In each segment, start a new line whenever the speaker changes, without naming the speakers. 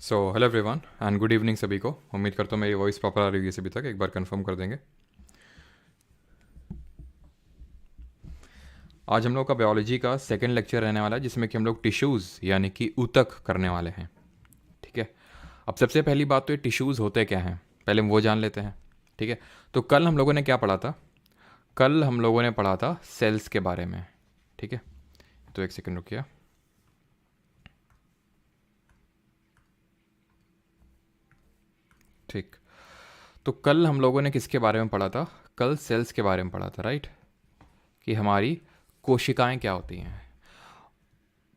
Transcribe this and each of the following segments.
So hello everyone and good evening सभी को। उम्मीद करता हूँ मेरी वॉइस प्रॉपर आ रही होगी सभी तक। एक बार कंफर्म कर देंगे। आज हम लोग का बायोलॉजी का सेकंड लेक्चर रहने वाला है, जिसमें कि हम लोग टिश्यूज़ यानी कि ऊतक करने वाले हैं। ठीक है। अब सबसे पहली बात तो ये टिश्यूज़ होते क्या हैं, पहले हम वो जान लेते हैं। ठीक है। तो कल हम लोगों ने क्या पढ़ा था? कल हम लोगों ने पढ़ा था सेल्स के बारे में। ठीक है। तो एक सेकेंड रुकिए। ठीक। तो कल हम लोगों ने किसके बारे में पढ़ा था? कल सेल्स के बारे में पढ़ा था, राइट? कि हमारी कोशिकाएं क्या होती हैं।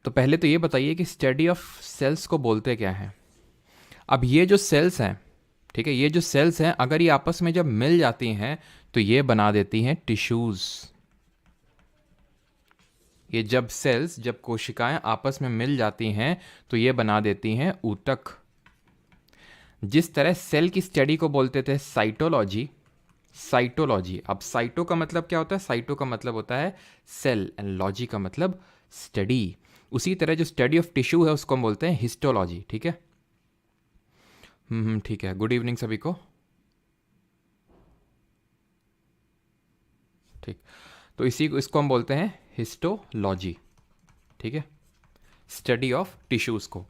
तो पहले तो ये बताइए कि स्टडी ऑफ सेल्स को बोलते क्या हैं। अब ये जो सेल्स हैं, ठीक है, ये जो सेल्स हैं अगर ये आपस में जब मिल जाती हैं तो ये बना देती हैं टिश्यूज। ये जब कोशिकाएं आपस में मिल जाती हैं तो ये बना देती हैं ऊतक। जिस तरह सेल की स्टडी को बोलते थे साइटोलॉजी, साइटोलॉजी। अब साइटो का मतलब क्या होता है? साइटो का मतलब होता है सेल एंड लॉजी का मतलब स्टडी। उसी तरह जो स्टडी ऑफ टिश्यू है उसको हम बोलते हैं हिस्टोलॉजी। ठीक है। ठीक है। गुड इवनिंग सभी को। ठीक। तो इसको हम बोलते हैं हिस्टोलॉजी। ठीक है। स्टडी ऑफ टिश्यूज़ को।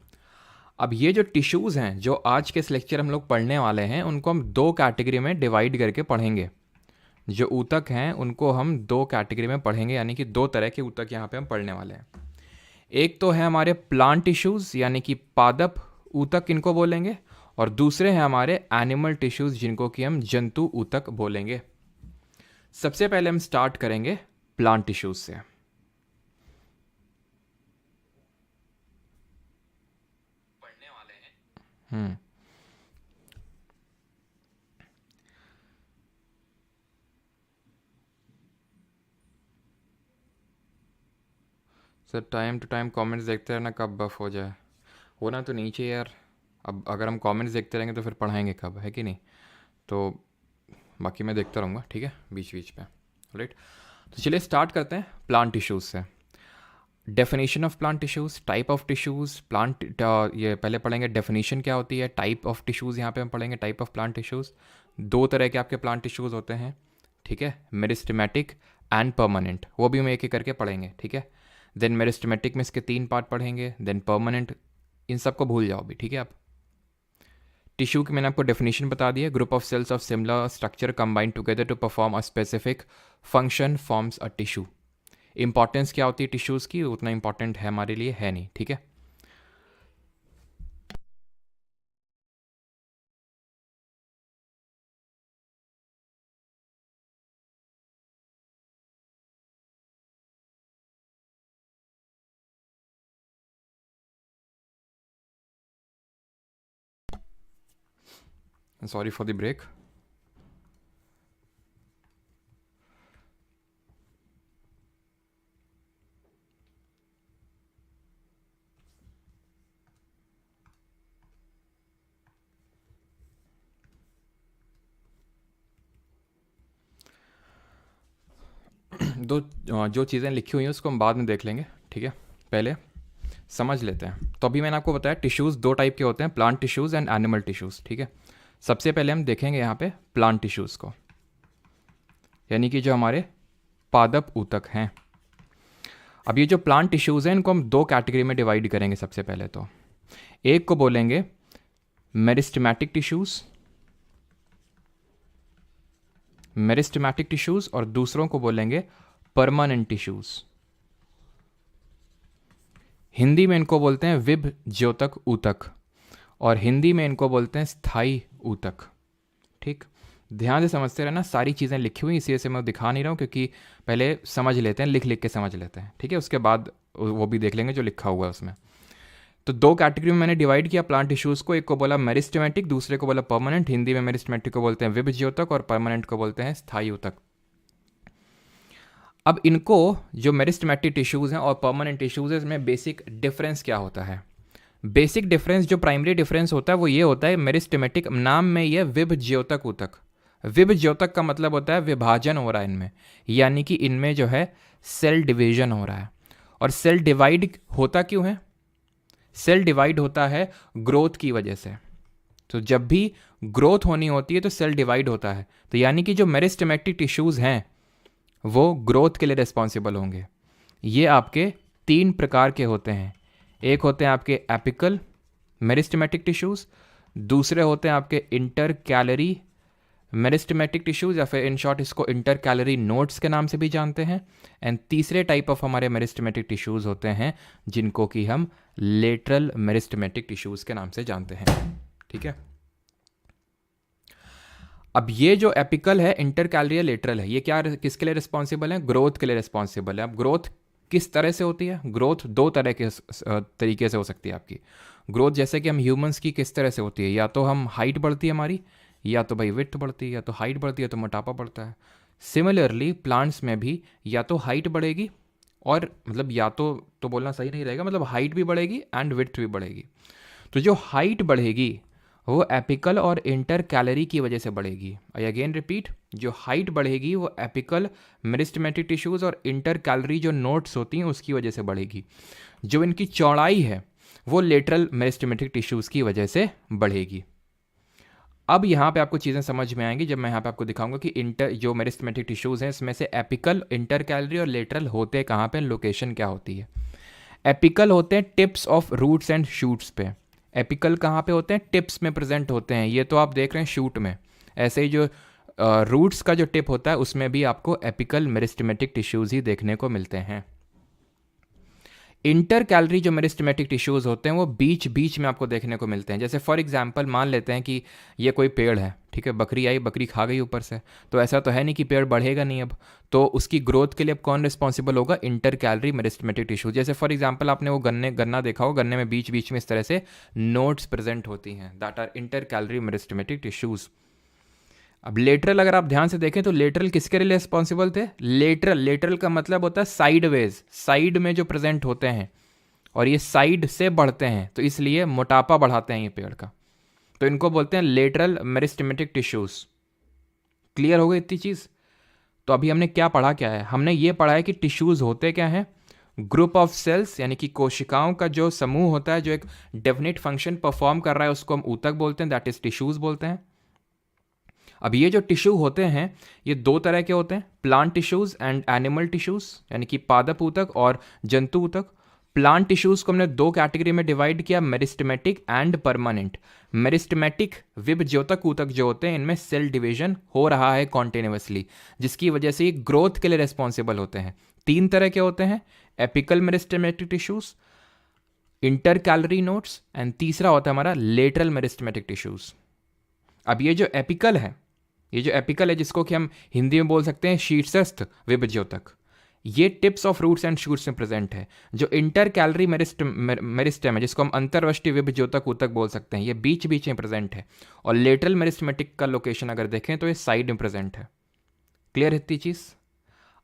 अब ये जो टिश्यूज़ हैं जो आज के इस लेक्चर हम लोग पढ़ने वाले हैं उनको हम दो कैटेगरी में डिवाइड करके पढ़ेंगे। जो ऊतक हैं उनको हम दो कैटेगरी में पढ़ेंगे, यानी कि दो तरह के ऊतक यहाँ पे हम पढ़ने वाले हैं। एक तो है हमारे प्लांट टिश्यूज़ यानी कि पादप ऊतक इनको बोलेंगे, और दूसरे हैं हमारे एनिमल टिश्यूज़ जिनको कि हम जंतु ऊतक बोलेंगे। सबसे पहले हम स्टार्ट करेंगे प्लांट टिश्यूज़ से। पढ़ने वाले हैं। Sir time to time comments देखते रहना, कब बफ हो जाए होना तो नीचे यार। अब अगर हम कमेंट्स देखते रहेंगे तो फिर पढ़ाएंगे कब, है कि नहीं? तो बाकी मैं देखता रहूँगा, ठीक है, बीच बीच पे। राइट। तो चलिए स्टार्ट करते हैं प्लांट टिश्यूज़ से। Definition of plant tissues, type of tissues, plant ये पहले पढ़ेंगे डेफिनेशन क्या होती है, टाइप ऑफ टिश्यूज़ यहाँ पे हम पढ़ेंगे टाइप ऑफ प्लांट टिश्यूज़। दो तरह के आपके प्लांट टिश्यूज़ होते हैं, ठीक है, मेरिस्टेमेटिक एंड परमानेंट। वो भी हम एक एक करके पढ़ेंगे, ठीक है। देन मेरिस्टेमेटिक में इसके तीन पार्ट पढ़ेंगे, देन परमानेंट। इन सबको भूल जाओ भी, ठीक है। आप टिश्यू की मैंने आपको डेफिनेशन बता दी है, group of cells of similar structure combined together to perform a specific function forms a tissue. Importance क्या होती है टिश्यूज़ की, उतना इंपॉर्टेंट है हमारे लिए है नहीं, ठीक है। Sorry for the break. दो जो चीज़ें लिखी हुई हैं उसको हम बाद में देख लेंगे, ठीक है। पहले समझ लेते हैं। तो अभी मैंने आपको बताया टिश्यूज़ दो टाइप के होते हैं, plant tissues and animal tissues, ठीक है। सबसे पहले हम देखेंगे यहाँ पे प्लांट टिश्यूज़ को, यानी कि जो हमारे पादप ऊतक हैं। अब ये जो प्लांट टिश्यूज़ हैं इनको हम दो कैटेगरी में डिवाइड करेंगे। सबसे पहले तो एक को बोलेंगे मेरिस्टेमेटिक टिश्यूज़, मेरिस्टेमेटिक टिश्यूज़, और दूसरों को बोलेंगे परमानेंट टिश्यूज़। हिंदी में इनको बोलते हैं विभ ज्योतक ऊतक, और हिंदी में इनको बोलते हैं स्थायी ऊतक। ठीक, ध्यान से समझते रहना, सारी चीज़ें लिखी हुई इसी से मैं दिखा नहीं रहा हूँ क्योंकि पहले समझ लेते हैं, लिख लिख के समझ लेते हैं, ठीक है। उसके बाद वो भी देख लेंगे जो लिखा हुआ है उसमें। तो दो कैटेगरी में मैंने डिवाइड किया प्लांट टिश्यूज़ को, एक को बोला मेरिस्टेमेटिक, दूसरे को बोला परमानेंट। हिंदी में मेरिस्टेमेटिक को बोलते हैं विभ ज्योतक और परमानेंट को बोलते हैं स्थायी ऊतक। अब इनको जो मेरिस्टेमेटिक टिश्यूज़ हैं और परमानेंट टिश्यूज़ हैं इसमें बेसिक डिफरेंस क्या होता है? बेसिक डिफरेंस, जो प्राइमरी डिफरेंस होता है वो ये होता है, मेरिस्टेमेटिक नाम में ये विभ ज्योतक ऊतक। विभ ज्योतक का मतलब होता है विभाजन हो रहा है इनमें, यानी कि इनमें जो है सेल डिवीजन हो रहा है। और सेल डिवाइड होता क्यों है? सेल डिवाइड होता है ग्रोथ की वजह से। तो जब भी ग्रोथ होनी होती है तो सेल डिवाइड होता है। तो यानी कि जो मेरिस्टेमेटिक टिश्यूज़ हैं वो ग्रोथ के लिए रिस्पॉन्सिबल होंगे। ये आपके 3 प्रकार के होते हैं। एक होते हैं आपके एपिकल मेरिस्टेमेटिक टिश्यूज़, दूसरे होते हैं आपके इंटर कैलरी मेरिस्टेमेटिक टिश्यूज़, या फिर इन शॉर्ट इसको इंटर कैलरी नोड्स के नाम से भी जानते हैं। एंड तीसरे टाइप ऑफ हमारे मेरिस्टेमेटिक टिश्यूज़ होते हैं जिनको कि हम लेटरल मेरिस्टेमेटिक टिश्यूज़ के नाम से जानते हैं। ठीक है, अब ये जो एपिकल है, इंटर कैलरी लेटरल है, ये क्या किसके लिए रिस्पॉन्सिबल है? ग्रोथ के लिए रिस्पॉन्सिबल है। अब ग्रोथ किस तरह से होती है? ग्रोथ 2 तरह के तरीके से हो सकती है आपकी ग्रोथ। जैसे कि हम ह्यूमंस की किस तरह से होती है, या तो हम हाइट बढ़ती है हमारी, या तो भाई विड्थ बढ़ती है, या तो हाइट बढ़ती है तो मोटापा बढ़ता है। सिमिलरली प्लांट्स में भी या तो हाइट बढ़ेगी, और मतलब या तो बोलना सही नहीं रहेगा, मतलब हाइट भी बढ़ेगी एंड विड्थ भी बढ़ेगी। तो जो हाइट बढ़ेगी वो एपिकल और इंटर कैलरी की वजह से बढ़ेगी। आई अगेन रिपीट, जो हाइट बढ़ेगी वो एपिकल मेरिस्टेमेटिक टिश्यूज़ और इंटर कैलरी जो नोड्स होती हैं उसकी वजह से बढ़ेगी। जो इनकी चौड़ाई है वो लेटरल मेरिस्टेमेटिक टिश्यूज़ की वजह से बढ़ेगी। अब यहाँ पे आपको चीज़ें समझ में आएंगी जब मैं यहाँ पे आपको दिखाऊंगा कि इंटर जो मेरिस्टेमेटिक टिश्यूज़ हैं इसमें से एपिकल, इंटर कैलरी और लेटरल होते कहाँ पे, लोकेशन क्या होती है। एपिकल होते हैं tips of roots and shoots पे। एपिकल कहाँ पे होते हैं? टिप्स में प्रेजेंट होते हैं। ये तो आप देख रहे हैं शूट में। ऐसे ही जो रूट्स का जो टिप होता है उसमें भी आपको एपिकल मेरिस्टेमेटिक टिश्यूज़ ही देखने को मिलते हैं। इंटर कैलरी जो मेरिस्टेमेटिक टिश्यूज़ होते हैं वो बीच बीच में आपको देखने को मिलते हैं। जैसे फॉर एग्जांपल मान लेते हैं कि ये कोई पेड़ है, ठीक है, बकरी आई, बकरी खा गई ऊपर से, तो ऐसा तो है नहीं कि पेड़ बढ़ेगा नहीं अब, तो उसकी ग्रोथ के लिए अब कौन रिस्पॉन्सिबल होगा? Inter calorie meristematic tissues. जैसे फॉर एग्जाम्पल आपने वो गन्ना देखा हो, गन्ने में बीच बीच में इस तरह से नोड्स प्रेजेंट होती हैं, that are intercalary meristematic tissues. अब लेटरल अगर आप ध्यान से देखें तो लेटरल किसके लिए रिस्पॉन्सिबल थे? लेटरल का मतलब होता है साइडवेज, साइड में जो प्रेजेंट होते हैं, और ये साइड से बढ़ते हैं तो इसलिए मोटापा बढ़ाते हैं ये पेड़ का, तो इनको बोलते हैं लेटरल मेरिस्टेमेटिक टिश्यूज। क्लियर हो गई इतनी चीज़? तो अभी हमने क्या पढ़ा, क्या है? हमने ये पढ़ा है कि टिश्यूज होते क्या हैं? ग्रुप ऑफ सेल्स, यानी कि कोशिकाओं का जो समूह होता है जो एक डेफिनेट फंक्शन परफॉर्म कर रहा है उसको हम ऊतक बोलते हैं, दैट इज टिश्यूज बोलते हैं। अब ये जो टिश्यू होते हैं ये 2 तरह के होते हैं, plant tissues and animal tissues, यानी कि पादप ऊतक और जंतु ऊतक। प्लांट टिश्यूज को हमने 2 कैटेगरी में डिवाइड किया, मेरिस्टेमेटिक एंड परमानेंट। मेरिस्टेमेटिक विभज्योतक ऊतक जो होते हैं इनमें सेल डिवीजन हो रहा है कॉन्टिन्यूसली, जिसकी वजह से ये ग्रोथ के लिए रिस्पॉन्सिबल होते हैं। 3 तरह के होते हैं, apical meristematic tissues, inter calorie nodes, and तीसरा होता है हमारा लेटरल मेरिस्टेमेटिक टिश्यूज। अब ये जो एपिकल है जिसको कि हम हिंदी में बोल सकते हैं शीर्षस्थ विभज्योतक, ये tips of roots and shoots में प्रेजेंट है। जो इंटर कैलरी मेरिस्टेम है जिसको हम अंतर्वष्टि विभज्योतक ऊतक बोल सकते हैं, ये बीच बीच में प्रेजेंट है। और लेटरल मेरिस्टेमेटिक का लोकेशन अगर देखें तो ये साइड में प्रेजेंट है। क्लियर है इतनी चीज़?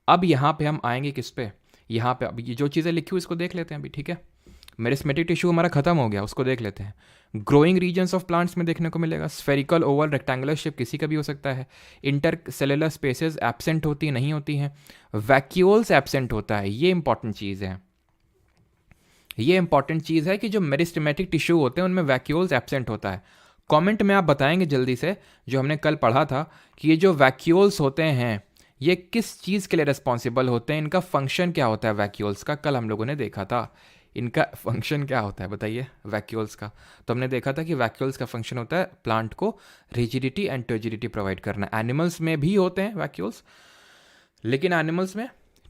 अब यहाँ पे हम आएंगे किस पे? यहाँ पे अब ये जो चीज़ें लिखी हुई इसको देख लेते हैं अभी, ठीक है। मेरिस्टेमेटिक टिश्यू हमारा खत्म हो गया, उसको देख लेते हैं। ग्रोइंग रीजन्स ऑफ प्लांट्स में देखने को मिलेगा, स्फेरिकल, ओवल, रेक्टेंगुलर शेप किसी का भी हो सकता है। इंटर सेलुलर स्पेसेस एब्सेंट होती नहीं होती हैं। वैक्यूल्स एब्सेंट होता है, ये इंपॉर्टेंट चीज़ है। ये इंपॉर्टेंट चीज़ है कि जो मेरिस्टेमेटिक टिश्यू होते हैं उनमें वैक्यूल्स एब्सेंट होता है। कमेंट में आप बताएंगे जल्दी से, जो हमने कल पढ़ा था कि ये जो वैक्यूल्स होते हैं ये किस चीज़ के लिए रिस्पॉन्सिबल होते हैं, इनका फंक्शन क्या होता है वैक्यूल्स का, कल हम लोगों ने देखा था। इनका फंक्शन क्या होता है बताइए वैक्यूल्स का? तो हमने देखा था कि वैक्यूल्स का फंक्शन होता है प्लांट को रिजिडिटी एंड टर्जिडिटी प्रोवाइड करना। एनिमल्स में भी होते हैं वैक्यूल्स, लेकिन एनिमल्स में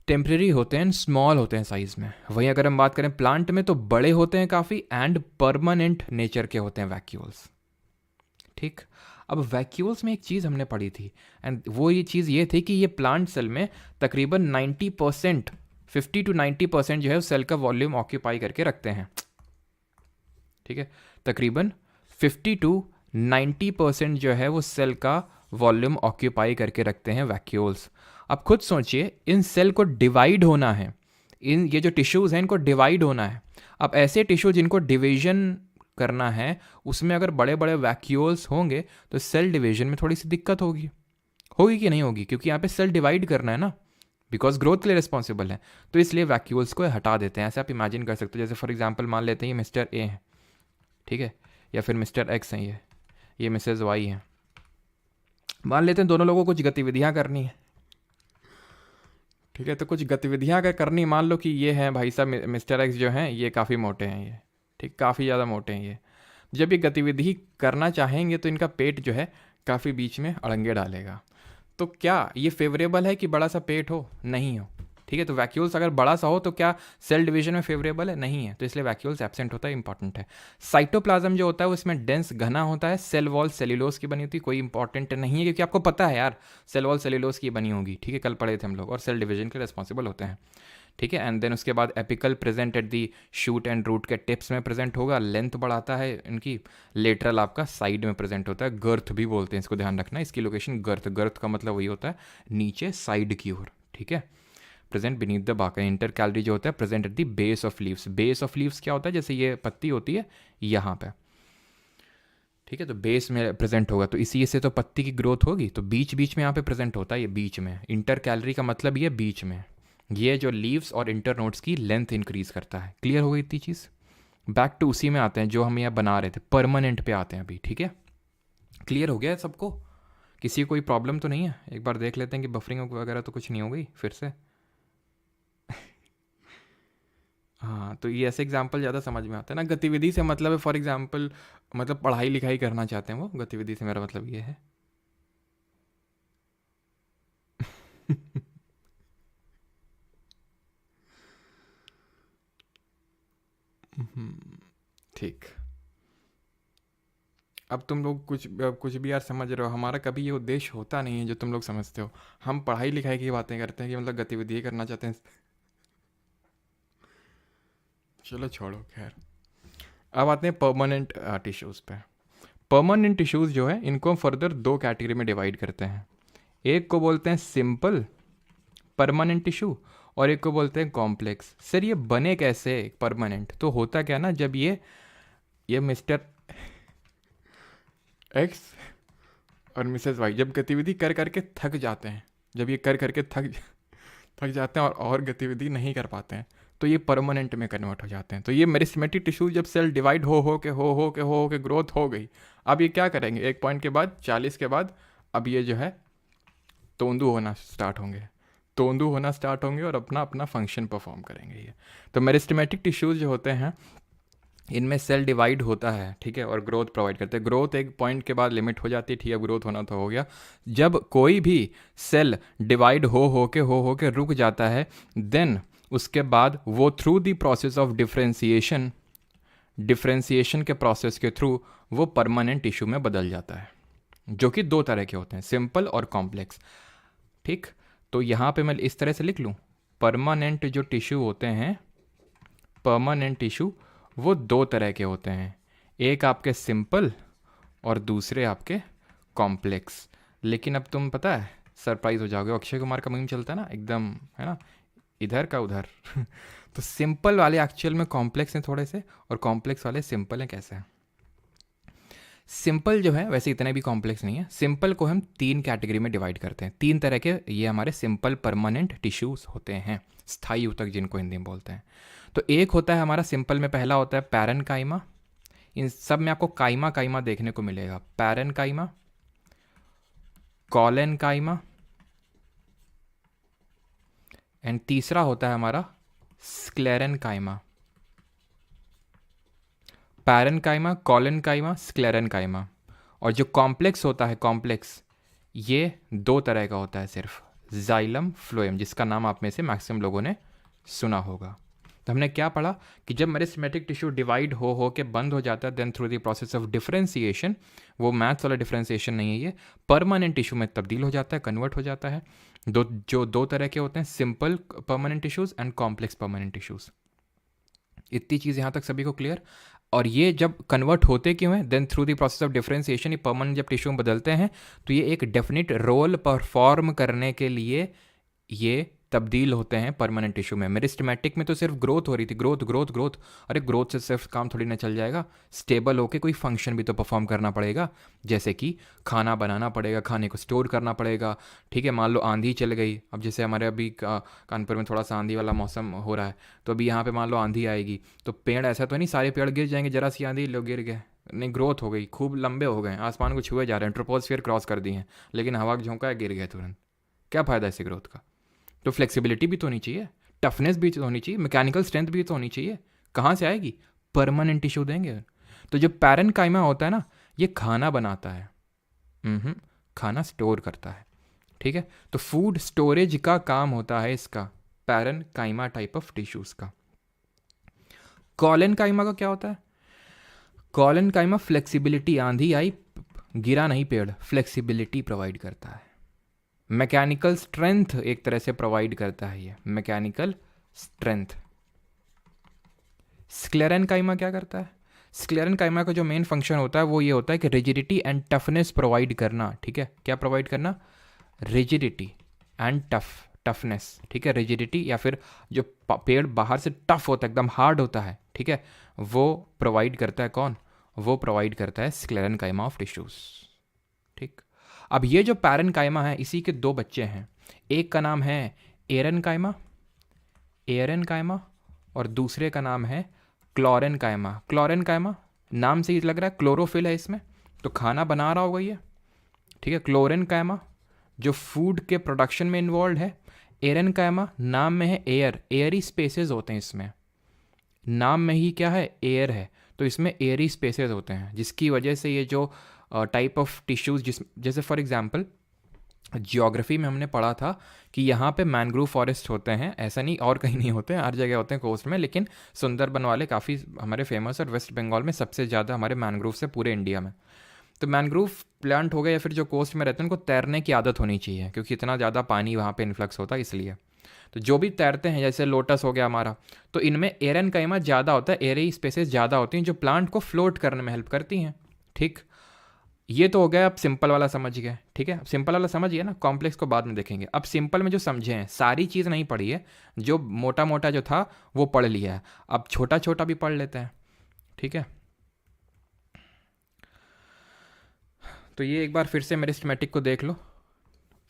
टेम्परेरी होते हैं, स्मॉल होते हैं साइज में। वहीं अगर हम बात करें प्लांट में तो बड़े होते हैं काफ़ी एंड परमानेंट नेचर के होते हैं वैक्यूल्स। ठीक, अब वैक्यूल्स में एक चीज़ हमने पढ़ी थी, एंड वो ये चीज़ ये थी कि ये प्लांट सेल में तकरीबन 90%, 50 to 90% जो है उस सेल का वॉल्यूम ऑक्यूपाई करके रखते हैं। ठीक है, तकरीबन 50 to 90% जो है वो सेल का वॉल्यूम ऑक्यूपाई करके रखते हैं वैक्यूल्स। अब खुद सोचिए, इन सेल को डिवाइड होना है, इन ये जो टिश्यूज़ हैं इनको डिवाइड होना है। अब ऐसे टिश्यू जिनको डिवीजन करना है उसमें अगर बड़े बड़े वैक्यूल्स होंगे तो सेल डिवीजन में थोड़ी सी दिक्कत होगी कि नहीं होगी? क्योंकि यहाँ पे सेल डिवाइड करना है ना, बिकॉज ग्रोथ के लिए रिस्पॉन्सिबल है। तो इसलिए वैक्यूल्स को हटा देते हैं। ऐसे आप इमेजिन कर सकते हो, जैसे फॉर एग्जाम्पल मान लेते हैं ये मिस्टर ए है, ठीक है, या फिर मिस्टर एक्स हैं, ये मिसेज वाई हैं। मान लेते हैं दोनों लोगों को कुछ गतिविधियाँ करनी है, ठीक है, तो कुछ गतिविधियाँ अगर करनी, मान लो कि ये हैं भाई साहब मिस्टर एक्स जो हैं ये काफ़ी मोटे हैं, ये ठीक काफ़ी ज़्यादा मोटे हैं। ये जब ये गतिविधि करना चाहेंगे तो इनका पेट जो है काफ़ी बीच में अड़ंगे डालेगा। तो क्या ये फेवरेबल है कि बड़ा सा पेट हो? नहीं हो, ठीक है। तो वैक्यूल्स अगर बड़ा सा हो तो क्या सेल डिवीजन में फेवरेबल है? नहीं है। तो इसलिए वैक्यूल्स एब्सेंट होता है, इंपॉर्टेंट है। साइटोप्लाज्म जो होता है उसमें डेंस घना होता है, सेल वॉल सेल्यूलोज की बनी होती है, कोई इंपॉर्टेंट नहीं है क्योंकि आपको पता है यार सेल वॉल सेल्यूलोज की बनी होगी, ठीक है, कल पढ़े थे हम लोग, और सेल डिवीजन के रिस्पॉन्सिबल होते हैं, ठीक है। एंड देन उसके बाद apical present at the shoot and root के टिप्स में प्रेजेंट होगा, लेंथ बढ़ाता है इनकी। लेटरल आपका साइड में प्रेजेंट होता है, गर्थ भी बोलते हैं इसको, ध्यान रखना इसकी लोकेशन गर्थ, गर्थ का मतलब वही होता है नीचे साइड की ओर, ठीक है। प्रेजेंट बीनीथ द बाक। इंटर कैलरी जो होता है present at the base of leaves. Base of leaves क्या होता है? जैसे ये पत्ती होती है यहाँ पे, ठीक है, तो बेस में प्रेजेंट होगा, तो इसी से तो पत्ती की ग्रोथ होगी, तो बीच बीच में यहाँ पे प्रेजेंट होता है, ये बीच में। इंटर कैलरी का मतलब ये बीच में, ये जो लीव्स और इंटर नोड्स की लेंथ इंक्रीज करता है। क्लियर हो गई इतनी चीज़? बैक टू उसी में आते हैं जो हम यहाँ बना रहे थे, परमानेंट पे आते हैं अभी, ठीक है। क्लियर हो गया है सबको? किसी को कोई प्रॉब्लम तो नहीं है? एक बार देख लेते हैं कि बफरिंग वगैरह तो कुछ नहीं हो गई फिर से। हाँ, तो ये ऐसे एग्जाम्पल ज़्यादा समझ में आता है ना। गतिविधि से मतलब है फॉर एग्जाम्पल, मतलब पढ़ाई लिखाई करना चाहते हैं वो, गतिविधि से मेरा मतलब ये है। ठीक। अब तुम लोग कुछ भी यार समझ रहे हो, हमारा कभी ये उद्देश्य होता नहीं है जो तुम लोग समझते हो। हम पढ़ाई लिखाई की बातें करते हैं कि मतलब गतिविधि करना चाहते हैं। चलो छोड़ो, खैर। अब आते हैं परमानेंट टिश्यूज़ पे। परमानेंट टिश्यूज़ जो है इनको हम फर्दर दो कैटेगरी में डिवाइड करते हैं। एक को बोलते हैं सिंपल परमानेंट टिश्यू और एक को बोलते हैं कॉम्प्लेक्स। सर ये बने कैसे परमानेंट? तो होता क्या ना, जब ये मिस्टर एक्स और मिसेस वाई जब गतिविधि कर करके थक जाते हैं, जब ये कर करके थक जाते हैं और गतिविधि नहीं कर पाते हैं, तो ये परमानेंट में कन्वर्ट हो जाते हैं। तो ये मेरिस्टेमेटिक टिश्यू जब सेल डिवाइड हो के ग्रोथ हो गई, अब ये क्या करेंगे? एक पॉइंट के बाद 40 के बाद अब ये जो है तोंदू होना स्टार्ट होंगे और अपना अपना फंक्शन परफॉर्म करेंगे ये। तो मेरिस्टेमेटिक टिश्यूज जो होते हैं इनमें सेल डिवाइड होता है, ठीक है, और ग्रोथ प्रोवाइड करते हैं। ग्रोथ एक पॉइंट के बाद लिमिट हो जाती है, ठीक है, ग्रोथ होना तो हो गया। जब कोई भी सेल डिवाइड हो के रुक जाता है, देन उसके बाद वो through the process of differentiation के प्रोसेस के थ्रू वो परमानेंट टिश्यू में बदल जाता है, जो कि दो तरह के होते हैं, सिंपल और कॉम्प्लेक्स, ठीक। तो यहाँ पे मैं इस तरह से लिख लूँ, परमानेंट जो टिश्यू होते हैं, परमानेंट टिश्यू वो दो तरह के होते हैं, एक आपके सिंपल और दूसरे आपके कॉम्प्लेक्स। लेकिन अब तुम पता है सरप्राइज हो जाओगे, अक्षय कुमार का मीम चलता है ना एकदम, है ना, इधर का उधर। तो सिंपल वाले एक्चुअल में कॉम्प्लेक्स हैं थोड़े से, और कॉम्प्लेक्स वाले सिंपल हैं। कैसे हैं? सिंपल जो है वैसे इतने भी कॉम्प्लेक्स नहीं है। सिंपल को हम तीन कैटेगरी में डिवाइड करते हैं, तीन तरह के ये हमारे सिंपल परमानेंट टिश्यूज होते हैं, स्थायी ऊतक जिनको हिंदी में बोलते हैं। तो एक होता है हमारा सिंपल में, पहला होता है पैरेनकाइमा। इन सब में आपको काइमा काइमा देखने को मिलेगा, पैरेनकाइमा, कॉलेनकाइमा, एंड तीसरा होता है हमारा स्क्लेरेनकाइमा। Parenchyma, collenchyma, sclerenchyma. और जो कॉम्प्लेक्स होता है, कॉम्प्लेक्स ये दो तरह का होता है सिर्फ, जाइलम फ्लोएम, जिसका नाम आप में से मैक्सिमम लोगों ने सुना होगा। तो हमने क्या पढ़ा कि जब मेरिस्टेमेटिक टिश्यू डिवाइड हो के बंद हो जाता है, then through the process of differentiation, वो मैथ्स वाला डिफरेंशिएशन नहीं है, ये परमानेंट टिश्यू में तब्दील हो जाता है, कन्वर्ट हो जाता है। दो तरह के होते हैं, simple permanent tissues and complex permanent tissues. इतनी चीज़ यहाँ तक सभी को क्लियर? और ये जब कन्वर्ट होते क्यों हैं? Then through the process of differentiation, ये परमानेंट जब टिश्यू में बदलते हैं तो ये एक डेफिनेट रोल परफॉर्म करने के लिए ये तब्दील होते हैं परमानेंट टिश्यू में। मेरिस्टेमेटिक में तो सिर्फ ग्रोथ हो रही थी, ग्रोथ ग्रोथ ग्रोथ। अरे ग्रोथ से सिर्फ काम थोड़ी ना चल जाएगा, स्टेबल होके कोई फंक्शन भी तो परफॉर्म करना पड़ेगा, जैसे कि खाना बनाना पड़ेगा, खाने को स्टोर करना पड़ेगा। ठीक है, मान लो आंधी चल गई, अब जैसे हमारे अभी कानपुर में थोड़ा सा आंधी वाला मौसम हो रहा है, तो अभी यहाँ पे मान लो आंधी आएगी, तो पेड़ ऐसा तो नहीं सारे पेड़ गिर जाएंगे, जरा सी आंधी लोग गिर गए, नहीं ग्रोथ हो गई, खूब लंबे हो गए, आसमान को छुए जा रहे हैं, ट्रोपोस्फियर क्रॉस कर दिए हैं, लेकिन हवा का झोंका है, गिर गए तुरंत। क्या फ़ायदा ऐसे ग्रोथ का? तो फ्लेक्सिबिलिटी भी तो होनी चाहिए, टफनेस भी तो होनी चाहिए, मैकेनिकल स्ट्रेंथ भी तो होनी चाहिए। कहाँ से आएगी? परमानेंट टिश्यू देंगे। तो जो पैरेन्काइमा होता है ना, ये खाना बनाता है, खाना स्टोर करता है। ठीक है, तो फूड स्टोरेज का काम होता है इसका, पैरेन्काइमा टाइप ऑफ टिश्यूज का। कॉलेनकाइमा का क्या होता है? कॉलेनकाइमा फ्लेक्सिबिलिटी, आंधी आई गिरा नहीं पेड़, फ्लेक्सिबिलिटी प्रोवाइड करता है, मैकेनिकल स्ट्रेंथ एक तरह से प्रोवाइड करता है ये, मैकेनिकल स्ट्रेंथ। स्क्लेरेनकाइमा क्या करता है? स्क्लेरेनकाइमा का जो मेन फंक्शन होता है वो ये होता है कि रिजिडिटी एंड टफनेस प्रोवाइड करना। ठीक है, क्या प्रोवाइड करना? Rigidity and toughness. ठीक है, रिजिडिटी या फिर जो पेड़ बाहर से टफ होता है, एकदम हार्ड होता है, ठीक है, वो प्रोवाइड करता है कौन? वो प्रोवाइड करता है स्क्लेरेनकाइमा ऑफ टिश्यूज। ठीक, अब ये जो पैरेन्काइमा है, इसी के दो बच्चे हैं, एक का नाम है एरेनकाइमा, एरेनकाइमा, और दूसरे का नाम है क्लोरेनकाइमा। क्लोरेनकाइमा नाम से ही लग रहा है क्लोरोफिल है इसमें, तो खाना बना रहा होगा ये। ठीक है, क्लोरेनकाइमा जो फूड के प्रोडक्शन में इन्वॉल्व है, एरेनकाइमा नाम में है एयर, एयरी स्पेसेस होते हैं इसमें, नाम में ही क्या है? एयर है, तो इसमें एयरी स्पेसेस होते हैं, जिसकी वजह से ये जो टाइप ऑफ टिश्यूज, जैसे फॉर एग्जांपल जियोग्राफी में हमने पढ़ा था कि यहाँ पे मैंग्रोव फॉरेस्ट होते हैं, ऐसा नहीं और कहीं नहीं होते हैं, हर जगह होते हैं कोस्ट में, लेकिन सुंदरबन वाले काफ़ी हमारे फेमस, और वेस्ट बंगाल में सबसे ज़्यादा हमारे मैंग्रोव से पूरे इंडिया में। तो मैंग्रोव प्लांट हो गए या फिर जो कोस्ट में रहते हैं, उनको तैरने की आदत होनी चाहिए, क्योंकि इतना ज़्यादा पानी वहाँ पे इन्फ्लक्स होता है इसलिए। तो जो भी तैरते हैं, जैसे लोटस हो गया हमारा, तो इनमें एरेनकाइमा ज़्यादा होता है, एयरी स्पेसेस ज़्यादा होती हैं जो प्लांट को फ्लोट करने में हेल्प करती हैं। ठीक, ये तो हो गया, अब सिंपल वाला समझ गए। ठीक है, सिंपल वाला समझ गए ना, कॉम्प्लेक्स को बाद में देखेंगे। अब सिंपल में जो समझे हैं, सारी चीज़ नहीं पढ़ी है, जो मोटा मोटा जो था वो पढ़ लिया है, अब छोटा छोटा भी पढ़ लेते हैं। ठीक है, तो ये एक बार फिर से मेरे स्कीमेटिक को देख लो,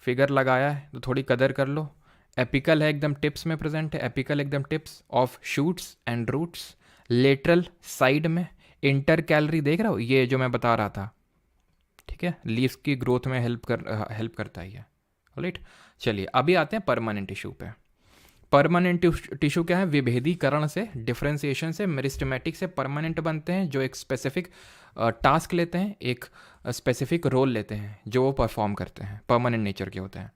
फिगर लगाया है तो थोड़ी कदर कर लो। एपिकल है एकदम टिप्स में प्रेजेंट है, एपिकल एकदम tips of shoots and roots, lateral side में, इंटर कैलरी देख रहा हो, ये जो मैं बता रहा था। ठीक है, लीव्स की ग्रोथ में हेल्प करता है ये। राइट, चलिए अभी आते हैं परमानेंट टिश्यू पे। परमानेंट टिश्यू क्या है? विभेदीकरण से, डिफ्रेंसिएशन से, मेरिस्टेमेटिक से परमानेंट बनते हैं, जो एक स्पेसिफिक टास्क लेते हैं, एक स्पेसिफिक रोल लेते हैं, जो वो परफॉर्म करते हैं, परमानेंट नेचर के होते हैं।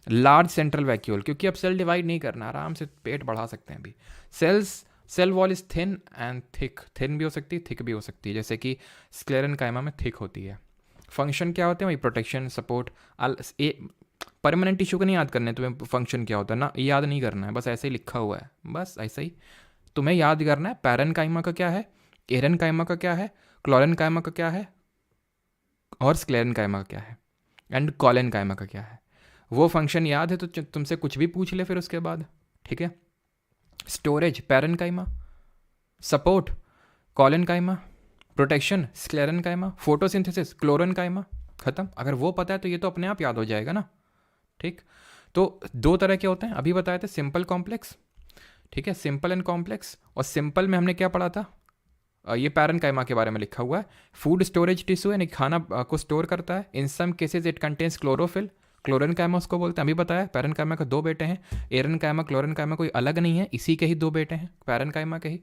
लार्ज सेंट्रल वैक्यूल, क्योंकि अब सेल डिवाइड नहीं करना, आराम से पेट बढ़ा सकते हैं अभी। Cell wall is thin and thick, thin भी हो सकती है, थिक भी हो सकती है, जैसे कि स्क्लेरेनकाइमा में थिक होती है। फंक्शन क्या होते हैं वही, प्रोटेक्शन, सपोर्ट। परमानेंट टिश्यू को नहीं याद करना है तुम्हें, फंक्शन क्या होता है ना, याद नहीं करना है, बस ऐसे ही लिखा हुआ है, बस ऐसा ही तुम्हें याद करना है। पैरेन्काइमा का क्या है, एरेनकाइमा का क्या है, क्लोरेनकाइमा का क्या है, और स्क्लेरेनकाइमा का क्या है, एंड कॉलेनकाइमा का क्या है। वो फंक्शन याद है तो तुमसे कुछ भी पूछ ले फिर उसके बाद। ठीक है, storage parenchyma, support collenchyma, protection sclerenchyma, photosynthesis chlorenchyma, खत्म। अगर वो पता है तो ये तो अपने आप याद हो जाएगा ना। ठीक, तो दो तरह के होते हैं, अभी बताए थे, सिंपल कॉम्प्लेक्स। ठीक है, सिंपल एंड कॉम्प्लेक्स। और सिंपल में हमने क्या पढ़ा था, ये पैरेन्काइमा के बारे में लिखा हुआ है, फूड स्टोरेज टिश्यू यानी खाना को स्टोर करता है। In some cases it contains chlorophyll, chlorenchyma उसको बोलते हैं। अभी बताया पैरेन्काइमा का दो बेटे हैं, एरेनकाइमा क्लोरेनकाइमा, कोई अलग नहीं है, इसी के ही दो बेटे हैं पैरेन्काइमा के ही।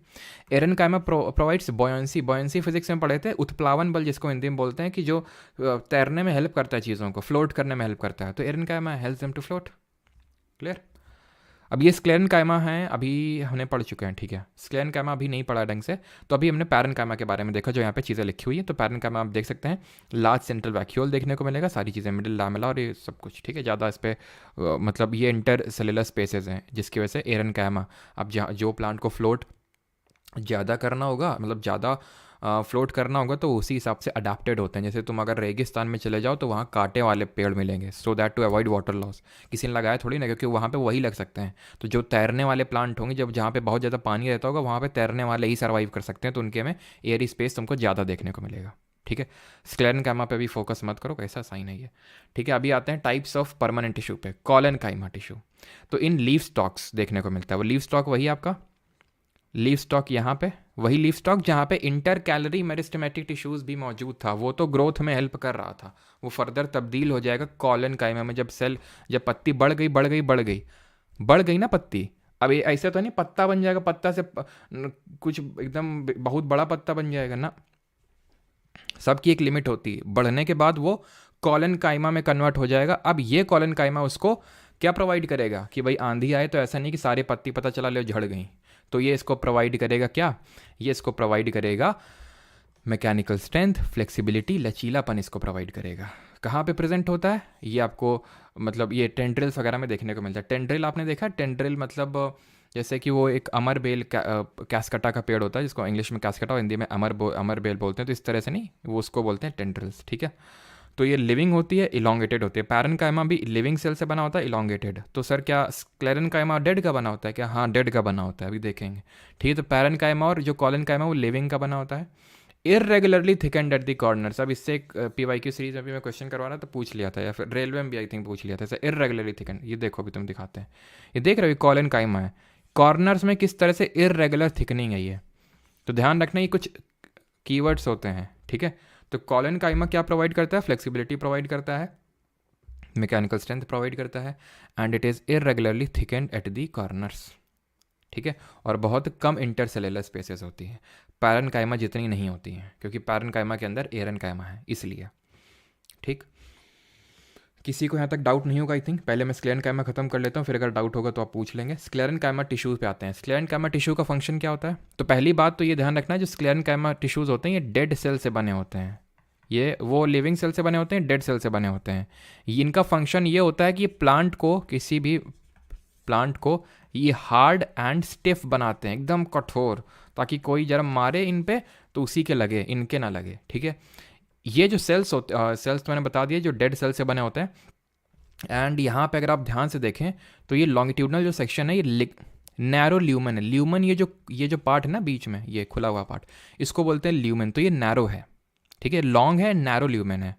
Aerenchyma provides buoyancy, buoyancy physics में पढ़े थे, उत्प्लावन बल जिसको हिंदी में बोलते हैं, कि जो तैरने में हेल्प करता है, चीज़ों को फ्लोट करने में हेल्प करता है, तो aerenchyma helps them to float. Clear. अब ये स्क्लेरेनकाइमा है, अभी हमने पढ़ चुके हैं। ठीक है, स्क्लेरेनकाइमा अभी नहीं पढ़ा ढंग से, तो अभी हमने पैरेन्काइमा के बारे में देखा, जो यहाँ पे चीज़ें लिखी हुई है। तो पैरेन्काइमा आप देख सकते हैं, लार्ज सेंट्रल वैक्यूल देखने को मिलेगा, सारी चीज़ें, मिडिल लैमेला और ये सब कुछ। ठीक है, ज़्यादा इस पर मतलब ये इंटर सेलुलर स्पेसेस हैं, जिसकी वजह से एरेनकाइमा, अब जो प्लांट को फ्लोट ज़्यादा करना होगा, मतलब ज़्यादा फ्लोट करना होगा तो उसी हिसाब से अडेप्टेड होते हैं। जैसे तुम अगर रेगिस्तान में चले जाओ तो वहाँ कांटे वाले पेड़ मिलेंगे, so that to avoid water loss. किसी ने लगाया थोड़ी ना, क्योंकि वहाँ पे वही लग सकते हैं। तो जो तैरने वाले प्लांट होंगे, जब जहाँ पे बहुत ज़्यादा पानी रहता होगा वहाँ पे तैरने वाले ही सर्वाइव कर सकते हैं, तो उनके में एयर स्पेस तुमको ज़्यादा देखने को मिलेगा। ठीक है, स्क्लेरेनकाइमा पे भी फोकस मत करो, कैसा साइन है ये। ठीक है, अभी आते हैं टाइप्स ऑफ परमानेंट टिश्यू पे। कॉलेनकाइमा टिश्यू तो इन लीफ स्टॉक्स देखने को मिलता है। वो लीफ स्टॉक वही आपका लीफ स्टॉक यहाँ पे, वही लीफ स्टॉक जहाँ पे इंटर कैलरी मेरिस्टेमेटिक टिश्यूज भी मौजूद था, वो तो ग्रोथ में हेल्प कर रहा था, वो फर्दर तब्दील हो जाएगा कॉलेनकाइमा में। जब पत्ती बढ़ गई बढ़ गई बढ़ गई बढ़ गई ना पत्ती, अब ये ऐसे तो नहीं पत्ता बन जाएगा, पत्ता से कुछ एकदम बहुत बड़ा पत्ता बन जाएगा ना, सबकी एक लिमिट होती है। बढ़ने के बाद वो कॉलेनकाइमा में कन्वर्ट हो जाएगा। अब ये कॉलेनकाइमा उसको क्या प्रोवाइड करेगा कि भाई आंधी आए तो ऐसा नहीं कि सारे पत्ती पता चला ले झड़ गई, तो ये इसको प्रोवाइड करेगा क्या, ये इसको प्रोवाइड करेगा मैकेनिकल स्ट्रेंथ, फ्लेक्सिबिलिटी, लचीलापन इसको प्रोवाइड करेगा। कहाँ पे प्रेजेंट होता है ये आपको, मतलब ये टेंड्रिल्स वगैरह में देखने को मिलता है। टेंड्रिल आपने देखा, टेंड्रिल मतलब जैसे कि वो एक अमरबेल कैस्कटा का पेड़ होता है, जिसको इंग्लिश में कैस्कटा और हिंदी में अमरबेल बोलते हैं, तो इस तरह से नहीं, वो उसको बोलते हैं टेंड्रिल्स। ठीक है, तो ये लिविंग होती है, इलोंगेटेड होती है। पैरेन्काइमा भी लिविंग सेल से बना होता है, इलोंगेटेड। तो सर क्या स्क्लेरेनकाइमा डेड का बना होता है क्या? हाँ, डेड का बना होता है, अभी देखेंगे। ठीक है, तो पैरेन्काइमा और जो कॉलेनकाइमा वो लिविंग का बना होता है। Irregularly thickened at the corners, अब इससे एक PYQ सीरीज में भी मैं क्वेश्चन करवा रहा था, पूछ लिया था, या फिर रेलवे में भी आई थिंक पूछ लिया था। ऐसे इरेगुलरली थिकेंड, ये देखो अभी तुम दिखाते हैं, ये देख रहे हो कॉलेनकाइमा है, कॉर्नर्स में किस तरह से इरेगुलर थिकनिंग है ये। तो ध्यान रखना ये कुछ कीवर्ड्स होते हैं। ठीक है, तो कॉलेनकाइमा क्या प्रोवाइड करता है? फ्लेक्सिबिलिटी प्रोवाइड करता है, मैकेनिकल स्ट्रेंथ प्रोवाइड करता है, and it is irregularly thickened at the corners. ठीक है, और बहुत कम इंटरसेलुलर स्पेसेस होती हैं, पैरेन्काइमा जितनी नहीं होती हैं, क्योंकि पैरेन्काइमा के अंदर एरेन्काइमा है इसलिए। ठीक, किसी को यहाँ तक डाउट नहीं होगा आई थिंक। पहले मैं स्क्लेरेनकाइमा खत्म कर लेता हूँ, फिर अगर डाउट होगा तो आप पूछ लेंगे। स्क्लेरेनकाइमा टिश्यूज पे आते हैं। स्क्लेरेनकाइमा टिश्यू का फंक्शन क्या होता है? तो पहली बात तो ये ध्यान रखना है, जो स्क्लेरेनकाइमा टिश्यूज होते हैं ये डेड सेल से बने होते हैं, ये वो लिविंग सेल से बने होते हैं, डेड सेल से बने होते हैं। इनका फंक्शन ये होता है कि प्लांट को, किसी भी प्लांट को ये हार्ड एंड स्टिफ बनाते हैं, एकदम कठोर, ताकि कोई जरा मारे इन पे तो उसी के लगे, इनके ना लगे। ठीक है, ये जो सेल्स होते सेल्स तो मैंने बता दिए जो डेड सेल से बने होते हैं। एंड यहाँ पे अगर आप ध्यान से देखें तो ये लॉन्गिट्यूडनल जो सेक्शन है ये नैरो ल्यूमन है। ल्यूमन ये जो पार्ट है ना बीच में, ये खुला हुआ पार्ट, इसको बोलते हैं ल्यूमन। तो ये नैरो है, ठीक है, लॉन्ग है, नैरो ल्यूमन है।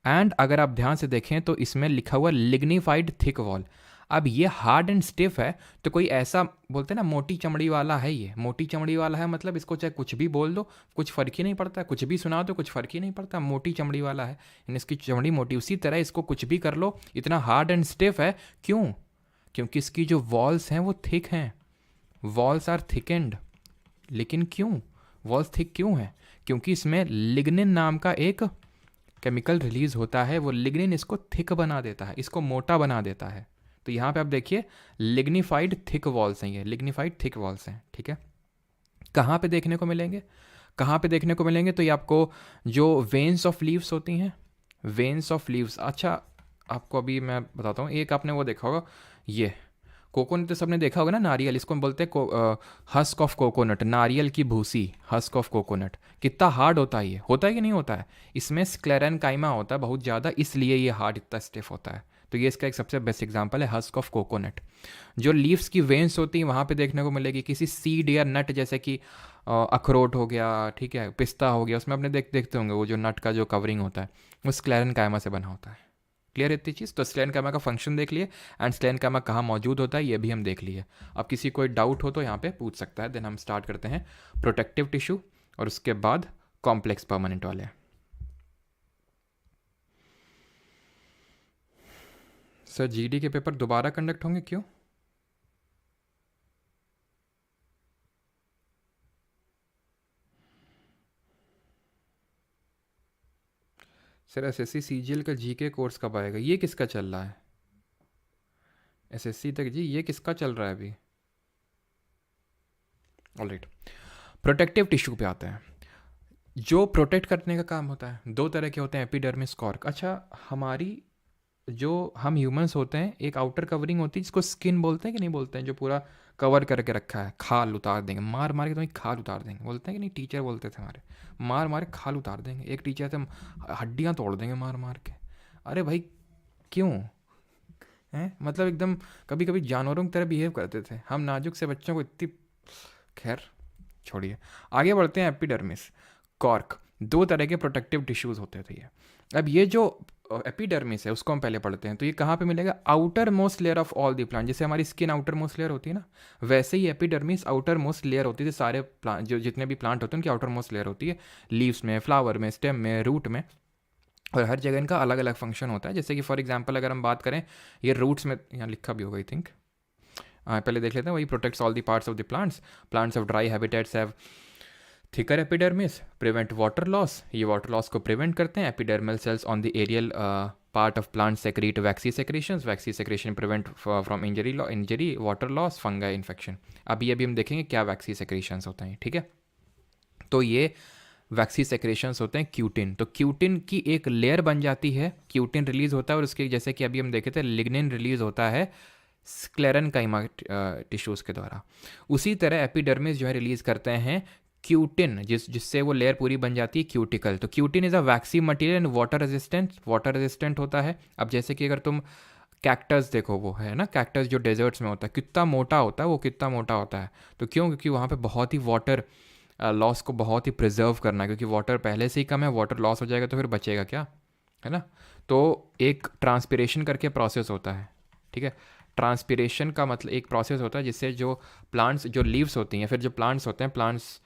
एंड अगर आप ध्यान से देखें तो इसमें लिखा हुआ लिग्निफाइड थिक वॉल। अब ये हार्ड एंड स्टिफ है, तो कोई ऐसा बोलते हैं ना मोटी चमड़ी वाला है, ये मोटी चमड़ी वाला है, मतलब इसको चाहे कुछ भी बोल दो कुछ फ़र्क ही नहीं पड़ता, कुछ भी सुना दो कुछ फ़र्क ही नहीं पड़ता, मोटी चमड़ी वाला है, यानी इसकी चमड़ी मोटी। उसी तरह इसको कुछ भी कर लो, इतना हार्ड एंड स्टिफ है। क्यों? क्योंकि इसकी जो वॉल्स हैं वो थिक हैं, वॉल्स आर थिकेंड। लेकिन क्यों वॉल्स थिक क्यों है? क्योंकि इसमें लिग्निन नाम का एक केमिकल रिलीज होता है, वो लिग्निन इसको थिक बना देता है, इसको मोटा बना देता है। तो यहाँ पे आप देखिए लिग्निफाइड थिक वॉल्स हैं, ये लिग्निफाइड थिक वॉल्स हैं। ठीक है, कहाँ पे देखने को मिलेंगे? कहाँ पे देखने को मिलेंगे? तो ये आपको जो वेन्स ऑफ लीव्स होती हैं, वेन्स ऑफ लीव्स। अच्छा, आपको अभी मैं बताता हूँ, एक आपने वो देखा होगा, ये कोकोनट तो सबने देखा होगा ना, नारियल, इसको हम बोलते हैं हस्क ऑफ कोकोनट, नारियल की भूसी, हस्क ऑफ कोकोनट। कितना हार्ड होता है ये, होता है कि नहीं होता है? इसमें स्क्लेरेनकाइमा होता है बहुत ज़्यादा, इसलिए ये हार्ड इतना स्टिफ होता है। तो ये इसका एक सबसे बेस्ट एग्जांपल है हस्क ऑफ कोकोनट। जो लीव्स की वेन्स होती हैं वहाँ पे देखने को मिलेगी। किसी सीड या नट जैसे कि अखरोट हो गया, ठीक है, पिस्ता हो गया, उसमें आपने देखते होंगे वो जो नट का जो कवरिंग होता है वो स्क्लेरेनकाइमा से बना होता है। क्लियर इतनी चीज़? तो स्क्लेरेनकाइमा का फंक्शन देख लिए, एंड स्क्लेरेनकाइमा कहाँ मौजूद होता है ये भी हम देख लिए। अब किसी कोई डाउट हो तो यहाँ पे पूछ सकता है। देन हम स्टार्ट करते हैं प्रोटेक्टिव टिश्यू और उसके बाद कॉम्प्लेक्स परमानेंट वाले। सर GD के पेपर दोबारा कंडक्ट होंगे, क्यों? सर SSC CGL का GK कोर्स कब आएगा? ये किसका चल रहा है? SSC तक जी ये किसका चल रहा है अभी? ऑलराइट, प्रोटेक्टिव टिश्यू पे आते हैं। जो प्रोटेक्ट करने का काम होता है, दो तरह के होते हैं, एपिडर्मिस, कॉर्क। अच्छा, हमारी जो हम ह्यूमंस होते हैं एक आउटर कवरिंग होती है जिसको स्किन बोलते हैं कि नहीं बोलते हैं, जो पूरा कवर करके रखा है, खाल उतार देंगे, मार मार के तुम्हें खाल उतार देंगे, बोलते हैं कि नहीं, टीचर बोलते थे हमारे, मार मार के खाल उतार देंगे, एक टीचर थे हड्डियाँ तोड़ देंगे मार मार के। अरे भाई क्यों हैं, मतलब एकदम कभी कभी जानवरों की तरह बिहेव करते थे हम, नाजुक से बच्चों को इतनी, खैर छोड़िए, आगे बढ़ते हैं। एपिडर्मिस, कॉर्क, दो तरह के प्रोटेक्टिव टिश्यूज़ होते थे ये। अब ये जो एपिडर्मिस है उसको हम पहले पढ़ते हैं, तो ये कहाँ पे मिलेगा, outer most layer of all the plant, जैसे हमारी स्किन आउटर मोस्ट लेयर होती है ना, वैसे ही एपिडर्मिस आउटर मोस्ट लेयर होती है सारे प्लांट, जो जितने भी प्लांट होते हैं उनकी आउटर मोस्ट लेयर होती है, लीव्स में, फ्लावर में, स्टेम में, रूट में, और हर जगह इनका अलग अलग फंक्शन होता है। जैसे कि फॉर एग्जांपल अगर हम बात करें, ये रूट्स में यहाँ लिखा भी होगा आई थिंक, पहले देख लेते हैं, वही protects all the parts of the plants, plants of dry habitats have thicker epidermis, prevent water loss, ये वाटर लॉस को प्रिवेंट करते हैं। Epidermal cells on the aerial part of plant secrete waxy secretions, waxy secretion prevent from injury, water loss, fungi infection. अभी हम देखेंगे क्या वैक्सी secretions होते हैं, ठीक है। तो ये वैक्सी सेक्रेशंस होते हैं क्यूटिन, तो क्यूटिन की एक लेयर बन जाती है, क्यूटिन रिलीज होता है, और उसके जैसे कि अभी हम देखे थे लिग्निन रिलीज होता है स्क्लेरेनकाइमा टिश्यूज़ के द्वारा। उसी तरह एपिडर्मिस जो है रिलीज करते हैं क्यूटिन, जिससे वो लेयर पूरी बन जाती है क्यूटिकल। तो cutin is a vaccine material and water resistant होता है। अब जैसे कि अगर तुम कैक्टस देखो, वो है ना, कैक्टस जो डेजर्ट्स में होता है कितना मोटा होता है, वो कितना मोटा होता है, तो क्यों, क्योंकि वहाँ पे बहुत ही वाटर लॉस को बहुत ही प्रिजर्व करना है, क्योंकि वाटर पहले से ही कम है, वाटर लॉस हो जाएगा तो फिर बचेगा क्या, है ना। तो एक ट्रांसपिरेशन करके प्रोसेस होता है, ठीक है। ट्रांसपिरेशन का मतलब एक प्रोसेस होता है जिससे जो प्लांट्स, जो लीव्स होती हैं, फिर जो प्लांट्स होते हैं, प्लांट्स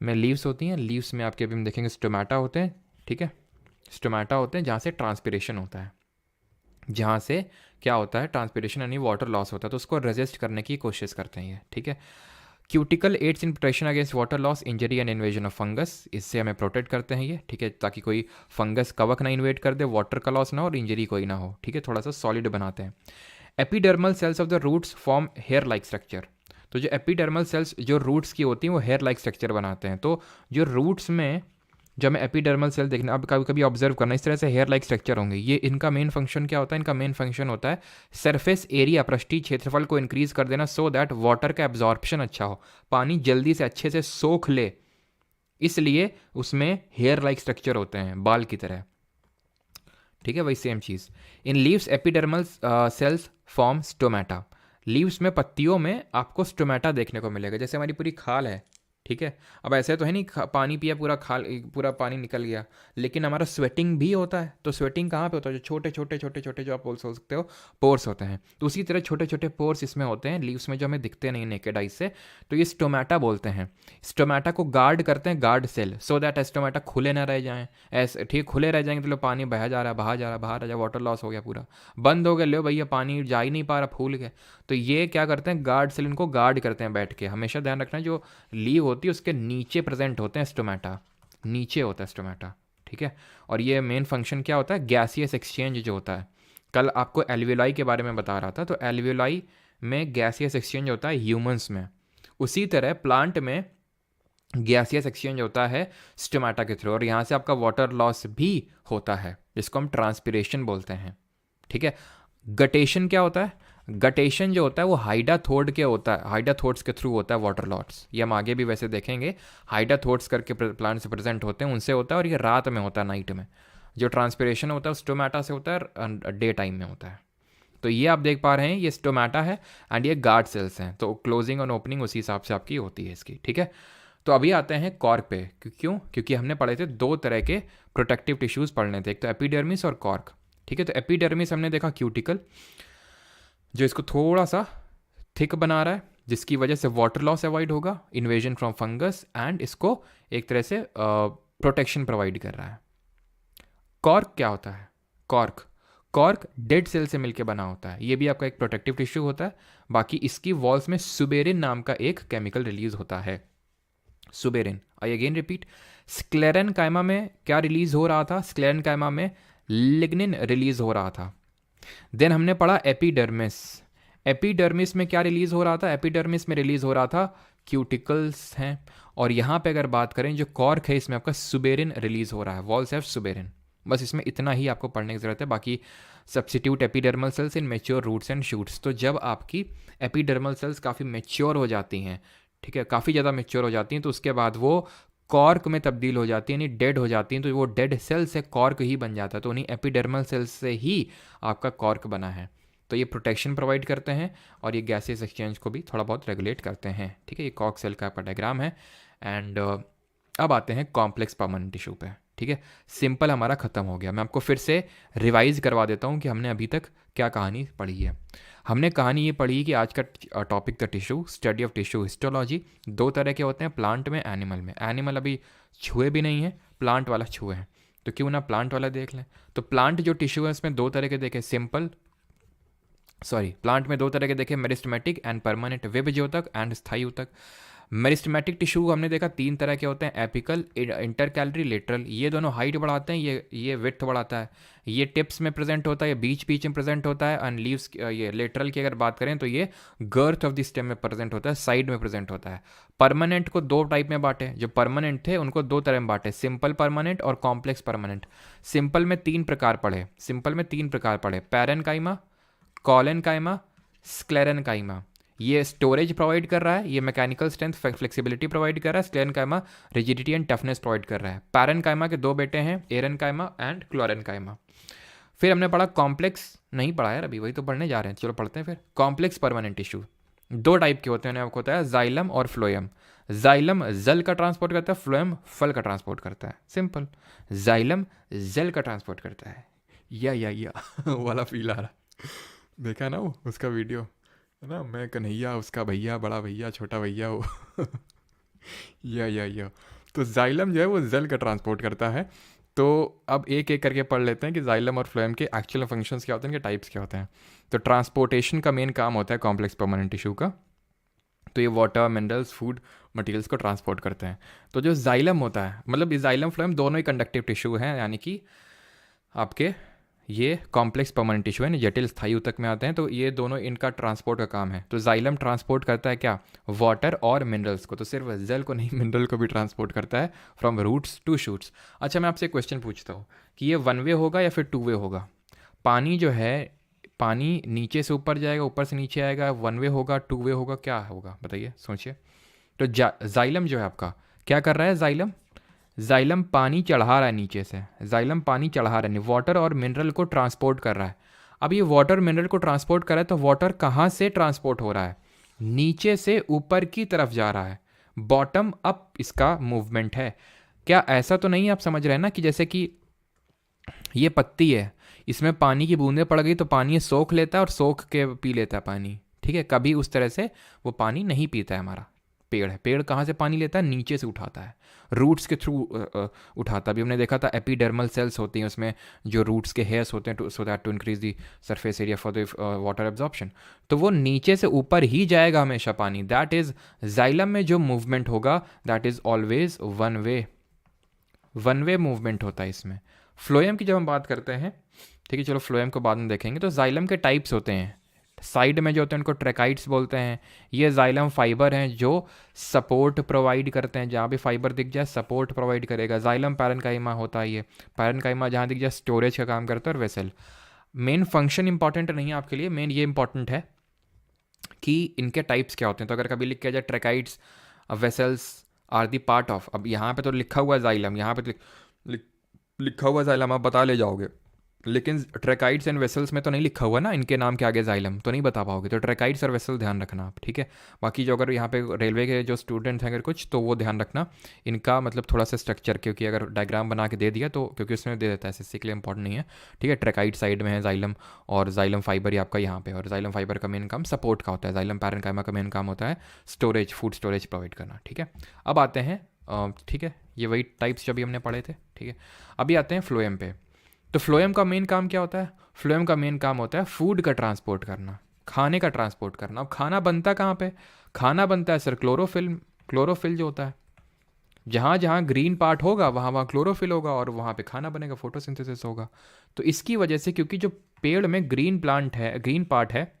में लीव्स होती हैं, लीव्स में आपके अभी हम देखेंगे स्टोमेटा होते हैं, ठीक है, स्टोमेटा होते हैं जहाँ से ट्रांसपिरेशन होता है, जहाँ से क्या होता है, ट्रांसपिरेशन यानी वाटर लॉस होता है, तो उसको रेजिस्ट करने की कोशिश करते हैं ये, ठीक है। Cuticle aids in protection against water loss, injury and invasion of fungus, इससे हमें प्रोटेक्ट करते हैं ये, ठीक है, ताकि कोई फंगस कवक ना इन्वेट कर दे, वाटर का लॉस ना हो और इंजरी कोई ना हो, ठीक है, थोड़ा सा सॉलिड बनाते हैं। Epidermal cells of the roots form hair like structure, तो जो एपिडर्मल सेल्स जो रूट्स की होती हैं वो हेयर लाइक स्ट्रक्चर बनाते हैं। तो जो रूट्स में जब हमें एपिडर्मल सेल देखना, अब कभी कभी ऑब्जर्व करना, इस तरह से हेयर लाइक स्ट्रक्चर होंगे, ये इनका मेन फंक्शन क्या होता है, इनका मेन फंक्शन होता है सरफेस एरिया, पृष्ठीय क्षेत्रफल को इंक्रीज कर देना, सो दैट वाटर का एब्जॉर्प्शन अच्छा हो, पानी जल्दी से अच्छे से सोख ले, इसलिए उसमें हेयर लाइक स्ट्रक्चर होते हैं, बाल की तरह, ठीक है। वही same cheese in leaves, epidermal cells form stomata, leaves में, पत्तियों में आपको स्टोमेटा देखने को मिलेगा, जैसे हमारी पूरी खाल है, ठीक है। अब ऐसे तो है नहीं पानी पिया पूरा खाल, पूरा पानी निकल गया, लेकिन हमारा स्वेटिंग भी होता है, तो स्वेटिंग कहाँ पे होता है, जो छोटे छोटे छोटे छोटे जो आप बोल सकते हो पोर्स होते हैं, तो उसी तरह छोटे छोटे पोर्स इसमें होते हैं लीव्स में, जो हमें दिखते नहीं नेकेड आई से, तो ये स्टोमेटा बोलते हैं। स्टोमेटा को गार्ड करते हैं guard cell, so that stomata खुले ना रह जाएं, ऐसे ठीक खुले रह जाएंगे तो पानी बह जा रहा है, बहा जा रहा है, बाहर आ जाए, वाटर लॉस हो गया, पूरा बंद हो गया, लो भैया पानी जा ही नहीं पा रहा, फूल गए, तो ये क्या करते हैं, गार्ड सेल इनको गार्ड करते हैं बैठ के। हमेशा ध्यान रखना, जो लीव होती है उसके नीचे प्रेजेंट होते हैं स्टोमेटा, नीचे होता है स्टोमेटा, ठीक है। और ये मेन फंक्शन क्या होता है, गैसियस एक्सचेंज जो होता है, कल आपको एल्वियोलाई के बारे में बता रहा था, तो एल्वियोलाई में गैसियस एक्सचेंज होता है ह्यूमंस में, उसी तरह प्लांट में गैसियस एक्सचेंज होता है स्टोमेटा के थ्रू, और यहाँ से आपका वाटर लॉस भी होता है, जिसको हम ट्रांसपिरेशन बोलते हैं, ठीक है। गटेशन क्या होता है, गटेशन जो होता है वो हाइडाथोड के होता है, हाइडाथोड्स के थ्रू होता है वाटर लॉस, ये हम आगे भी वैसे देखेंगे, हाइडाथोड्स करके प्लांट से प्रेजेंट होते हैं, उनसे होता है, और ये रात में होता है, नाइट में। जो ट्रांसपिरेशन होता है स्टोमेटा से होता है, डे टाइम में होता है। तो ये आप देख पा रहे हैं, ये स्टोमेटा है एंड ये गार्ड सेल्स हैं, तो क्लोजिंग और ओपनिंग उसी हिसाब से आपकी होती है इसकी, ठीक है। तो अभी आते हैं कॉर्क पे, क्यों, क्योंकि हमने पढ़े थे दो तरह के प्रोटेक्टिव टिश्यूज़ पढ़ने थे, एक तो एपिडर्मिस और कॉर्क, ठीक है। तो एपिडर्मिस हमने देखा क्यूटिकल, जो इसको थोड़ा सा थिक बना रहा है, जिसकी वजह से वाटर लॉस अवॉइड होगा, इन्वेजन फ्रॉम फंगस, एंड इसको एक तरह से प्रोटेक्शन प्रोवाइड कर रहा है। कॉर्क क्या होता है, कॉर्क डेड सेल से मिलकर बना होता है, ये भी आपका एक प्रोटेक्टिव टिश्यू होता है। बाकी इसकी वॉल्स में सुबेरिन नाम का एक केमिकल रिलीज होता है, suberin. I again repeat, sclerenchyma में क्या रिलीज हो रहा था, स्क्लेरेनकाइमा में लिग्निन रिलीज हो रहा था। देन हमने पढ़ा एपिडर्मिस, एपिडर्मिस में क्या रिलीज हो रहा था, एपिडर्मिस में रिलीज हो रहा था क्यूटिकल्स हैं, और यहाँ पे अगर बात करें जो कॉर्क है, इसमें आपका सुबेरिन रिलीज हो रहा है, वॉल्स हैव सुबेरिन, बस इसमें इतना ही आपको पढ़ने की ज़रूरत है। बाकी substitute epidermal cells in mature roots and shoots, तो जब आपकी एपिडर्मल सेल्स काफ़ी मेच्योर हो जाती हैं, ठीक है, काफ़ी ज़्यादा मेच्योर हो जाती हैं, तो उसके बाद वो कॉर्क में तब्दील हो जाती है, यानी डेड हो जाती हैं, तो वो डेड सेल से कॉर्क ही बन जाता है। तो उन्हीं एपिडर्मल सेल्स से ही आपका कॉर्क बना है। तो ये प्रोटेक्शन प्रोवाइड करते हैं और ये गैसेस एक्सचेंज को भी थोड़ा बहुत रेगुलेट करते हैं, ठीक है। ये कॉर्क सेल का डायग्राम है। एंड अब आते हैं कॉम्प्लेक्स परमानेंट टिश्यू पे, ठीक है। सिंपल हमारा ख़त्म हो गया। मैं आपको फिर से रिवाइज करवा देता हूँ कि हमने अभी तक क्या कहानी पढ़ी है। हमने कहानी ये पढ़ी कि आज का टॉपिक था tissue, study of tissue histology. दो तरह के होते हैं, प्लांट में, एनिमल में। एनिमल अभी छुए भी नहीं है, प्लांट वाला छुए हैं, तो क्यों ना प्लांट वाला देख लें। तो प्लांट जो टिश्यू है उसमें दो तरह के देखे, प्लांट में दो तरह के देखे, मेरिस्टेमेटिक एंड परमानेंट, विभज्योतक एंड स्थायी ऊतक। मेरिस्टेमेटिक टिश्यू हमने देखा तीन तरह के होते हैं, एपिकल, इंटरकैलरी, लेटरल। ये दोनों हाइट बढ़ाते हैं, ये विड्थ बढ़ाता है। ये टिप्स में प्रेजेंट होता है, ये बीच बीच में प्रेजेंट होता है। एंड लीव्स, ये लेटरल की अगर बात करें तो ये गर्थ ऑफ द स्टेम में प्रेजेंट होता है, साइड में प्रेजेंट होता है। परमानेंट को दो टाइप में बांटे, जो परमानेंट थे उनको दो तरह में बांटे, सिंपल परमानेंट और कॉम्प्लेक्स परमानेंट। सिंपल में तीन प्रकार पढ़े, पैरेनकाइमा, कॉलेनकाइमा, स्क्लेरेनकाइमा। ये स्टोरेज प्रोवाइड कर रहा है, ये मैकेनिकल स्ट्रेंथ फ्लेक्सिबिलिटी प्रोवाइड कर रहा है। Sclerenchyma rigidity and toughness provide कर रहा है। पैरेनकाइमा के दो बेटे हैं, एरेनकाइमा एंड क्लोरेनकाइमा। फिर हमने पढ़ा कॉम्प्लेक्स, नहीं पढ़ा यार अभी, वही तो पढ़ने जा रहे हैं, चलो पढ़ते हैं फिर। कॉम्प्लेक्स परमानेंट टिश्यू दो टाइप के होते हैं, आपको होता है जाइलम और फ्लोएम। जाइलम जल का ट्रांसपोर्ट करता है, फ्लोएम फल का ट्रांसपोर्ट करता है। सिंपल, जाइलम जल का ट्रांसपोर्ट करता है, या वाला फील आ रहा है। देखा ना वो उसका वीडियो, है ना, मैं कन्हैया, उसका भैया, बड़ा भैया, छोटा भैया वो या तो जाइलम जो है वो जल का ट्रांसपोर्ट करता है। तो अब एक एक करके पढ़ लेते हैं कि जाइलम और फ्लोएम के एक्चुअल फंक्शंस क्या होते हैं, इनके टाइप्स क्या होते हैं। तो ट्रांसपोर्टेशन का मेन काम होता है कॉम्प्लेक्स परमानेंट टिश्यू का। तो ये वाटर, मिनरल्स, फूड मटेरियल्स को ट्रांसपोर्ट करते हैं। तो जो जाइलम होता है, मतलब ये जाइलम फ्लोएम दोनों ही कंडक्टिव टिश्यू हैं, यानी कि आपके ये कॉम्प्लेक्स परमानेंट टिश्यू है, जटिल स्थायी ऊतक में आते हैं। तो ये दोनों इनका ट्रांसपोर्ट का काम है। तो जाइलम ट्रांसपोर्ट करता है क्या, वाटर और मिनरल्स को, तो सिर्फ जल को नहीं, मिनरल को भी ट्रांसपोर्ट करता है फ्रॉम रूट्स टू शूट्स। अच्छा, मैं आपसे एक क्वेश्चन पूछता हूँ कि ये वन वे होगा या फिर टू वे होगा। पानी जो है, पानी नीचे से ऊपर जाएगा, ऊपर से नीचे आएगा, वन वे होगा, टू वे होगा, क्या होगा बताइए, सोचिए। तो जाइलम जो है आपका क्या कर रहा है, जाइलम पानी चढ़ा रहा है नीचे से, जाइलम पानी चढ़ा रहा है, वाटर और मिनरल को ट्रांसपोर्ट कर रहा है। अब ये वाटर मिनरल को ट्रांसपोर्ट कर रहा है, तो वाटर कहाँ से ट्रांसपोर्ट हो रहा है, नीचे से ऊपर की तरफ जा रहा है, बॉटम अप इसका मूवमेंट है। क्या ऐसा तो नहीं आप समझ रहे हैं ना कि जैसे कि ये पत्ती है, इसमें पानी की बूंदें पड़ गई तो पानी ये सोख लेता है और सोख के पी लेता है पानी, ठीक है। कभी उस तरह से वो पानी नहीं पीता है। हमारा पेड़ है, पेड़ कहाँ से पानी लेता है, नीचे से उठाता है, रूट्स के थ्रू उठाता है। अभी हमने देखा था एपिडर्मल सेल्स होती हैं, उसमें जो रूट्स के हेयर्स होते हैं, so that to increase the surface area for the water absorption. तो वो नीचे से ऊपर ही जाएगा हमेशा पानी। दैट इज जाइलम में जो मूवमेंट होगा that is always one way movement होता है इसमें। फ्लोएम की जब हम बात करते हैं, ठीक है, चलो फ्लोएम को बाद में देखेंगे। तो जाइलम के टाइप्स होते हैं, साइड में जो होते हैं उनको ट्रैकाइड्स बोलते हैं। ये जाइलम फाइबर हैं जो सपोर्ट प्रोवाइड करते हैं, जहाँ भी फाइबर दिख जाए सपोर्ट प्रोवाइड करेगा। जाइलम पैरेनकाइमा होता है, ये पैरेनकाइमा जहाँ दिख जाए स्टोरेज का काम करता है। और वेसल, मेन फंक्शन इंपॉर्टेंट नहीं है आपके लिए, मेन ये इंपॉर्टेंट है कि इनके टाइप्स क्या होते हैं। तो अगर कभी लिख के जाए tracheids vessels are the part of, अब यहाँ पे तो लिखा हुआ है जाइलम, यहाँ पे तो लिखा हुआ जाइलम, आप बता ले जाओगे, लेकिन ट्रैकाइड्स एंड वेसल्स में तो नहीं लिखा हुआ ना, इनके नाम के आगे जाइलम तो नहीं बता पाओगे। तो ट्रैकाइड्स और वेसल ध्यान रखना आप, ठीक है। बाकी जो अगर यहाँ पे रेलवे के जो स्टूडेंट्स हैं अगर कुछ, तो वो ध्यान रखना इनका मतलब थोड़ा सा स्ट्रक्चर, क्योंकि अगर डायग्राम बना के दे दिया तो, क्योंकि उसमें दे देता है, एसएससी के लिए इंपॉर्टेंट नहीं है, ठीक है। ट्रैकाइड साइड में है जाइलम, और जाइलम फाइबर ही आपका यहाँ पे, और जाइलम फाइबर का मेन काम सपोर्ट का होता है। जाइलम पैरेनकाइमा का मेन काम होता है स्टोरेज, फूड स्टोरेज प्रोवाइड करना, ठीक है। अब आते हैं ठीक है, ये वही टाइप्स जो अभी हमने पढ़े थे, ठीक है। अभी आते हैं फ्लोएम पे। तो फ्लोएम का मेन काम क्या होता है, फ्लोएम का मेन काम होता है फूड का ट्रांसपोर्ट करना, खाने का ट्रांसपोर्ट करना। अब खाना बनता कहाँ पे, खाना बनता है सर क्लोरोफिल जो होता है, जहाँ जहाँ ग्रीन पार्ट होगा वहाँ वहाँ क्लोरोफिल होगा, और वहाँ पे खाना बनेगा, फोटोसिंथेसिस होगा। तो इसकी वजह से, क्योंकि जो पेड़ में ग्रीन पार्ट है,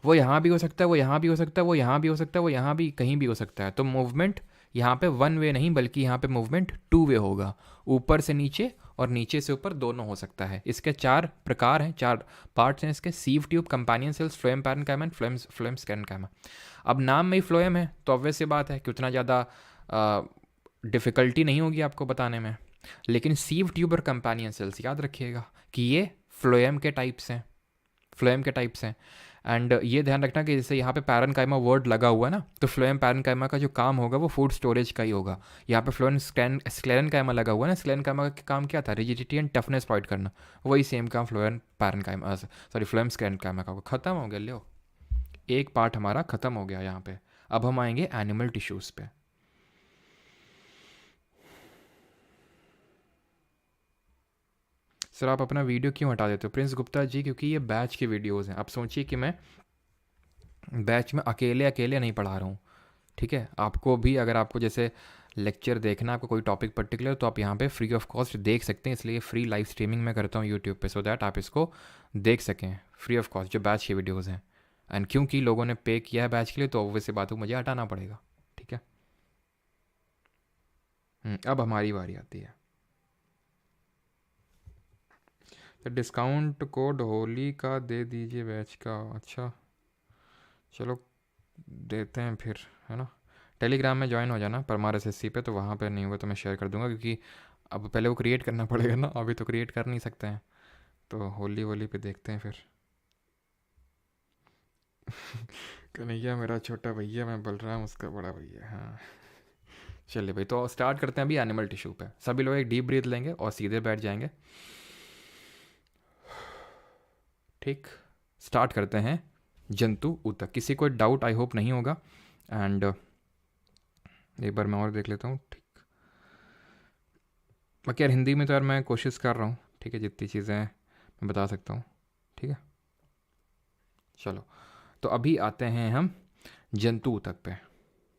वो यहाँ भी हो सकता है, वो यहाँ भी हो सकता है, वो यहाँ भी हो सकता है, वो यहाँ भी कहीं भी हो सकता है। तो मूवमेंट यहाँ पे वन वे नहीं, बल्कि यहाँ पे मूवमेंट टू वे होगा, ऊपर से नीचे और नीचे से ऊपर दोनों हो सकता है। इसके 4 प्रकार हैं, 4 पार्ट्स हैं इसके, sieve tube, companion cells, phloem parenchyma and phloem sclerenchyma. अब नाम में ही फ्लोएम है तो ऑब्वियस सी बात है कि उतना ज़्यादा डिफ़िकल्टी नहीं होगी आपको बताने में। लेकिन सीव ट्यूब और कंपेनियन सेल्स याद रखिएगा कि ये फ्लोएम के टाइप्स हैं, फ्लोएम के टाइप्स हैं। एंड ये ध्यान रखना कि जैसे यहाँ पे पैरेन्काइमा वर्ड लगा हुआ है ना, तो फ्लोएम पैरेन्काइमा का जो काम होगा वो फूड स्टोरेज का ही होगा। यहाँ पे फ्लोएम स्क्लेरेन्काइमा लगा हुआ है ना, स्क्लेरेन्काइमा का काम क्या था, रिजिडिटी एंड टफनेस प्रोवाइड करना, वही सेम काम phloem parenchyma sorry phloem sclerenchyma का होगा। खत्म हो गया, लो एक पार्ट हमारा खत्म हो गया यहाँ पे। अब हम आएंगे एनिमल टिश्यूज़ पे। सर आप अपना वीडियो क्यों हटा देते हो प्रिंस गुप्ता जी? क्योंकि ये बैच की वीडियोज़ हैं। आप सोचिए कि मैं बैच में अकेले अकेले नहीं पढ़ा रहा हूँ, ठीक है। आपको भी अगर आपको जैसे लेक्चर देखना, आपको कोई टॉपिक पर्टिकुलर, तो आप यहाँ पे फ्री ऑफ कॉस्ट देख सकते हैं। इसलिए फ्री लाइव स्ट्रीमिंग मैं करता हूँ यूट्यूब पे, सो दैट आप इसको देख सकें फ्री ऑफ कॉस्ट, जो बैच की वीडियोज़ हैं। एंड क्योंकि लोगों ने पे किया है बैच के लिए, तो ऑब्वियस बात है मुझे हटाना पड़ेगा, ठीक है। अब हमारी बारी आती है। तो डिस्काउंट कोड होली का दे दीजिए बैच का। अच्छा चलो देते हैं फिर, है ना। टेलीग्राम में ज्वाइन हो जाना परमार SSC पे, तो वहाँ पे नहीं होगा तो मैं शेयर कर दूंगा, क्योंकि अब पहले वो क्रिएट करना पड़ेगा ना, अभी तो क्रिएट कर नहीं सकते हैं। तो होली वोली पे देखते हैं फिर। कन्हैया मेरा छोटा भैया, मैं बोल रहा हूँ उसका बड़ा भैया। हाँ चलिए भाई, तो स्टार्ट करते हैं अभी एनिमल टिश्यू पे। सभी लोग एक डीप ब्रीथ लेंगे और सीधे बैठ जाएंगे, ठीक। स्टार्ट करते हैं जंतु ऊतक। किसी को डाउट आई होप नहीं होगा। एंड एक बार मैं और देख लेता हूँ, ठीक। बाकी यार हिंदी में तो यार मैं कोशिश कर रहा हूँ, ठीक है, जितनी चीज़ें मैं बता सकता हूँ, ठीक है। चलो तो अभी आते हैं हम जंतु ऊतक पे,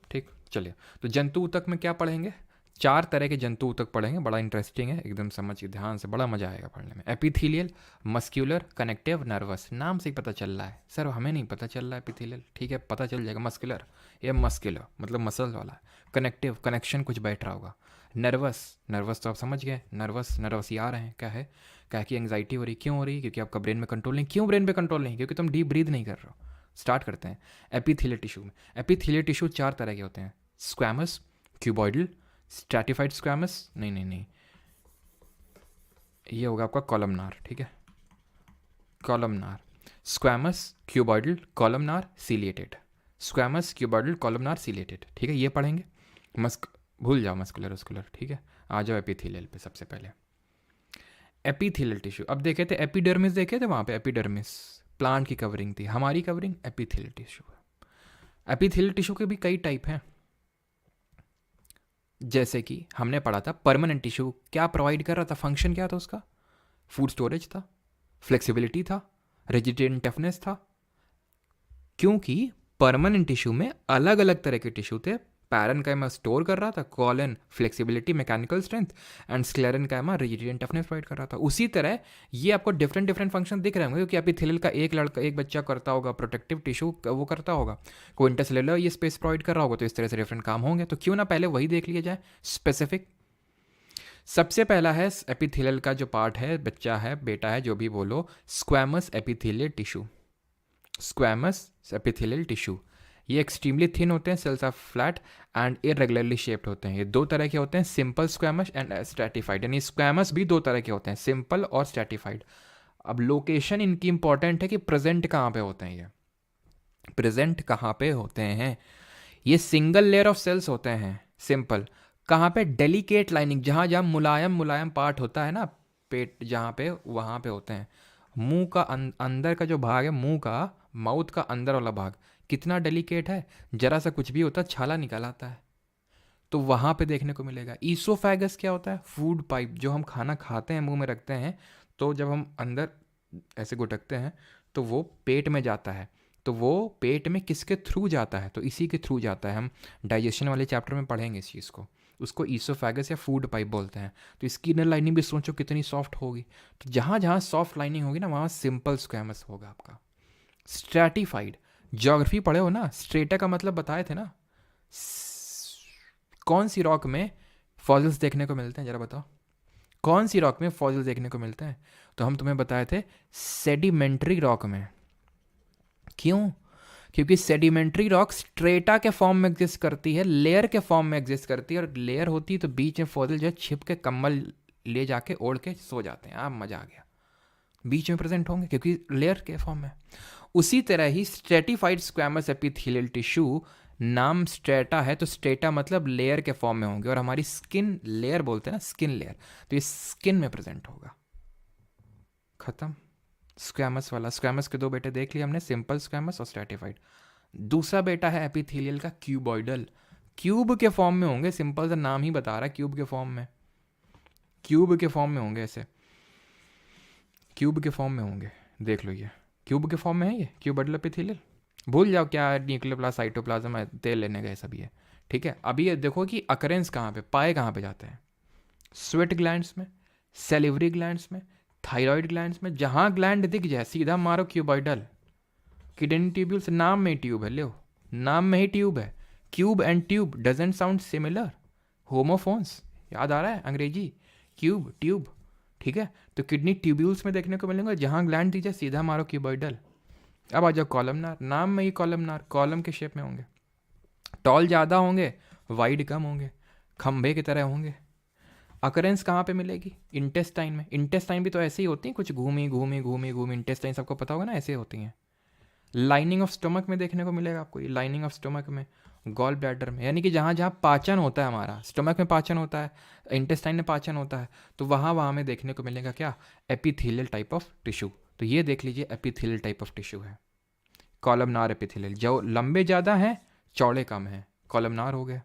ठीक। चलिए तो जंतु ऊतक में क्या पढ़ेंगे, 4 तरह के जंतु ऊतक पढ़ेंगे। बड़ा इंटरेस्टिंग है, एकदम समझिए ध्यान से, बड़ा मजा आएगा पढ़ने में। Epithelial, muscular, connective, nervous. नाम से ही पता चल रहा है सर, हमें नहीं पता चल रहा है एपिथेलियल, ठीक है, पता चल जाएगा। मस्कुलर, ये मस्कुलर मतलब मसल वाला है। कनेक्टिव, कनेक्शन कुछ बैठ रहा होगा। नर्वस, नर्वस तो आप समझ गए, नर्वस नर्वस ये आ रहे हैं, क्या है कि एंग्जाइटी हो रही, क्यों हो रही है, क्योंकि आपका ब्रेन में कंट्रोल नहीं। क्यों ब्रेन पे कंट्रोल नहीं? क्योंकि तुम डीप ब्रीद नहीं कर रहे हो। स्टार्ट करते हैं एपिथेलियल टिश्यू में। एपिथेलियल टिश्यू 4 तरह के होते हैं, स्क्वैमस, क्यूबॉइडल, स्ट्रैटिफाइड स्क्वैमस, नहीं, ये होगा आपका कॉलमनार, ठीक है। Columnar, squamous, cuboidal, columnar, ciliated. Squamous, cuboidal, columnar, ciliated, ठीक है, ये पढ़ेंगे। भूल जाओ मस्कुलर उसकुलर, ठीक है। आ जाओ एपिथेलियल पे। सबसे पहले एपिथेलियल टिश्यू, अब देखे थे एपिडर्मिस, देखे थे वहाँ पे एपिडर्मिस, प्लांट की कवरिंग थी। हमारी कवरिंग एपिथेलियल टिश्यू है। एपिथेलियल टिश्यू के भी कई टाइप हैं, जैसे कि हमने पढ़ा था परमानेंट टिश्यू क्या प्रोवाइड कर रहा था, फंक्शन क्या था उसका, फूड स्टोरेज था, फ्लेक्सिबिलिटी था, रिजिडिटी एंड टफनेस था। क्योंकि परमानेंट टिश्यू में अलग अलग तरह के टिश्यू थे। पैरेन्काइमा स्टोर कर रहा था, colon flexibility mechanical strength, and sclerenchyma rigidity and toughness provide कर रहा था। उसी तरह ये आपको डिफरेंट डिफरेंट फंक्शन दिख रहे होंगे, क्योंकि एपिथेलियल का एक बच्चा करता होगा, प्रोटेक्टिव टिश्यू वो करता होगा, कोई इंटरसेलुलर ये स्पेस प्रोवाइड कर रहा होगा, तो इस तरह से डिफरेंट काम होंगे। तो क्यों ना पहले वही देख लिया जाए स्पेसिफिक। सबसे पहला है एपिथेलियल का जो पार्ट है, बच्चा है, बेटा है, जो भी बोलो, squamous epithelial tissue. Squamous epithelial tissue ये एक्सट्रीमली थिन होते हैं, cells are flat and irregularly shaped होते हैं। ये 2 तरह के होते हैं, सिंपल स्क्वैमस एंड स्ट्रैटिफाइड। यानी स्क्वैमस भी 2 तरह के होते हैं, सिंपल और स्ट्रैटिफाइड। अब लोकेशन इनकी इंपॉर्टेंट है कि प्रेजेंट कहाँ पे होते हैं, ये प्रेजेंट कहाँ पे होते हैं। ये सिंगल लेयर ऑफ सेल्स होते हैं, सिंपल। कहाँ पे, डेलिकेट लाइनिंग, जहाँ जहाँ मुलायम मुलायम पार्ट होता है ना, पेट जहाँ पे, वहाँ पे होते हैं। मुंह का अंदर का जो भाग है, मुंह का, माउथ का अंदर वाला भाग कितना डेलिकेट है, जरा सा कुछ भी होता है छाला निकल आता है, तो वहाँ पे देखने को मिलेगा। ईसोफेगस क्या होता है, फूड पाइप, जो हम खाना खाते हैं मुंह में रखते हैं, तो जब हम अंदर ऐसे गुटकते हैं तो वो पेट में जाता है। तो वो पेट में किसके थ्रू जाता है, तो इसी के थ्रू जाता है। हम डाइजेशन वाले चैप्टर में पढ़ेंगे इस चीज़ को, उसको ईसोफेगस या फूड पाइप बोलते हैं। तो इसकी इनर लाइनिंग भी सोचो कितनी सॉफ्ट होगी। तो जहाँ जहाँ सॉफ्ट लाइनिंग होगी ना, वहाँ सिंपल स्क्वैमस होगा आपका। स्ट्रैटिफाइड, ज्योग्राफी पढ़े हो ना, स्ट्रेटा का मतलब बताए थे ना, कौन सी रॉक में फॉसिल्स देखने को मिलते हैं, जरा बताओ। कौन सी रॉक में फॉसिल देखने को मिलते हैं? तो हम तुम्हें बताए थे सेडिमेंट्री रॉक में। क्यों? क्योंकि सेडिमेंट्री रॉक स्ट्रेटा के फॉर्म में एग्जिस्ट करती है, लेयर के फॉर्म में एग्जिस्ट करती है, और लेयर होती है तो बीच में फॉसिल जो है छिप के कम्बल ले जाके ओढ़ के सो जाते हैं। मजा आ गया, बीच में प्रेजेंट होंगे क्योंकि लेयर के फॉर्म में। उसी तरह ही स्ट्रेटिफाइड स्क्वैमस एपिथेलियल टिश्यू, नाम स्ट्रेटा है तो स्ट्रेटा मतलब लेयर के फॉर्म में होंगे, और हमारी स्किन लेयर बोलते हैं ना, स्किन लेयर, तो ये स्किन में प्रेजेंट होगा। खत्म स्क्वैमस वाला। स्क्वैमस के दो बेटे देख लिए हमने, सिंपल स्क्वैमस और स्ट्रेटिफाइड। दूसरा बेटा है एपिथेलियल का क्यूबॉइडल, क्यूब के फॉर्म में होंगे, सिंपल सा नाम ही बता रहा है क्यूब के फॉर्म में, क्यूब के फॉर्म में होंगे, ऐसे क्यूब के फॉर्म में होंगे। देख लो ये क्यूब के फॉर्म में है, ये क्यूबॉइडल एपिथेलियल। भूल जाओ क्या न्यूक्लियोप्लास्ट, साइटोप्लाज्म, तेल लेने गए सब ये, ठीक है। अभी ये देखो कि अकरेंस कहाँ पे, पाए कहाँ पे जाते हैं? स्वेट ग्लैंड्स में, सेलिवरी ग्लैंड्स में, थायराइड ग्लैंड्स में, जहाँ ग्लैंड दिख जाए सीधा मारो क्यूबॉइडल। किडनी ट्यूब्यूल्स, नाम में ही ट्यूब है, लो नाम में ही ट्यूब है। Cube and tube doesn't sound similar, homophones, याद आ रहा है अंग्रेजी, क्यूब ट्यूब, ठीक है। तो किडनी ट्यूब्यूल्स में देखने को मिलेंगे, जहाँ ग्लैंड दिख जाए सीधा मारो क्यूबॉइडल। अब आ जाओ कॉलमनार, नाम में ही कॉलमनार, कॉलम के शेप में होंगे, टॉल ज़्यादा होंगे, वाइड कम होंगे, खंभे की तरह होंगे। अकरेंस कहाँ पे मिलेगी? इंटेस्टाइन में। इंटेस्टाइन भी तो ऐसे ही होती हैं, कुछ घूमी घूमी घूमी घूमी, इंटेस्टाइन सबको पता होगा ना, ऐसे होती हैं। लाइनिंग ऑफ स्टमक में देखने को मिलेगा आपको, ये लाइनिंग ऑफ स्टमक में, गॉल ब्लैडर में, यानी कि जहाँ जहाँ पाचन होता है हमारा, स्टमक में पाचन होता है, इंटेस्टाइन में पाचन होता है, तो वहाँ वहाँ में देखने को मिलेगा क्या? Epithelial type of tissue. तो ये देख लीजिए एपिथेलियल टाइप ऑफ टिश्यू है। कॉलमनार एपिथेलियल, जो लंबे ज़्यादा हैं चौड़े कम हैं, कॉलमनार हो गए,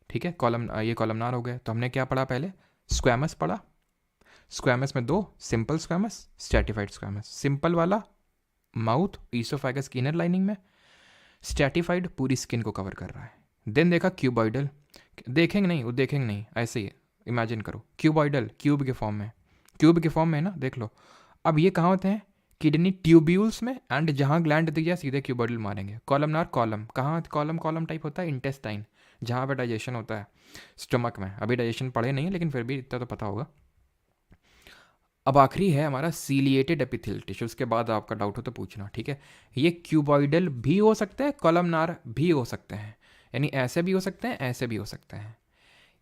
ठीक है। ये कॉलमनार हो गए। तो हमने क्या पढ़ा पहले? स्क्वैमस पढ़ा। स्क्वैमस में दो, simple squamous, stratified squamous. Simple वाला माउथ, ईसोफेगस की इनर लाइनिंग में, स्ट्रैटिफाइड पूरी स्किन को कवर कर रहा है। देन देखा क्यूबॉइडल, देखेंगे नहीं, वो देखेंगे नहीं, ऐसे ही इमेजिन करो, क्यूबॉइडल क्यूब के फॉर्म में, क्यूब के फॉर्म में है ना, देख लो। अब ये कहाँ होते हैं? किडनी ट्यूब्यूल्स में, एंड जहाँ ग्लैंड दिख जाए सीधे क्यूबॉइडल मारेंगे। कॉलमनार, कॉलम कहाँ, कॉलम कॉलम टाइप होता है इंटेस्टाइन, जहाँ पे डाइजेशन होता है स्टमक में। अभी डाइजेशन पढ़े नहीं है लेकिन फिर भी इतना तो पता होगा। अब आखिरी है हमारा सीलिएटेड एपिथेलियल टिश्यू, उसके बाद आपका डाउट हो तो पूछना, ठीक है। ये क्यूबॉइडल भी हो सकते हैं, कॉलमनार भी हो सकते हैं, यानी ऐसे भी हो सकते हैं, ऐसे भी हो सकते हैं।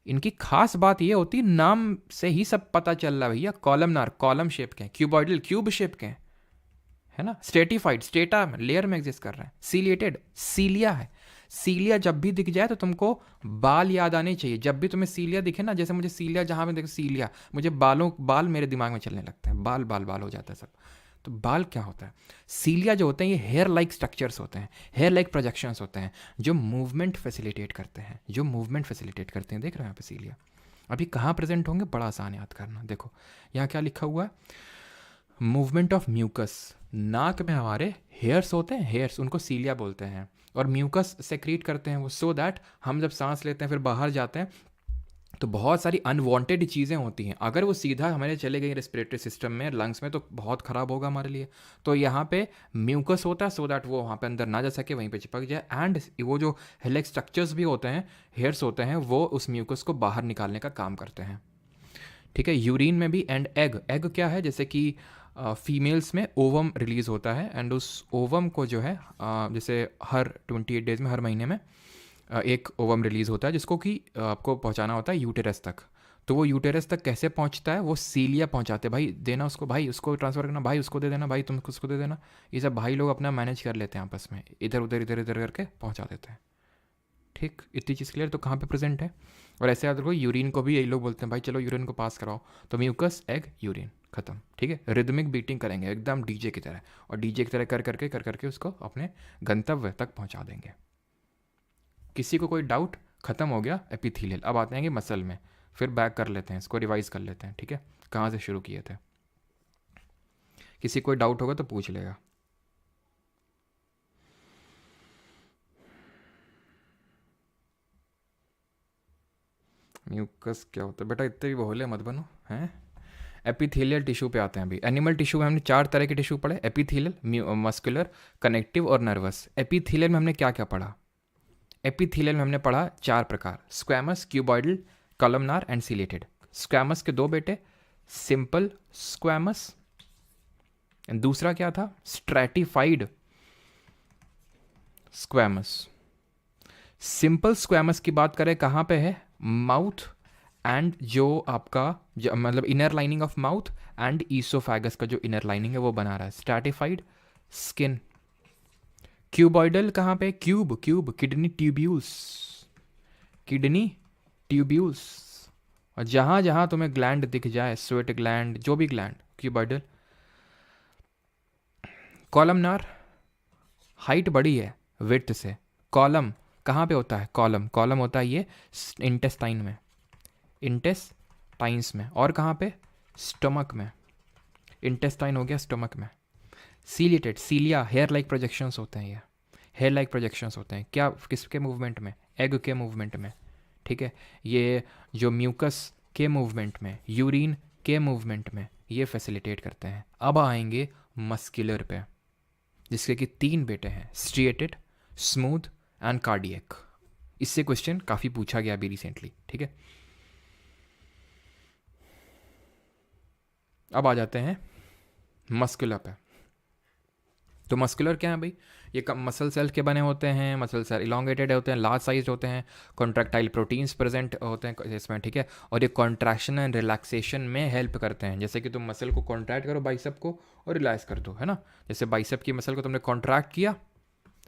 इनकी खास बात ये होती है, नाम से ही सब पता चल रहा है भैया, कॉलमनार कॉलम शेप के हैं, क्यूबॉइडल क्यूब शेप के हैं, है ना। स्ट्रेटिफाइड स्टेटा लेयर में एग्जिस्ट कर रहे हैं, सीलिएटेड सीलिया है। सीलिया जब भी दिख जाए तो तुमको बाल याद आने चाहिए। जब भी तुम्हें सीलिया दिखे ना, जैसे मुझे सीलिया, जहाँ पे देखो सीलिया, मुझे बाल मेरे दिमाग में चलने लगते हैं, बाल बाल बाल हो जाता है सब। तो बाल क्या होता है? सीलिया जो होते हैं ये हेयर लाइक स्ट्रक्चर्स होते हैं, हेयर लाइक प्रोजेक्शंस होते हैं, जो मूवमेंट फैसिलिटेट करते हैं, जो मूवमेंट फैसिलिटेट करते हैं। देख रहे हो यहाँ पे सीलिया। अभी कहाँ प्रेजेंट होंगे? बड़ा आसान याद करना। देखो यहाँ क्या लिखा हुआ है, मूवमेंट ऑफ म्यूकस। नाक में हमारे हेयर्स होते हैं, हेयर्स, उनको सीलिया बोलते हैं, और म्यूकस सेक्रीट करते हैं वो, सो दैट हम जब सांस लेते हैं फिर बाहर जाते हैं तो बहुत सारी अनवांटेड चीज़ें होती हैं। अगर वो सीधा हमारे चले गई रेस्पिरेटरी सिस्टम में, लंग्स में, तो बहुत ख़राब होगा हमारे लिए। तो यहाँ पे म्यूकस होता है, सो दैट वो वहाँ पे अंदर ना जा सके, वहीं पे चिपक जाए। एंड वो जो हेलेक स्ट्रक्चर्स भी होते हैं, हेयर्स होते हैं, वो उस म्यूकस को बाहर निकालने का काम करते हैं, ठीक है। यूरिन में भी। एंड एग, एग क्या है? जैसे कि फीमेल्स में ओवम रिलीज़ होता है, एंड उस ओवम को जो है जैसे हर 28 डेज़ में, हर महीने में एक ओवम रिलीज़ होता है, जिसको कि आपको पहुंचाना होता है यूटेरस तक। तो वो यूटेरस तक कैसे पहुंचता है? वो सीलिया पहुंचाते हैं, भाई देना उसको, भाई उसको ट्रांसफ़र करना, भाई उसको दे देना, भाई तुम उसको दे देना। ये सब भाई लोग अपना मैनेज कर लेते हैं आपस में, इधर उधर इधर इधर करके पहुँचा देते हैं, ठीक। इतनी चीज़ क्लियर? तो कहाँ पे प्रेजेंट है? और ऐसे याद रखो, यूरिन को भी यही लोग बोलते हैं, भाई चलो यूरिन को पास कराओ। तो म्यूकस, एग, यूरिन, खत्म, ठीक है। रिदमिक बीटिंग करेंगे एकदम डीजे की तरह, और डीजे की तरह कर करके उसको अपने गंतव्य तक पहुंचा देंगे। किसी को कोई डाउट? खत्म हो गया एपिथेलियल। अब आते हैं कि मसल में, फिर बैक कर लेते हैं, इसको रिवाइज कर लेते हैं, ठीक है, कहाँ से शुरू किए थे। किसी कोई डाउट होगा तो पूछ लेगा। म्यूकस क्या होता है बेटा? इतने भी भोले मत बनो, हैं। एपिथेलियल टिश्यू पे आते हैं अभी। एनिमल टिश्यू में हमने 4 तरह के टिश्यू पढ़े, एपिथेलियल, मस्कुलर, कनेक्टिव और नर्वस। एपिथेलियल में हमने क्या क्या पढ़ा? एपिथेलियल में हमने पढ़ा 4 प्रकार, squamous, cuboidal, columnar and ciliated. Squamous के दो बेटे, सिंपल स्क्वैमस, दूसरा क्या था, स्ट्रैटिफाइड स्क्वैमस। सिंपल स्क्वैमस की बात करें कहाँ पे है, माउथ एंड जो आपका मतलब inner lining of mouth and oesophagus का जो इनर लाइनिंग है वो बना रहा है। Stratified skin. क्यूबॉइडल कहाँ पे, cube cube, kidney tubules, kidney tubules. और जहाँ जहाँ तुम्हें ग्लैंड दिख जाए, स्वेट ग्लैंड, जो भी ग्लैंड, क्यूबॉइडल। कॉलमनार, हाइट बड़ी है विड्थ से। कॉलम कहाँ पे होता है, कॉलम, कॉलम होता है ये इंटेस्टाइन में, इंटेस्टाइन्स में। और कहाँ पे, स्टमक में। इंटेस्टाइन हो गया स्टमक में। सीलिएटेड, सीलिया, हेयर लाइक प्रोजेक्शंस होते हैं ये, हेयर लाइक प्रोजेक्शंस होते हैं क्या, किसके मूवमेंट में, एग के मूवमेंट में, ठीक है। ये जो म्यूकस के मूवमेंट में, यूरिन के मूवमेंट में ये फैसिलिटेट करते हैं। अब आएंगे मस्कुलर पे, जिसके कि 3 बेटे हैं, स्ट्रिएटेड, स्मूथ एंड कार्डियक। इससे क्वेश्चन काफ़ी पूछा गया अभी रिसेंटली, ठीक है। अब आ जाते हैं मस्कुलर पे। तो मस्कुलर क्या है भाई, ये मसल सेल के बने होते हैं, मसल सेल इलोंगेटेड होते हैं, लार्ज साइज होते हैं, कॉन्ट्रैक्टाइल प्रोटीन्स प्रेजेंट होते हैं इसमें, ठीक है। और ये कॉन्ट्रैक्शन एंड रिलैक्सेशन में हेल्प करते हैं। जैसे कि तुम मसल को कॉन्ट्रैक्ट करो बाइसेप को और रिलैक्स कर दो, है ना। जैसे बाइसेप की मसल को तुमने कॉन्ट्रैक्ट किया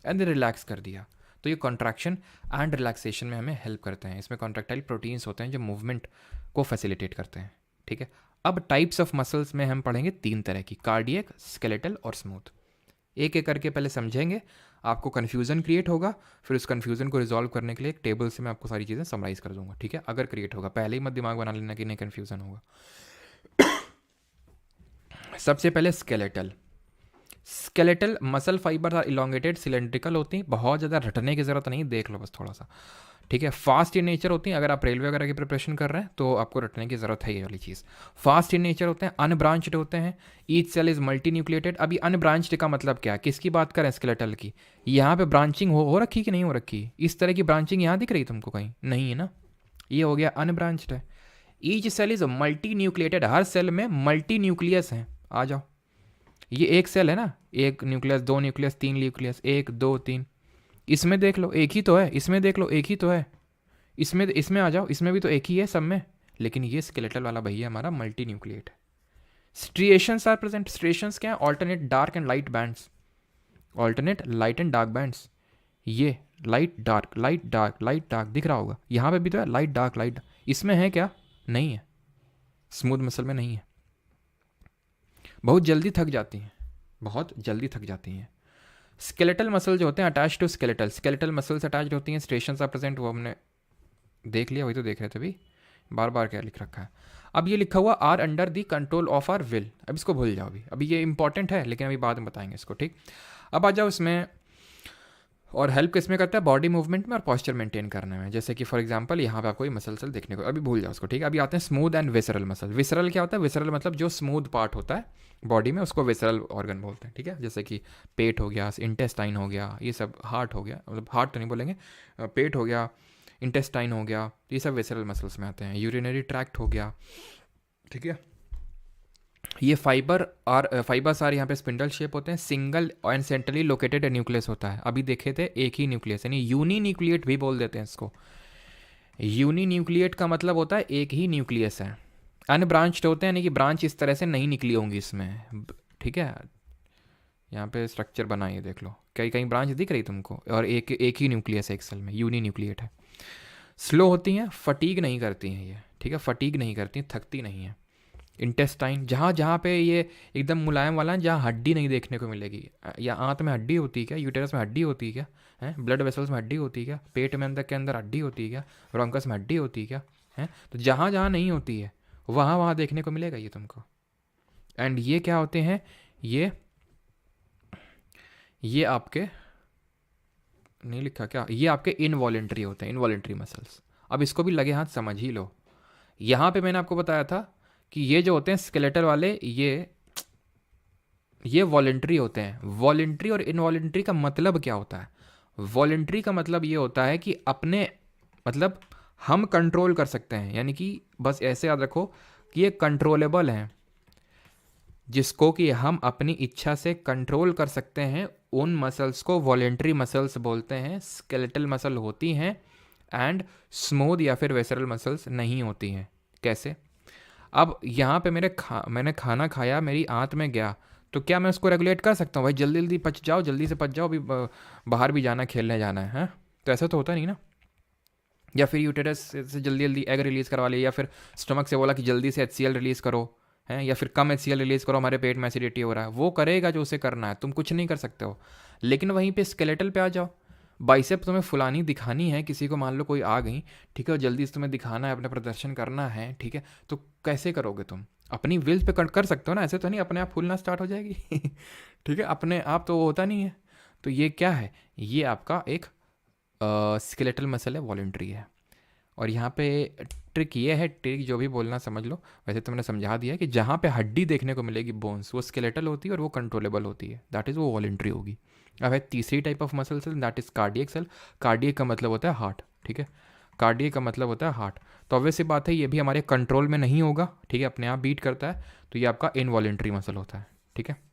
एंड रिलैक्स कर दिया, तो ये कॉन्ट्रैक्शन एंड रिलैक्सेशन में हमें हेल्प करते हैं। इसमें कॉन्ट्रैक्टाइल प्रोटीन्स होते हैं जो मूवमेंट को फैसिलिटेट करते हैं, ठीक है। अब टाइप्स ऑफ मसल्स में हम पढ़ेंगे 3 तरह की, कार्डियक, स्केलेटल और स्मूथ। एक एक करके पहले समझेंगे, आपको कन्फ्यूज़न क्रिएट होगा, फिर उस कन्फ्यूज़न को रिजॉल्व करने के लिए एक टेबल से मैं आपको सारी चीज़ें समराइज़ कर दूंगा, ठीक है। अगर क्रिएट होगा, पहले ही मत दिमाग बना लेना कि नहीं कन्फ्यूज़न होगा। सबसे पहले skeletal. Skeletal muscle fibre are elongated cylindrical होती हैं, बहुत ज़्यादा रटने की ज़रूरत नहीं, देख लो बस थोड़ा सा, ठीक है। फास्ट इन नेचर होती हैं, अगर आप रेलवे वगैरह की प्रिपरेशन कर रहे हैं तो आपको रटने की ज़रूरत है ये वाली चीज़। फास्ट इन नेचर होते हैं, अनब्रांच्ड होते हैं, each cell is multinucleated. अभी अनब्रांच्ड का मतलब क्या है, किसकी बात करें, स्केलेटल की। यहाँ पे ब्रांचिंग हो रखी कि नहीं हो रखी, इस तरह की ब्रांचिंग यहाँ दिख रही तुमको कहीं, नहीं है ना, ये हो गया अनब्रांच्ड है। Each cell is multinucleated, हर सेल में मल्टी न्यूक्लियस हैं। आ जाओ, ये एक सेल है ना, एक न्यूक्लियस, 2 न्यूक्लियस, 3 न्यूक्लियस, 1 2 3। इसमें देख लो एक ही तो है, इसमें देख लो एक ही तो है, इसमें आ जाओ, इसमें भी तो एक ही है सब में, लेकिन ये स्केलेटल वाला भैया हमारा मल्टी न्यूक्लिएट है। Striations are present. स्ट्रिएशंस क्या है, alternate dark and light bands, alternate light and dark bands. ये light dark light dark light dark दिख रहा होगा, यहाँ पे भी तो है लाइट डार्क लाइट। इसमें है क्या, नहीं है, स्मूथ मसल में नहीं है। बहुत जल्दी थक जाती हैं, बहुत जल्दी थक जाती हैं। स्केलेटल मसल जो होते हैं attach to skeletal, skeletal muscle से अटैच होती हैं। स्ट्रिएशंस आर प्रेजेंट, वो हमने देख लिया, वही तो देख रहे थे अभी, बार बार क्या लिख रखा है। अब ये लिखा हुआ are under the control of our will, अब इसको भूल जाओ, अभी ये इंपॉर्टेंट है लेकिन अभी बाद में बताएंगे इसको, ठीक। अब आ जाओ इसमें, और हेल्प किसमें करता है, बॉडी मूवमेंट में और पॉस्चर मेंटेन करने में। जैसे कि फॉर एग्जांपल यहाँ पे आपको ये मसल सेल देखने को, अभी भूल जाओ उसको, ठीक है। अभी आते हैं smooth and visceral muscle. Visceral क्या होता है, विसरल मतलब जो स्मूथ पार्ट होता है बॉडी में, उसको विसरल ऑर्गन बोलते हैं, ठीक है। जैसे कि पेट हो गया, इंटेस्टाइन हो गया, ये सब, हार्ट हो गया, मतलब हार्ट तो नहीं बोलेंगे, पेट हो गया, इंटेस्टाइन हो गया, ये सब विसरल मसल्स में आते हैं। यूरिनरी ट्रैक्ट हो गया, ठीक है। ये फाइबर्स आर यहाँ पे स्पिंडल शेप होते हैं, single and centrally located nucleus होता है। अभी देखे थे एक ही न्यूक्लियस, यानी यूनी न्यूक्लिएट भी बोल देते हैं इसको। यूनी न्यूक्लिएट का मतलब होता है एक ही न्यूक्लियस है। अनब्रांच्ड होते हैं, यानी कि ब्रांच इस तरह से नहीं निकली होंगी इसमें, ठीक है। यहाँ पे स्ट्रक्चर बनाइए, देख लो कहीं कहीं ब्रांच दिख रही तुमको, और एक ही न्यूक्लियस है एक सेल में, यूनी न्यूक्लिएट है। स्लो होती हैं, फटीग नहीं करती हैं ये, ठीक है, फटीग नहीं करती, थकती नहीं है। इंटेस्टाइन, जहाँ जहाँ पे ये एकदम मुलायम वाला है, जहाँ हड्डी नहीं देखने को मिलेगी, या आंत में हड्डी होती है क्या, यूटेरस में हड्डी होती है क्या, है ब्लड वेसल्स में हड्डी होती है क्या, पेट में अंदर के अंदर हड्डी होती है क्या, ब्रोंकस में हड्डी होती है क्या, है। तो जहाँ जहाँ नहीं होती है वहाँ वहाँ देखने को मिलेगा ये तुमको। एंड ये क्या होते हैं, ये आपके नहीं लिखा क्या, ये आपके इनवॉलेंट्री होते हैं, इनवॉलेंट्री मसल्स। अब इसको भी लगे हाथ समझ ही लो। यहाँ पे मैंने आपको बताया था कि ये जो होते हैं स्केलेटल वाले, ये वॉलेंट्री होते हैं। वॉलेंट्री और इनवॉलेंट्री का मतलब क्या होता है, वॉलेंट्री का मतलब ये होता है कि अपने मतलब हम कंट्रोल कर सकते हैं, यानी कि बस ऐसे याद रखो कि ये कंट्रोलेबल हैं, जिसको कि हम अपनी इच्छा से कंट्रोल कर सकते हैं। उन मसल्स को वॉलेंट्री मसल्स बोलते हैं, स्केलेटल मसल होती हैं, एंड स्मूथ या फिर वेसरल मसल्स नहीं होती हैं। कैसे? अब यहाँ पे मैंने खाना खाया, मेरी आंत में गया, तो क्या मैं उसको रेगुलेट कर सकता हूँ भाई जल्दी जल्दी पच जाओ, जल्दी से पच जाओ, अभी बाहर भी जाना, खेलने जाना है, हैं? तो ऐसा तो होता नहीं ना। या फिर यूटेरस से जल्दी जल्दी एग रिलीज़ करवा लिया, या फिर स्टमक से बोला कि जल्दी से HCl रिलीज़ करो, हैं? या फिर कम HCl रिलीज़ करो, हमारे पेट में एसिडिटी हो रहा है। वो करेगा जो उसे करना है, तुम कुछ नहीं कर सकते हो। लेकिन वहीं पे स्केलेटल पे आ जाओ, बाइसेप तुम्हें फुलानी दिखानी है, किसी को मान लो कोई आ गई, ठीक है, जल्दी से तुम्हें दिखाना है, अपना प्रदर्शन करना है, ठीक है, तो कैसे करोगे तुम? अपनी विल पे कर सकते हो ना, ऐसे तो नहीं अपने आप फूलना स्टार्ट हो जाएगी ठीक है, अपने आप तो वो होता नहीं है। तो ये क्या है? ये आपका एक स्केलेटल मसल है, वॉलेंट्री है। और यहाँ पे ट्रिक ये है, ट्रिक जो भी बोलना समझ लो, वैसे तो मैंने समझा दिया है कि जहाँ पे हड्डी देखने को मिलेगी, बोन्स, वो स्केलेटल होती है और वो कंट्रोलेबल होती है, दैट इज़ वो वॉलेंट्री होगी। अब है तीसरी type of muscle cell, that is cardiac cell. Cardiac का मतलब होता है हार्ट, ठीक है, कार्डियक का मतलब होता है हार्ट। तो ऑब्वियस सी बात है, ये भी हमारे कंट्रोल में नहीं होगा, ठीक है, अपने आप बीट करता है, तो ये आपका इनवॉलेंट्री मसल होता है, ठीक है।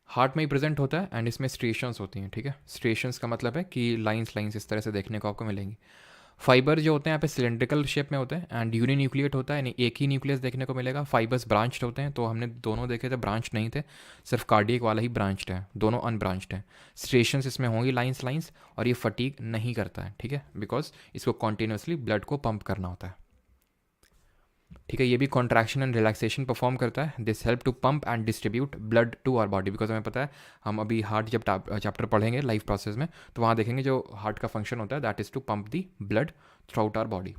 हार्ट में ही प्रेजेंट होता है, एंड इसमें स्ट्रेशंस होती हैं, ठीक है। स्ट्रेशंस का मतलब है कि लाइंस लाइंस इस तरह से देखने को आपको मिलेंगी। फाइबर जो होते हैं यहाँ पे सिलेंड्रिकल शेप में होते हैं, एंड यूनिन्यूक्लिएट होता है, यानी एक ही न्यूक्लियस देखने को मिलेगा। फाइबर्स ब्रांच्ड होते हैं, तो हमने दोनों देखे थे ब्रांच नहीं थे, सिर्फ कार्डियक वाला ही ब्रांच्ड है, दोनों अनब्रांच्ड हैं। स्ट्रेशंस इसमें होंगी लाइंस लाइंस, और ये फटीग नहीं करता है, ठीक है, बिकॉज इसको कॉन्टिन्यूसली ब्लड को पंप करना होता है, ठीक है। ये भी कॉन्ट्रैक्शन एंड रिलैक्सेशन परफॉर्म करता है। This help to pump and distribute blood to our body, because हमें पता है, हम अभी हार्ट जब चैप्टर पढ़ेंगे लाइफ प्रोसेस में, तो वहाँ देखेंगे जो हार्ट का फंक्शन होता है, that is to pump the blood throughout our body,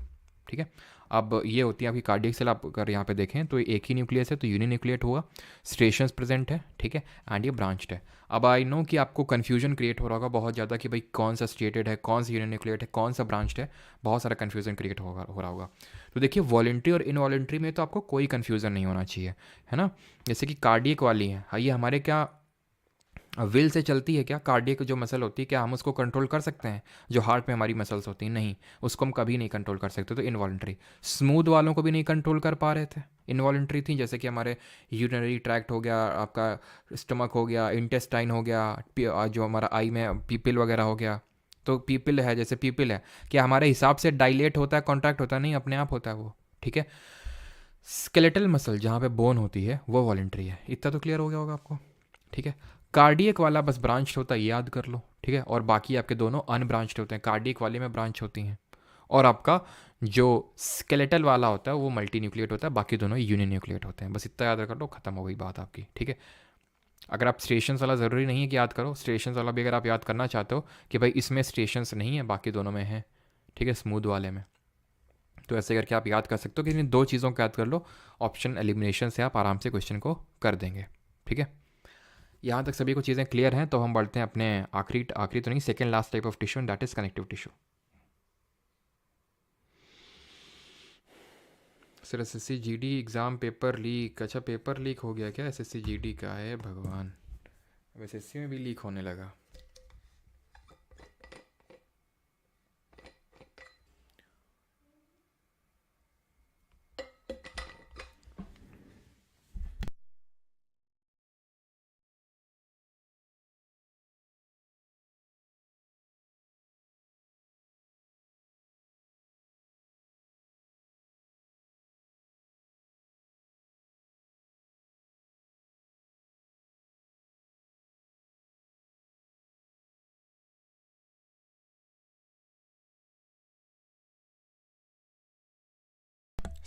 ठीक है। अब ये होती है आपकी कार्डियक सेल। आप अगर यहाँ पे देखें तो एक ही न्यूक्लियस है, तो यूनिन्यूक्लिएट हुआ, स्ट्रेशंस प्रेजेंट है, ठीक है, एंड ये ब्रांच्ड है। अब आई नो कि आपको कन्फ्यूजन क्रिएट हो रहा होगा बहुत ज़्यादा कि भाई कौन सा स्टेटेड है, कौन सा यूनिन्यूक्लिएट है, कौन सा ब्रांच्ड है, बहुत सारा कन्फ्यूजन क्रिएट हो रहा होगा। तो देखिए, वॉलेंट्री और इनवॉलेंट्री में तो आपको कोई कन्फ्यूज़न नहीं होना चाहिए, है ना। जैसे कि कार्डियक वाली है, हाँ, ये हमारे क्या विल से चलती है क्या? कार्डियक जो मसल होती है, क्या हम उसको कंट्रोल कर सकते हैं? जो हार्ट में हमारी मसल्स होती हैं, नहीं, उसको हम कभी नहीं कंट्रोल कर सकते, तो इनवॉलेंट्री। स्मूथ वालों को भी नहीं कंट्रोल कर पा रहे थे, इनवॉलेंट्री थी, जैसे कि हमारे यूरिनरी ट्रैक्ट हो गया, आपका स्टमक हो गया, इंटेस्टाइन हो गया, जो हमारा आई में पीपिल वगैरह हो गया। तो पीपिल है, जैसे पीपिल है, क्या हमारे हिसाब से डायलेट होता है, कॉन्ट्रैक्ट होता है? नहीं, अपने आप होता है वो, ठीक है। स्केलेटल मसल जहाँ पे बोन होती है, वो वॉलेंट्री है। इतना तो क्लियर हो गया होगा आपको, ठीक है। कार्डियक वाला बस ब्रांच होता है, याद कर लो, ठीक है, और बाकी आपके दोनों अनब्रांच्ड होते हैं, कार्डियक वाले में ब्रांच होती हैं, और आपका जो स्केलेटल वाला होता है वो मल्टी न्यूक्लिएट होता है, बाकी दोनों यूनिन्यूक्लिएट होते हैं। बस इतना याद कर लो, खत्म हो गई बात आपकी, ठीक है। अगर आप स्टेशंस वाला ज़रूरी नहीं है कि याद करो, स्टेशंस वाला भी अगर आप याद करना चाहते हो कि भाई इसमें स्टेशंस नहीं है, बाकी दोनों में है, ठीक है, स्मूथ वाले में, तो ऐसे करके आप याद कर सकते हो कि इन दो चीज़ों को याद कर लो। ऑप्शन एलिमिनेशन से आप आराम से क्वेश्चन को कर देंगे, ठीक है। यहाँ तक सभी को चीज़ें क्लियर हैं, तो हम बढ़ते हैं अपने आखिरी आखिरी तो नहीं, second last type of tissue, that is connective tissue. Sir SSC GD exam paper leak, अच्छा पेपर लीक हो गया क्या SSC GD का? है भगवान, अब SSC में भी लीक होने लगा।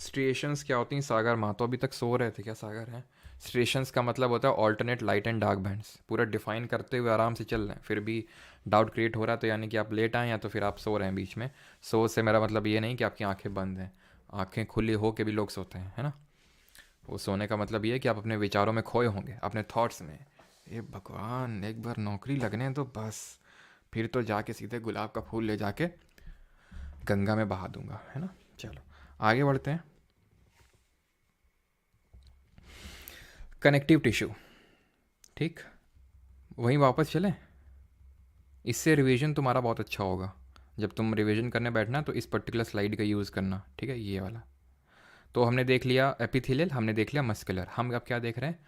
स्ट्रेशंस क्या होती हैं सागर? माँ तो अभी तक सो रहे थे क्या सागर? हैं, स्ट्रेशंस का मतलब होता है alternate light and dark bands, पूरा डिफाइन करते हुए आराम से चल रहे हैं, फिर भी डाउट क्रिएट हो रहा है, तो यानी कि आप लेट आए या तो फिर आप सो रहे हैं बीच में। सो से मेरा मतलब ये नहीं कि आपकी आंखें बंद हैं, आंखें खुली हो के भी लोग सोते हैं, है ना। वो सोने का मतलब ये है कि आप अपने विचारों में खोए होंगे, अपने थॉट्स में। ये भगवान, एक बार नौकरी लगने तो बस, फिर तो जाके सीधे गुलाब का फूल ले जाके गंगा में बहा दूंगा, है ना। चलो आगे बढ़ते हैं। कनेक्टिव टिश्यू, ठीक, वहीं वापस चलें, इससे रिवीजन तुम्हारा बहुत अच्छा होगा। जब तुम रिवीजन करने बैठना तो इस पर्टिकुलर स्लाइड का यूज़ करना, ठीक है, ये वाला। तो हमने देख लिया एपिथेलियल, हमने देख लिया मस्कुलर, हम अब क्या देख रहे हैं,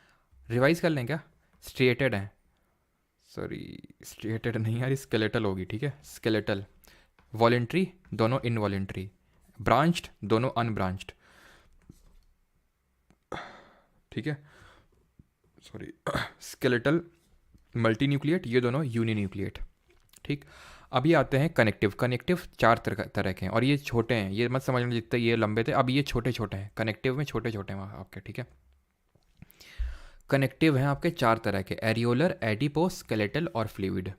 रिवाइज कर लें क्या? स्ट्रिएटेड है, सॉरी स्ट्रिएटेड नहीं यार, स्केलेटल होगी, ठीक है, स्केलेटल। वॉलेंट्री दोनों इनवॉलेंट्री, ब्रांच्ड दोनों अनब्रांच्ड, ठीक है, सॉरी स्केलेटल मल्टी न्यूक्लिएट, ये दोनों यूनिन्यूक्लिएट, ठीक। अभी आते हैं कनेक्टिव। कनेक्टिव चार तरह के हैं और ये छोटे हैं, ये मत समझना जितने ये लंबे थे, अब ये छोटे छोटे हैं, कनेक्टिव में छोटे छोटे हैं आपके, ठीक है। कनेक्टिव हैं आपके चार तरह के, एरियोलर, एडिपोस, स्केलेटल और फ्लूइड।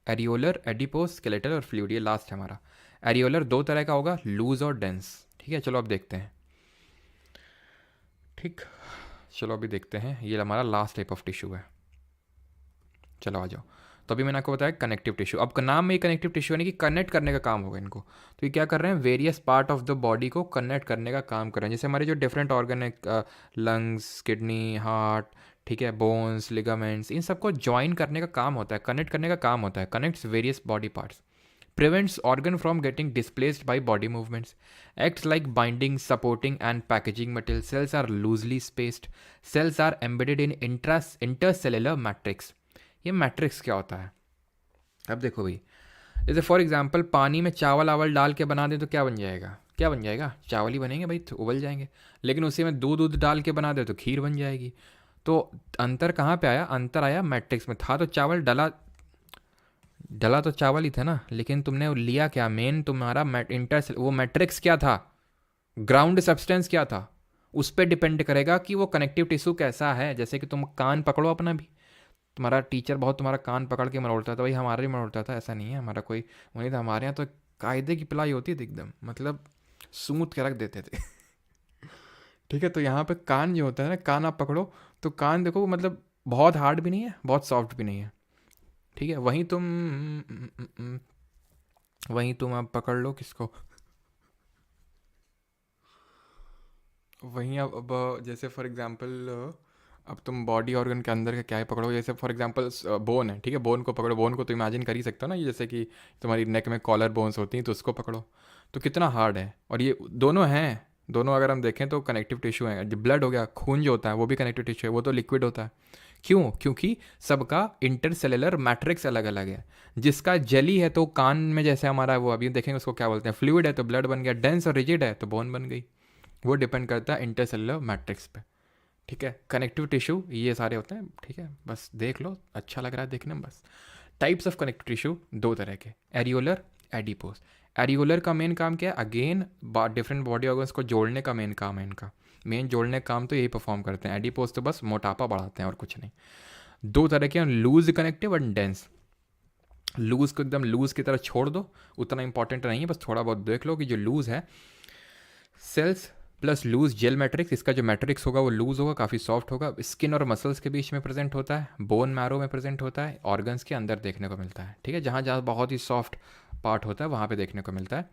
एरियोलर, एडिपोस, स्केलेटल और फ्लूइड, ये लास्ट है हमारा। एरियोलर दो तरह का होगा, लूज और डेंस, ठीक है। चलो अब देखते हैं, ठीक, चलो अभी देखते हैं, ये हमारा लास्ट टाइप ऑफ टिश्यू है। चलो आ जाओ। तो अभी मैंने आपको बताया कनेक्टिव टिश्यू, अब नाम में ही कनेक्टिव टिश्यू यानी कि कनेक्ट करने का काम होगा इनको। तो ये क्या कर रहे हैं, various part of the body को कनेक्ट करने का काम कर रहे हैं। जैसे हमारे जो डिफरेंट ऑर्गन है, लंग्स, किडनी, हार्ट, ठीक है, बोन्स, लिगामेंट्स, इन सबको ज्वाइन करने का काम होता है, कनेक्ट करने का काम होता है, connects various body parts. prevents organ from getting displaced by body movements, acts like binding, supporting and packaging material. Cells are loosely spaced, cells are embedded in intercellular matrix. ये मैट्रिक्स क्या होता है, अब देखो भाई, जैसे फॉर एग्जांपल पानी में चावल आवल डाल के बना दें तो क्या बन जाएगा, क्या बन जाएगा, चावल ही बनेंगे भाई, तो उबल जाएंगे। लेकिन उसी में दूध दूध डाल के बना दे तो खीर बन जाएगी। तो अंतर कहाँ पे आया, अंतर आया मैट्रिक्स में। था तो चावल डला डला तो चावल ही था ना, लेकिन तुमने लिया क्या, मेन तुम्हारा वो मैट्रिक्स क्या था, ग्राउंड सब्सटेंस क्या था, उस पर डिपेंड करेगा कि वो कनेक्टिव टिश्यू कैसा है। जैसे कि तुम कान पकड़ो अपना भी, तुम्हारा टीचर बहुत तुम्हारा कान पकड़ के मरोड़ता था, भाई हमारा भी मरोड़ता था, ऐसा नहीं है हमारा कोई वो नहीं था, हमारे यहाँ तो कायदे की पिलाई होती थी एकदम, मतलब सूत के रख देते थे ठीक है। तो यहाँ पे कान जो होता है ना, कान आप पकड़ो तो कान देखो, मतलब बहुत हार्ड भी नहीं है, बहुत सॉफ्ट भी नहीं है, ठीक है। वहीं तुम आप पकड़ लो किसको, वहीं अब जैसे फॉर एग्जांपल अब तुम बॉडी ऑर्गन के अंदर का क्या है पकड़ो, जैसे फॉर एग्जांपल बोन है, ठीक है, बोन को पकड़ो, बोन को तो इमेजिन कर ही सकते हो ना, ये जैसे कि तुम्हारी नेक में कॉलर बोन्स होती हैं तो उसको पकड़ो, तो कितना हार्ड है। और ये दोनों हैं, दोनों अगर हम देखें तो कनेक्टिव टिश्यू है। जो ब्लड हो गया, खून जो होता है वो भी कनेक्टिव टिश्यू है, वो तो लिक्विड होता है। क्यों, क्योंकि सबका इंटरसेलुलर मैट्रिक्स अलग अलग है। जिसका जेली है तो कान में, जैसे हमारा वो अभी देखेंगे उसको क्या बोलते हैं, फ्लूइड है तो ब्लड बन गया, डेंस और रिजिड है तो बोन बन गई। वो डिपेंड करता है इंटरसेलुलर मैट्रिक्स पे, ठीक है। कनेक्टिव टिश्यू ये सारे होते हैं, ठीक है, बस देख लो, अच्छा लग रहा है देखने में बस। टाइप्स ऑफ कनेक्टिव टिश्यू दो तरह के, एरियोलर, एडिपोस। एरियोलर का मेन काम क्या है, अगेन डिफरेंट बॉडी ऑर्गन्स को जोड़ने का मेन काम है इनका, मेन जोड़ने का काम तो यही परफॉर्म करते हैं। एडिपोस तो बस मोटापा बढ़ाते हैं और कुछ नहीं। दो तरह के, लूज कनेक्टिव और डेंस। लूज को एकदम लूज की तरह छोड़ दो, उतना इंपॉर्टेंट नहीं है, बस थोड़ा बहुत देख लो कि जो लूज है, cells plus loose gel matrix, इसका जो मैट्रिक्स होगा वो लूज होगा, काफ़ी सॉफ्ट होगा, स्किन और मसल्स के बीच में प्रेजेंट होता है, बोन मैरो में प्रेजेंट होता है, ऑर्गन्स के अंदर देखने को मिलता है, ठीक है, जहाँ जहाँ बहुत ही सॉफ्ट पार्ट होता है वहाँ पे देखने को मिलता है,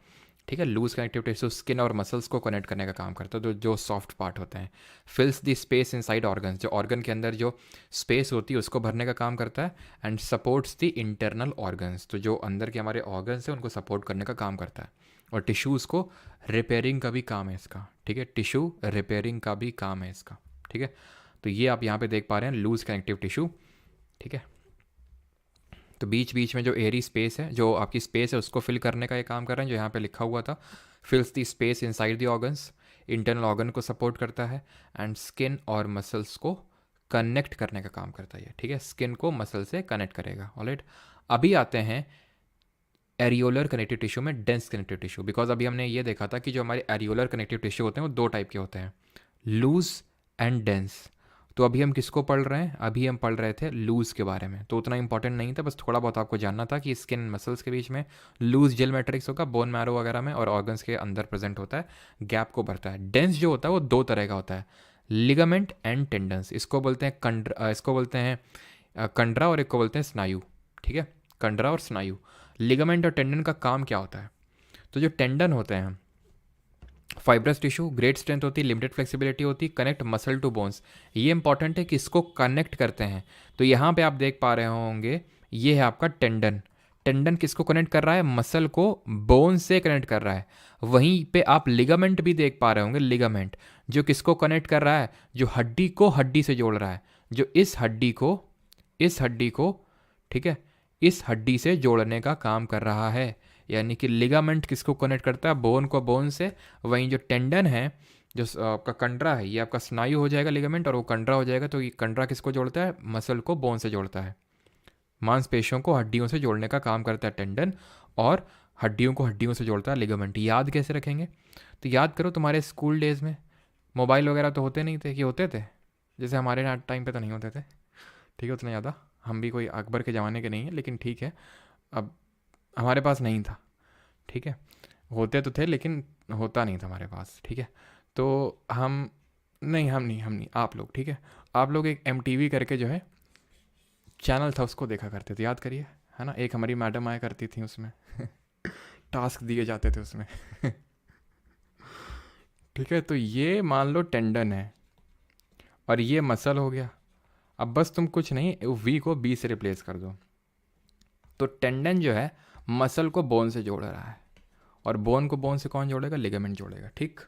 ठीक है। लूज कनेक्टिव टिश्यू स्किन और मसल्स को कनेक्ट करने का काम करता है, तो जो सॉफ्ट पार्ट होते हैं। फिल्स द स्पेस इनसाइड ऑर्गन्स, जो ऑर्गन के अंदर जो स्पेस होती है उसको भरने का काम करता है। And supports the internal organs, तो जो अंदर के हमारे ऑर्गन्स हैं उनको सपोर्ट करने का काम करता है। और टिश्यूज़ को रिपेयरिंग का भी काम है इसका, ठीक है, टिश्यू रिपेयरिंग का भी काम है इसका, ठीक है। तो ये आप यहाँ पे देख पा रहे हैं लूज कनेक्टिव टिश्यू, ठीक है। तो बीच बीच में जो एयरी स्पेस है, जो आपकी स्पेस है, उसको फिल करने का ये काम कर रहे हैं, जो यहाँ पे लिखा हुआ था, फिल्स the space inside the organs, internal organ को सपोर्ट करता है, एंड स्किन और मसल्स को कनेक्ट करने का काम करता है, ठीक है, स्किन को मसल से कनेक्ट करेगा। ऑलराइट, अभी आते हैं एरियोलर कनेक्टिव टिश्यू में डेंस कनेक्टिव टिश्यू। बिकॉज अभी हमने ये देखा था कि जो हमारे एरियोलर कनेक्टिव टिश्यू होते हैं वो दो टाइप के होते हैं, लूज एंड डेंस। तो अभी हम किसको पढ़ रहे हैं, अभी हम पढ़ रहे थे लूज के बारे में, तो उतना इंपॉर्टेंट नहीं था, बस थोड़ा बहुत आपको जानना था कि स्किन मसल्स के बीच में लूज जेल मैट्रिक्स होगा, बोन मैरो वगैरह में, और ऑर्गन्स के अंदर प्रेजेंट होता है, गैप को भरता है। डेंस जो होता है वो दो तरह का होता है, लिगामेंट एंड टेंडन्स। इसको बोलते हैं कंडरा और एक को बोलते हैं स्नायु, ठीक है, कंडरा और स्नायु। लिगामेंट और टेंडन का काम क्या होता है, तो जो टेंडन होते हैं, फाइब्रस टिश्यू, ग्रेट स्ट्रेंथ होती है, लिमिटेड फ्लेक्सिबिलिटी होती है, कनेक्ट मसल टू बोन्स। ये इंपॉर्टेंट है कि इसको कनेक्ट करते हैं। तो यहाँ पे आप देख पा रहे होंगे, ये है आपका टेंडन। टेंडन किसको कनेक्ट कर रहा है? मसल को बोन से कनेक्ट कर रहा है। वहीं पे आप लिगामेंट भी देख पा रहे होंगे, लिगामेंट जो किसको कनेक्ट कर रहा है? जो हड्डी को हड्डी से जोड़ रहा है, जो इस हड्डी को ठीक है, इस हड्डी से जोड़ने का काम कर रहा है। यानी कि लिगामेंट किसको कनेक्ट करता है? बोन को बोन से। वहीं जो टेंडन है, जो आपका कंडरा है, ये आपका स्नायु हो जाएगा लिगामेंट, और वो कंडरा हो जाएगा। तो ये कंडरा किसको जोड़ता है? मसल को बोन से जोड़ता है। मांसपेशियों को हड्डियों से जोड़ने का काम करता है टेंडन, और हड्डियों को हड्डियों से जोड़ता है लिगामेंट। याद कैसे रखेंगे? तो याद करो, तुम्हारे स्कूल डेज में मोबाइल वगैरह तो होते नहीं थे, कि होते थे? जैसे हमारे टाइम पे तो नहीं होते थे, ठीक है, उतना ज़्यादा। हम भी कोई अकबर के ज़माने के नहीं हैं, लेकिन ठीक है, अब हमारे पास नहीं था, ठीक है। होते तो थे, लेकिन होता नहीं था हमारे पास, ठीक है। तो हम नहीं, आप लोग, ठीक है, आप लोग एक MTV करके जो है चैनल था, उसको देखा करते थे, याद करिए, है ना। एक हमारी मैडम आया करती थी उसमें टास्क दिए जाते थे उसमें ठीक है। तो ये मान लो टेंडन है, और ये मसल हो गया। अब बस तुम कुछ नहीं, वी को बी से रिप्लेस कर दो। तो टेंडन जो है मसल को बोन से जोड़ रहा है, और बोन को बोन से कौन जोड़ेगा? लिगामेंट जोड़ेगा, ठीक।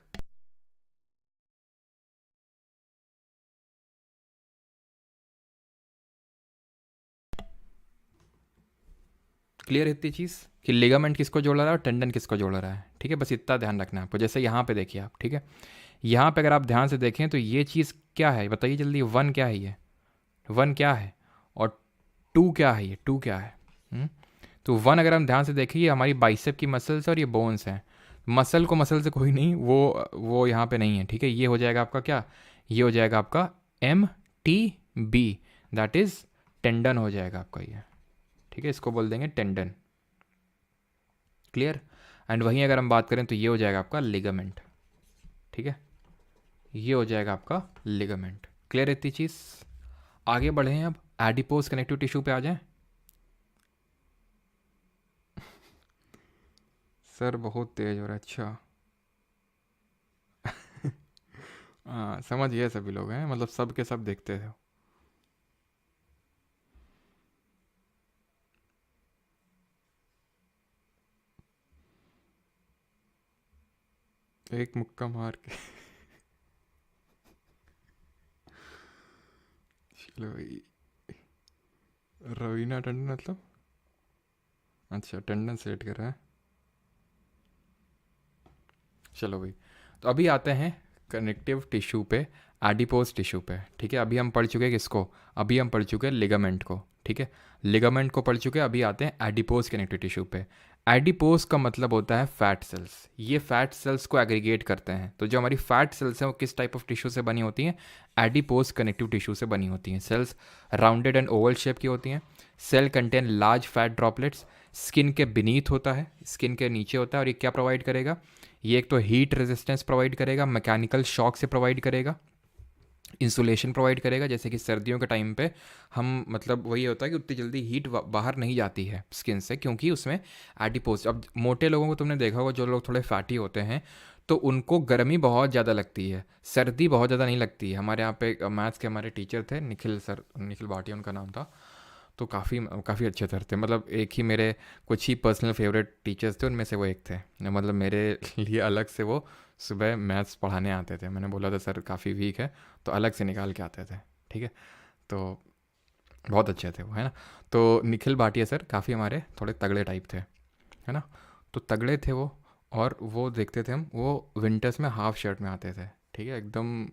क्लियर इतनी चीज़ कि लिगामेंट किसको जोड़ रहा है और टेंडन किसको जोड़ रहा है, ठीक है। बस इतना ध्यान रखना है आपको। जैसे यहाँ पे देखिए आप, ठीक है, यहाँ पे अगर आप ध्यान से देखें तो ये चीज़ क्या है बताइए जल्दी? वन क्या है? ये वन क्या है? और टू क्या है? ये टू क्या है? तो वन अगर हम ध्यान से देखें, ये हमारी बाइसेप की मसल्स है, और ये बोन्स हैं। मसल को मसल से कोई नहीं, वो यहाँ पे नहीं है, ठीक है। ये हो जाएगा आपका क्या? ये हो जाएगा आपका MTB, दैट इज़ टेंडन हो जाएगा आपका ये, ठीक है। इसको बोल देंगे टेंडन, क्लियर। एंड वहीं अगर हम बात करें तो ये हो जाएगा आपका लिगामेंट, ठीक है। ये हो जाएगा आपका लिगामेंट। क्लियर इतनी चीज़? आगे बढ़े हैं, अब एडिपोज कनेक्टिव टिश्यू पे आ जाएं। सर बहुत तेज हो रहा है, अच्छा हाँ, समझ गए सभी लोग हैं, मतलब सब के सब देखते थे। एक मुक्का मार के चलो भाई, रवीना टंडन मतलब, अच्छा टंडन सेट कर रहा है। चलो भाई, तो अभी आते हैं कनेक्टिव टिश्यू पे, एडिपोज टिश्यू पे, ठीक है। अभी हम पढ़ चुके हैं किसको? अभी हम पढ़ चुके हैं लिगामेंट को, ठीक है। लिगामेंट को पढ़ चुके हैं, अभी आते हैं एडिपोज कनेक्टिव टिश्यू पे। एडिपोज का मतलब होता है फैट सेल्स। ये फैट सेल्स को एग्रीगेट करते हैं। तो जो हमारी फैट सेल्स हैं वो किस टाइप ऑफ टिश्यू से बनी होती हैं? एडिपोज कनेक्टिव टिश्यू से बनी होती हैं। Cells rounded and oval shape की होती हैं। Cell contain large fat droplets. Skin के बीनीथ होता है, स्किन के नीचे होता है, और ये क्या प्रोवाइड करेगा? ये एक तो हीट रेजिस्टेंस प्रोवाइड करेगा, मैकेनिकल शॉक से प्रोवाइड करेगा, इंसुलेशन प्रोवाइड करेगा। जैसे कि सर्दियों के टाइम पे हम, मतलब वही होता है कि उतनी जल्दी हीट बाहर नहीं जाती है स्किन से, क्योंकि उसमें एडिपोज। अब मोटे लोगों को तुमने देखा होगा, जो लोग थोड़े फैटी होते हैं, तो उनको गर्मी बहुत ज़्यादा लगती है, सर्दी बहुत ज़्यादा नहीं लगती है। हमारे यहाँ पे मैथ्स के हमारे टीचर थे, निखिल सर, निखिल भाटिया उनका नाम था। तो काफ़ी काफ़ी अच्छे सर थे, मतलब एक ही मेरे कुछ ही पर्सनल फेवरेट टीचर्स थे, उनमें से वो एक थे। मतलब मेरे लिए अलग से वो सुबह मैथ्स पढ़ाने आते थे। मैंने बोला था सर काफ़ी वीक है, तो अलग से निकाल के आते थे, ठीक है। तो बहुत अच्छे थे वो, है ना। तो निखिल भाटिया सर काफ़ी हमारे थोड़े तगड़े टाइप थे, है ना। तो तगड़े थे वो, और वो देखते थे हम, वो विंटर्स में हाफ शर्ट में आते थे, ठीक है, एकदम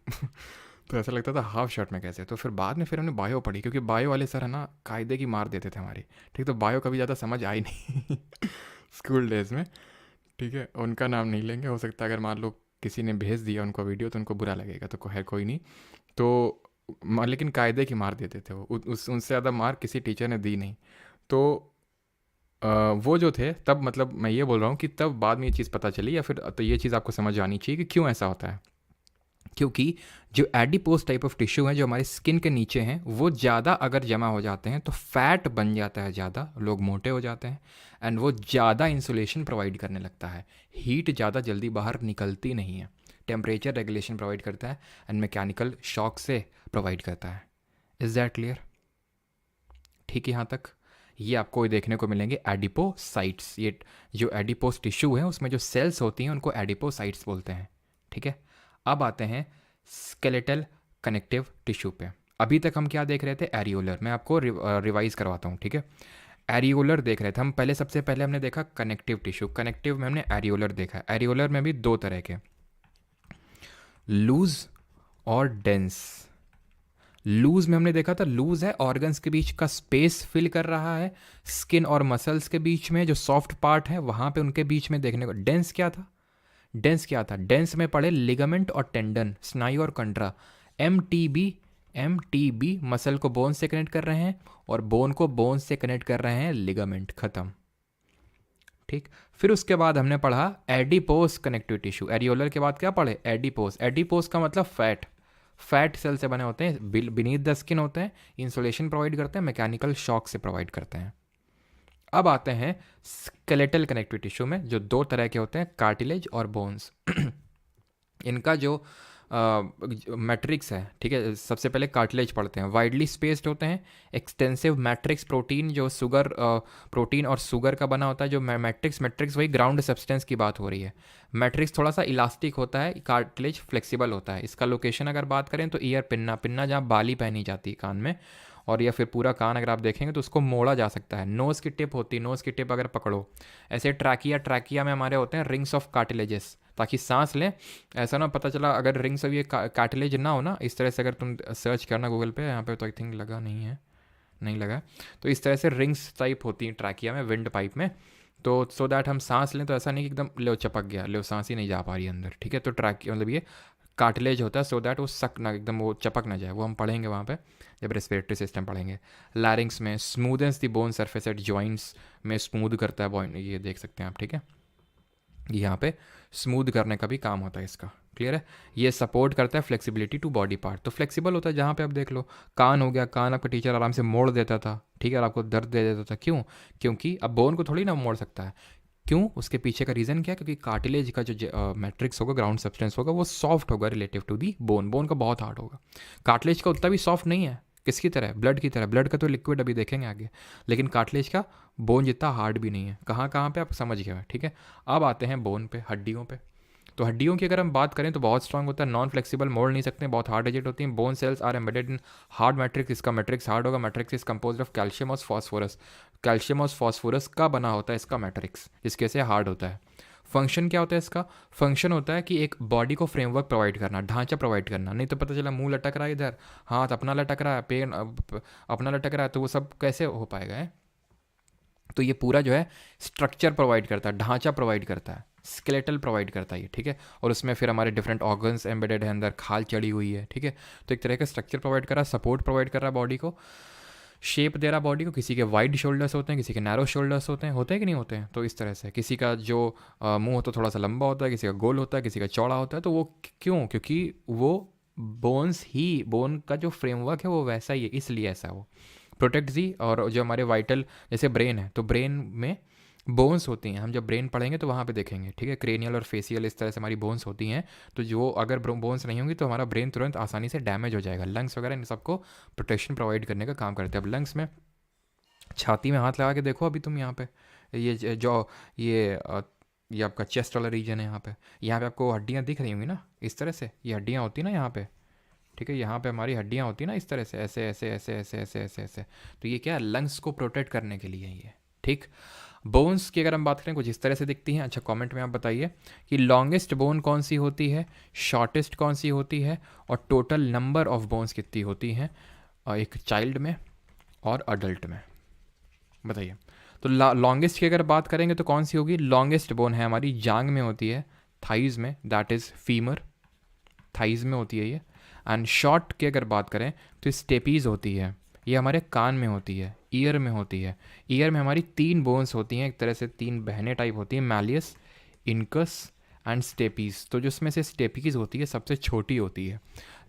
तो ऐसा लगता था हाफ शर्ट में कैसे। तो फिर बाद में फिर हमने बायो पढ़ी, क्योंकि बायो वाले सर है ना कायदे की मार देते थे हमारी, ठीक। तो बायो कभी ज़्यादा समझ आई नहीं स्कूल डेज़ में, ठीक है। उनका नाम नहीं लेंगे, हो सकता है अगर मान लो किसी ने भेज दिया उनको वीडियो तो उनको बुरा लगेगा, तो है कोई नहीं। तो लेकिन कायदे की मार देते थे वो, उनसे ज़्यादा मार किसी टीचर ने दी नहीं। तो वो जो थे तब, मतलब मैं ये बोल रहा हूँ कि तब बाद में ये चीज़ पता चली, या फिर तो ये चीज़ आपको समझ आनी चाहिए कि क्यों ऐसा होता है। क्योंकि जो एडिपोज टाइप ऑफ टिश्यू हैं, जो हमारे स्किन के नीचे हैं, वो ज़्यादा अगर जमा हो जाते हैं तो फैट बन जाता है ज़्यादा, लोग मोटे हो जाते हैं, एंड वो ज़्यादा इंसुलेशन प्रोवाइड करने लगता है। हीट ज़्यादा जल्दी बाहर निकलती नहीं है, टेम्परेचर रेगुलेशन प्रोवाइड करता है, एंड मैकेनिकल शॉक से प्रोवाइड करता है। Is that clear? ठीक है यहाँ तक? ये आपको देखने को मिलेंगे एडिपोसाइट्स। ये जो एडिपोस टिश्यू है उसमें जो सेल्स होती हैं उनको एडिपोसाइट्स बोलते हैं, ठीक है। अब आते हैं स्केलेटल कनेक्टिव टिश्यू पे। अभी तक हम क्या देख रहे थे, एरियोलर। मैं आपको रिवाइज करवाता हूँ, ठीक है। एरियोलर देख रहे थे हम पहले, सबसे पहले हमने देखा कनेक्टिव टिश्यू, कनेक्टिव में हमने एरियोलर देखा। एरियोलर में भी दो तरह के, लूज और डेंस। लूज में हमने देखा था, लूज है ऑर्गन्स के बीच का स्पेस फिल कर रहा है, स्किन और मसल्स के बीच में जो सॉफ्ट पार्ट है वहाँ पे उनके बीच में देखने को। डेंस क्या था, डेंस क्या था, डेंस में पड़े लिगामेंट और टेंडन, स्नायु और कंडरा। एम टी बी मसल को बोन से कनेक्ट कर रहे हैं और बोन को बोन से कनेक्ट कर रहे हैं लिगामेंट, खत्म, ठीक। फिर उसके बाद हमने पढ़ा एडिपोस कनेक्टिव टिश्यू। एरियोलर के बाद क्या पढ़े, एडिपोस। एडिपोस का मतलब फैट, फैट सेल से बने होते हैं, बीनीथ द स्किन होते हैं, इंसुलेशन प्रोवाइड करते हैं, मैकेनिकल शॉक से प्रोवाइड करते हैं। अब आते हैं स्केलेटल कनेक्टिव टिश्यू में, जो दो तरह के होते हैं, कार्टिलेज और बोन्स। इनका जो मैट्रिक्स है, ठीक है, सबसे पहले कार्टिलेज पढ़ते हैं। वाइडली स्पेस्ड होते हैं, एक्सटेंसिव मैट्रिक्स प्रोटीन, जो शुगर प्रोटीन और शुगर का बना होता है। जो मैट्रिक्स, मैट्रिक्स वही ग्राउंड सब्सटेंस की बात हो रही है। मैट्रिक्स थोड़ा सा इलास्टिक होता है, कार्टिलेज फ्लेक्सिबल होता है। इसका लोकेशन अगर बात करें तो ईयर, पिन्ना, पिन्ना जहाँ बाली पहनी जाती है कान में, और या फिर पूरा कान अगर आप देखेंगे तो उसको मोड़ा जा सकता है। नोज़ की टिप होती है, नोज़ की टिप अगर पकड़ो ऐसे, ट्रैकिया, ट्रैकिया में हमारे होते हैं रिंग्स ऑफ कार्टिलेजेस, ताकि सांस लें। ऐसा ना पता चला अगर रिंग्स ऑफ ये कार्टिलेज ना हो ना, इस तरह से अगर तुम सर्च करना गूगल पे, यहाँ पे तो आई थिंक लगा नहीं है, नहीं लगा। तो इस तरह से रिंग्स टाइप होती हैं ट्रैकिया में, विंड पाइप में। तो सो दैट हम सांस लें तो ऐसा नहीं कि एकदम ले चपक गया, ले सांस ही नहीं जा पा रही अंदर, ठीक है। तो ट्रैकिया मतलब ये कार्टिलेज होता है, सो दैट वो सक ना, एकदम वो चपक ना जाए। वो हम पढ़ेंगे वहाँ पे जब रेस्पिरेटरी सिस्टम पढ़ेंगे। लैरिंग्स में smoothens the bone surface at joints में स्मूद करता है बॉन, ये देख सकते हैं आप, ठीक है। यहाँ पे स्मूद करने का भी काम होता है इसका, क्लियर है। ये सपोर्ट करता है फ्लेक्सिबिलिटी टू बॉडी पार्ट, तो फ्लेक्सिबल होता है। जहाँ पे आप देख लो कान हो गया, कान आपका टीचर आराम से मोड़ देता था, ठीक है, और आपको दर्द दे देता था। क्यों, क्योंकि अब बोन को थोड़ी ना मोड़ सकता है। क्यों, उसके पीछे का रीज़न क्या है, क्योंकि कार्टिलेज का जो मैट्रिक्स होगा, ग्राउंड सब्सटेंस होगा, वो सॉफ्ट होगा relative to the bone. Bone का बहुत हार्ड होगा, कार्टिलेज का उतना भी सॉफ्ट नहीं है। किसकी तरह, ब्लड की तरह। ब्लड का तो लिक्विड अभी देखेंगे आगे, लेकिन कार्टिलेज का बोन जितना हार्ड भी नहीं है। कहाँ कहाँ पे आप समझ गए, ठीक है। अब आते हैं बोन पे, हड्डियों पे। तो हड्डियों की अगर हम बात करें तो बहुत स्ट्रांग होता है, नॉन फ्लेक्सिबल, मोड़ नहीं सकते, बहुत हार्ड एजेड होती हैं। Bone cells are embedded in hard matrix, इसका मैट्रिक्स हार्ड होगा। Matrix is compose of calcium और फॉस्फोरस। कैल्शियम और फॉस्फोरस का बना होता है इसका मैट्रिक्स, जिसके से हार्ड होता है। फंक्शन क्या होता है इसका, फंक्शन होता है कि एक बॉडी को फ्रेमवर्क प्रोवाइड करना, ढांचा प्रोवाइड करना। नहीं तो पता चला मुंह लटक रहा है इधर, हाथ अपना लटक रहा है, पेन अपना लटक रहा है, तो वो सब कैसे हो पाएगा है। तो ये पूरा जो है स्ट्रक्चर प्रोवाइड करता है, ढांचा प्रोवाइड करता है, स्केलेटल प्रोवाइड करता है ये, ठीक है। और उसमें फिर हमारे डिफरेंट ऑर्गन्स एम्बेडेड है अंदर, खाल चढ़ी हुई है, ठीक है। तो एक तरह का स्ट्रक्चर प्रोवाइड कर रहा है, सपोर्ट प्रोवाइड कर रहा है बॉडी को, शेप दे रहा बॉडी को। किसी के वाइड शोल्डर्स होते हैं, किसी के नैरो शोल्डर्स होते हैं कि नहीं होते हैं। तो इस तरह से किसी का जो मुंह होता है थोड़ा सा लंबा होता है, किसी का गोल होता है, किसी का चौड़ा होता है। तो वो क्यों, क्योंकि वो बोन्स ही, बोन का जो फ्रेमवर्क है वो वैसा ही है, इसलिए ऐसा वो प्रोटेक्ट जी। और जो हमारे वाइटल, जैसे ब्रेन है, तो ब्रेन में बोन्स होती हैं। हम जब ब्रेन पढ़ेंगे तो वहाँ पे देखेंगे, ठीक है, क्रेनियल और फेसियल, इस तरह से हमारी बोन्स होती हैं। तो जो अगर बोन्स नहीं होंगी तो हमारा ब्रेन तुरंत आसानी से डैमेज हो जाएगा। लंग्स वगैरह इन सबको प्रोटेक्शन प्रोवाइड करने का काम करते हैं। अब लंग्स में, छाती में हाथ लगा के देखो अभी तुम यहाँ पे, ये जो ये आपका चेस्ट वाला रीजन है, यहाँ पे आपको हड्डियाँ दिख रही होंगी ना, इस तरह से ये हड्डियाँ होती ना यहाँ पे, ठीक है। यहाँ पे हमारी हड्डियाँ होती ना इस तरह से, ऐसे ऐसे ऐसे ऐसे ऐसे ऐसे ऐसे। तो ये क्या है, लंग्स को प्रोटेक्ट करने के लिए ये, ठीक। बोन्स की अगर हम बात करें कुछ इस तरह से दिखती हैं। अच्छा, कमेंट में आप बताइए कि लॉन्गेस्ट बोन कौन सी होती है, शॉर्टेस्ट कौन सी होती है, और टोटल नंबर ऑफ बोन्स कितनी होती हैं एक चाइल्ड में और अडल्ट में, बताइए। तो लॉन्गेस्ट की अगर बात करेंगे तो कौन सी होगी, लॉन्गेस्ट बोन है हमारी जांग में होती है, थाइज में, दैट इज़ फीमर, थाइज में होती है ये। एंड शॉर्ट की अगर बात करें तो स्टेपीज़ होती है, ये हमारे कान में होती है, ईयर में होती है। ईयर में हमारी 3 बोन्स होती हैं, एक तरह से 3 बहनें टाइप होती हैं, मैलियस, इनकस एंड स्टेपीज़। तो जो उसमें से स्टेपीज़ होती है सबसे छोटी होती है।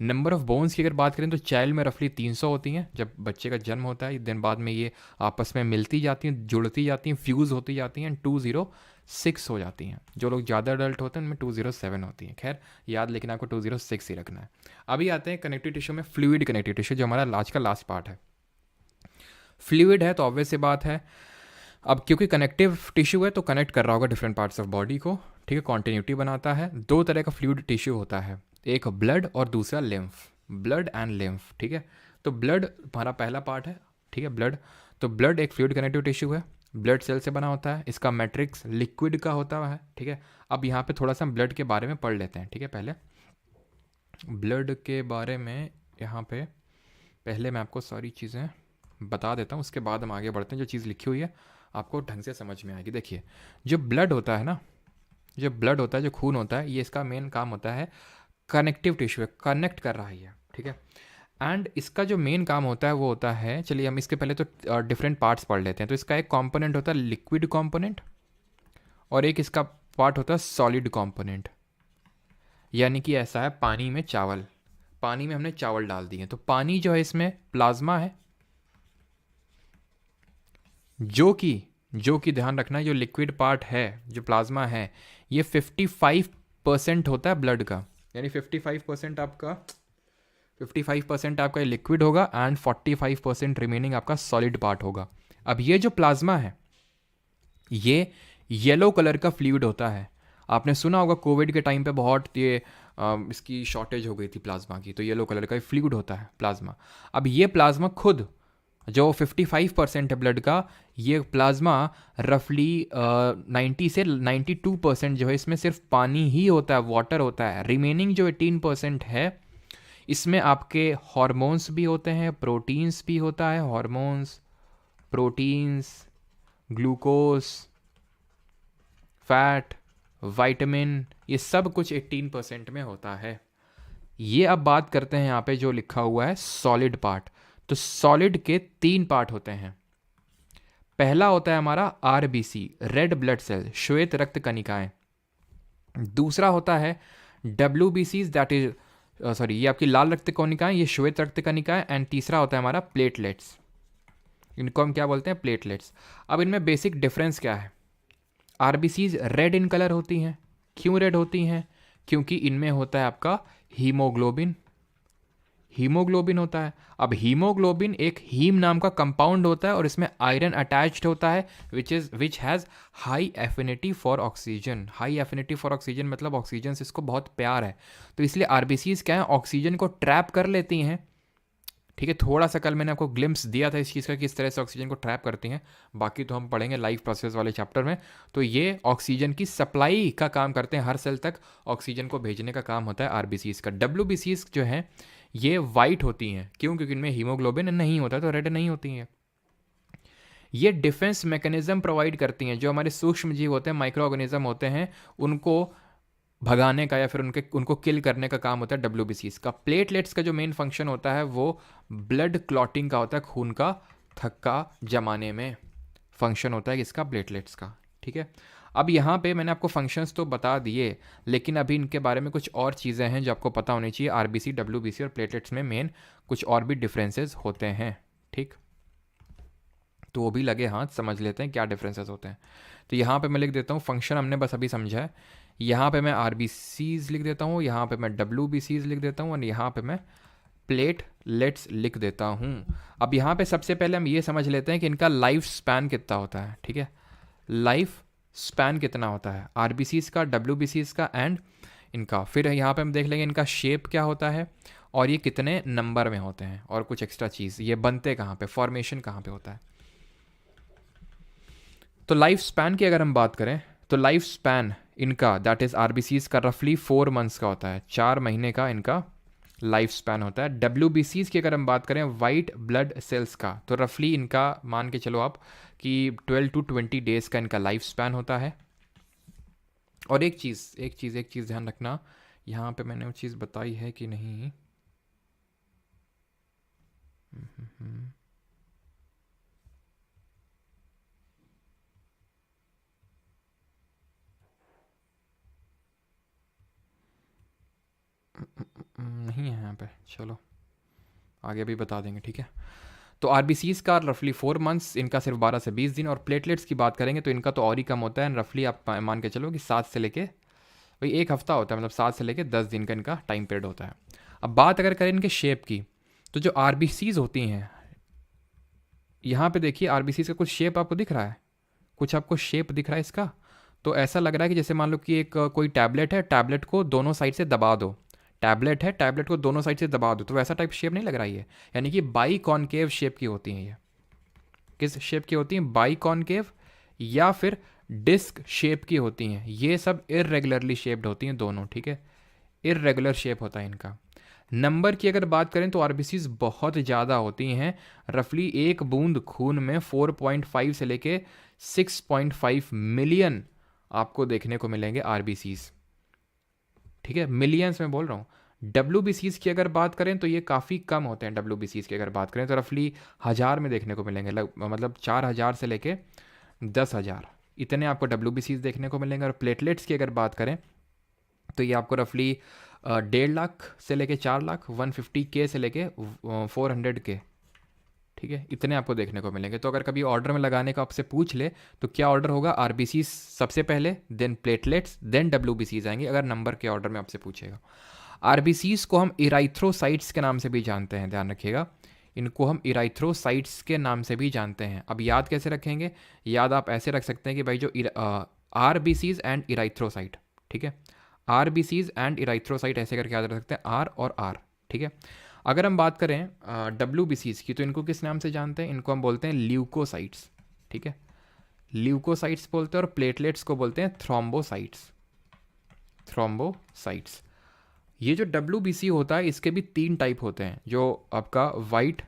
नंबर ऑफ बोन्स की अगर बात करें तो चाइल्ड में रफली 300 होती हैं। जब बच्चे का जन्म होता है दिन बाद में ये आपस में मिलती जाती हैं, जुड़ती जाती हैं, फ्यूज़ होती जाती हैं, 206 हो जाती हैं। जो लोग ज़्यादा अडल्ट होते हैं उनमें 207 होती हैं। खैर याद, लेकिन आपको 206 ही रखना है। अभी आते हैं कनेक्टिव टिश्यू में, फ्लूइड कनेक्टिव टिश्यू, जो हमारा आज का लास्ट पार्ट है। फ्लूइड है तो ऑब्वियस सी बात है, अब क्योंकि कनेक्टिव टिश्यू है तो कनेक्ट कर रहा होगा डिफरेंट पार्ट्स ऑफ बॉडी को, ठीक है, कॉन्टिन्यूटी बनाता है। दो तरह का फ्लूइड टिश्यू होता है, एक ब्लड और दूसरा लिम्फ, ब्लड एंड लिम्फ, ठीक है। तो ब्लड हमारा पहला पार्ट है, ठीक है, ब्लड। तो ब्लड एक फ्लूइड कनेक्टिव टिश्यू है, ब्लड सेल से बना होता है, इसका मैट्रिक्स लिक्विड का होता है, ठीक है। अब यहाँ पे थोड़ा सा हम ब्लड के बारे में पढ़ लेते हैं, ठीक है। पहले ब्लड के बारे में यहाँ पे पहले मैं आपको सारी चीज़ें बता देता हूँ, उसके बाद हम आगे बढ़ते हैं। जो चीज़ लिखी हुई है आपको ढंग से समझ में आएगी। देखिए, जो ब्लड होता है ना, जो ब्लड होता है, जो खून होता है, ये इसका मेन काम होता है, कनेक्टिव टिश्यू है, कनेक्ट कर रहा है ये, ठीक है। एंड इसका जो मेन काम होता है वो होता है, चलिए हम इसके पहले तो डिफरेंट पार्ट्स पढ़ लेते हैं। तो इसका एक कंपोनेंट होता है लिक्विड कंपोनेंट और एक इसका पार्ट होता है सॉलिड कंपोनेंट। यानी कि ऐसा है, पानी में चावल, पानी में हमने चावल डाल दिए, तो पानी जो है इसमें प्लाज्मा है, जो कि ध्यान रखना, जो लिक्विड पार्ट है, जो प्लाज्मा है, ये 55% होता है ब्लड का। यानी 55% आपका लिक्विड होगा एंड 45% रिमेनिंग आपका सॉलिड पार्ट होगा। अब ये जो प्लाज्मा है ये येलो कलर का फ्लूइड होता है। आपने सुना होगा कोविड के टाइम पे बहुत ये इसकी शॉर्टेज हो गई थी प्लाज्मा की, तो येलो कलर का फ्लूइड होता है प्लाज्मा। अब ये प्लाज्मा खुद जो 55% है ब्लड का, ये प्लाज्मा रफली 90 से 92% जो है इसमें सिर्फ पानी ही होता है, वाटर होता है। रिमेनिंग जो 18% है इसमें आपके हॉर्मोन्स भी होते हैं, प्रोटीन्स भी होता है, hormones, proteins, glucose, fat, vitamin, ये सब कुछ 18% में होता है। ये अब बात करते हैं यहाँ पे जो लिखा हुआ है सॉलिड पार्ट। तो सॉलिड के 3 पार्ट होते हैं। पहला होता है हमारा आरबीसी, रेड ब्लड सेल, श्वेत रक्त कणिकाएं। दूसरा होता है डब्ल्यूबीसी, दैट इज सॉरी, ये आपकी लाल रक्त कणिकाएं, ये श्वेत रक्त कणिकाएं। एंड तीसरा होता है हमारा प्लेटलेट्स, इनको हम क्या बोलते हैं, प्लेटलेट्स। अब इनमें बेसिक डिफरेंस क्या है? आरबीसीज रेड इन कलर होती हैं। क्यों रेड होती हैं? क्योंकि इनमें होता है आपका हीमोग्लोबिन, हीमोग्लोबिन होता है। अब हीमोग्लोबिन एक हीम नाम का कंपाउंड होता है और इसमें आयरन अटैच्ड होता है, which has high affinity for oxygen. High affinity for oxygen मतलब ऑक्सीजन से इसको बहुत प्यार है, तो इसलिए आरबीसीज क्या है, ऑक्सीजन को ट्रैप कर लेती हैं, ठीक है। थोड़ा सा कल मैंने आपको ग्लिम्स दिया था इस चीज़ का, किस तरह से ऑक्सीजन को ट्रैप करती हैं, बाकी तो हम पढ़ेंगे लाइफ प्रोसेस वाले चैप्टर में। तो ये ऑक्सीजन की सप्लाई का काम करते हैं, हर सेल तक ऑक्सीजन को भेजने का काम होता है आरबीसीज का। डब्ल्यूबीसीज जो है ये वाइट होती हैं, क्यों? क्योंकि इनमें हीमोग्लोबिन नहीं होता, तो रेड नहीं होती हैं। ये डिफेंस मैकेनिज्म प्रोवाइड करती हैं, जो हमारे सूक्ष्म जीव होते हैं, माइक्रो ऑर्गेनिज्म होते हैं, उनको भगाने का या फिर उनको किल करने का काम होता है डब्ल्यूबीसीज का। प्लेटलेट्स का जो मेन फंक्शन होता है वो ब्लड क्लॉटिंग का होता है, खून का थक्का जमाने में फंक्शन होता है इसका, प्लेटलेट्स का, ठीक है। अब यहाँ पे मैंने आपको फंक्शंस तो बता दिए, लेकिन अभी इनके बारे में कुछ और चीज़ें हैं जो आपको पता होनी चाहिए। आरबीसी, डब्ल्यूबीसी और प्लेटलेट्स में मेन कुछ और भी डिफरेंसेस होते हैं, ठीक। तो वो भी लगे हाथ समझ लेते हैं क्या डिफरेंसेस होते हैं। तो यहाँ पे मैं लिख देता हूँ, फंक्शन हमने बस अभी समझा है। यहाँ पे मैं आरबीसीज लिख देता हूँ, यहाँ पे मैं डब्ल्यूबीसीज लिख देता हूँ और यहाँ पे मैं प्लेटलेट्स लिख देता हूँ। अब यहाँ पे सबसे पहले हम ये समझ लेते हैं कि इनका लाइफ स्पैन कितना होता है, ठीक है। लाइफ स्पैन कितना होता है आरबीसीज का, डब्ल्यूबीसीज का एंड इनका। फिर यहाँ पे हम देख लेंगे इनका शेप क्या होता है और ये कितने नंबर में होते हैं, और कुछ एक्स्ट्रा चीज़, ये बनते कहाँ पे, फॉर्मेशन कहाँ पे होता है। तो लाइफ स्पैन की अगर हम बात करें तो लाइफ स्पैन इनका, दैट इज आरबीसीज का, रफली 4 मंथ्स का होता है, 4 महीने का इनका लाइफ स्पैन होता है। डब्ल्यूबीसीज की अगर हम बात करें, वाइट ब्लड सेल्स का, तो रफली इनका मान के चलो आप कि 12 to 20 डेज का इनका लाइफ स्पैन होता है। और एक चीज़ ध्यान रखना, यहाँ पे मैंने वो चीज़ बताई है कि नहीं, नहीं है यहाँ पे, चलो आगे भी बता देंगे, ठीक है। तो आरबीसीज का रफली 4 मंथ्स, इनका सिर्फ 12 से 20 दिन। और प्लेटलेट्स की बात करेंगे तो इनका तो और ही कम होता है, रफली आप मान के चलो कि 7 से लेके भाई 1 हफ्ता होता है, मतलब 7 से लेके 10 दिन का इनका टाइम पीरियड होता है। अब बात अगर करें इनके शेप की, तो जो आरबीसीज होती हैं यहाँ पे देखिए आरबीसी का कुछ शेप आपको दिख रहा है, कुछ आपको शेप दिख रहा है इसका। तो ऐसा लग रहा है कि जैसे मान लो कि एक कोई टैबलेट है, टैबलेट को दोनों साइड से दबा दो, टैबलेट है, टैबलेट को दोनों साइड से दबा दो, तो वैसा टाइप शेप नहीं लग रहा है ये। यानी कि बाई कॉनकेव शेप की होती हैं ये। किस शेप की होती हैं? बाई कॉनकेव या फिर डिस्क शेप की होती हैं। ये सब इररेगुलरली शेप्ड होती हैं दोनों, ठीक है, इररेगुलर शेप होता है इनका। नंबर की अगर बात करें तो आरबीसीज बहुत ज़्यादा होती हैं। रफली एक बूंद खून में 4.5 से लेके 6.5 मिलियन आपको देखने को मिलेंगे आरबीसीज, ठीक है, मिलियंस में बोल रहा हूँ। डब्ल्यूबीसीज की अगर बात करें तो ये काफ़ी कम होते हैं। डब्ल्यूबीसीज की अगर बात करें तो रफली 1000 में देखने को मिलेंगे, मतलब 4000 से लेके 10,000 इतने आपको डब्ल्यूबीसीज देखने को मिलेंगे। और प्लेटलेट्स की अगर बात करें तो ये आपको रफली 1.5 लाख से लेके 4 लाख, 150K से लेके 400K, ठीक है, इतने आपको देखने को मिलेंगे। तो अगर कभी ऑर्डर में लगाने का आपसे पूछ ले तो क्या ऑर्डर होगा? आरबीसी सबसे पहले, देन प्लेटलेट्स, देन डब्ल्यूबीसीज आएंगे, अगर नंबर के ऑर्डर में आपसे पूछेगा। आरबीसीज को हम इराइथ्रोसाइट्स के नाम से भी जानते हैं, ध्यान रखिएगा, इनको हम इराइथ्रोसाइट्स के नाम से भी जानते हैं। अब याद कैसे रखेंगे? याद आप ऐसे रख सकते हैं कि भाई जो आरबीसीज एंड इराइथ्रोसाइट, ठीक है, आरबीसीज एंड इराइथ्रोसाइट ऐसे करके याद रख सकते हैं, आर और आर, ठीक है। अगर हम बात करें डब्ल्यूबीसीज की तो इनको किस नाम से जानते हैं? इनको हम बोलते हैं ल्यूकोसाइट्स, ठीक है, ल्यूकोसाइट्स बोलते हैं। और प्लेटलेट्स को बोलते हैं थ्रोम्बोसाइट्स, थ्रोम्बोसाइट्स। ये जो डब्ल्यूबीसी होता है इसके भी 3 टाइप होते हैं। जो आपका वाइट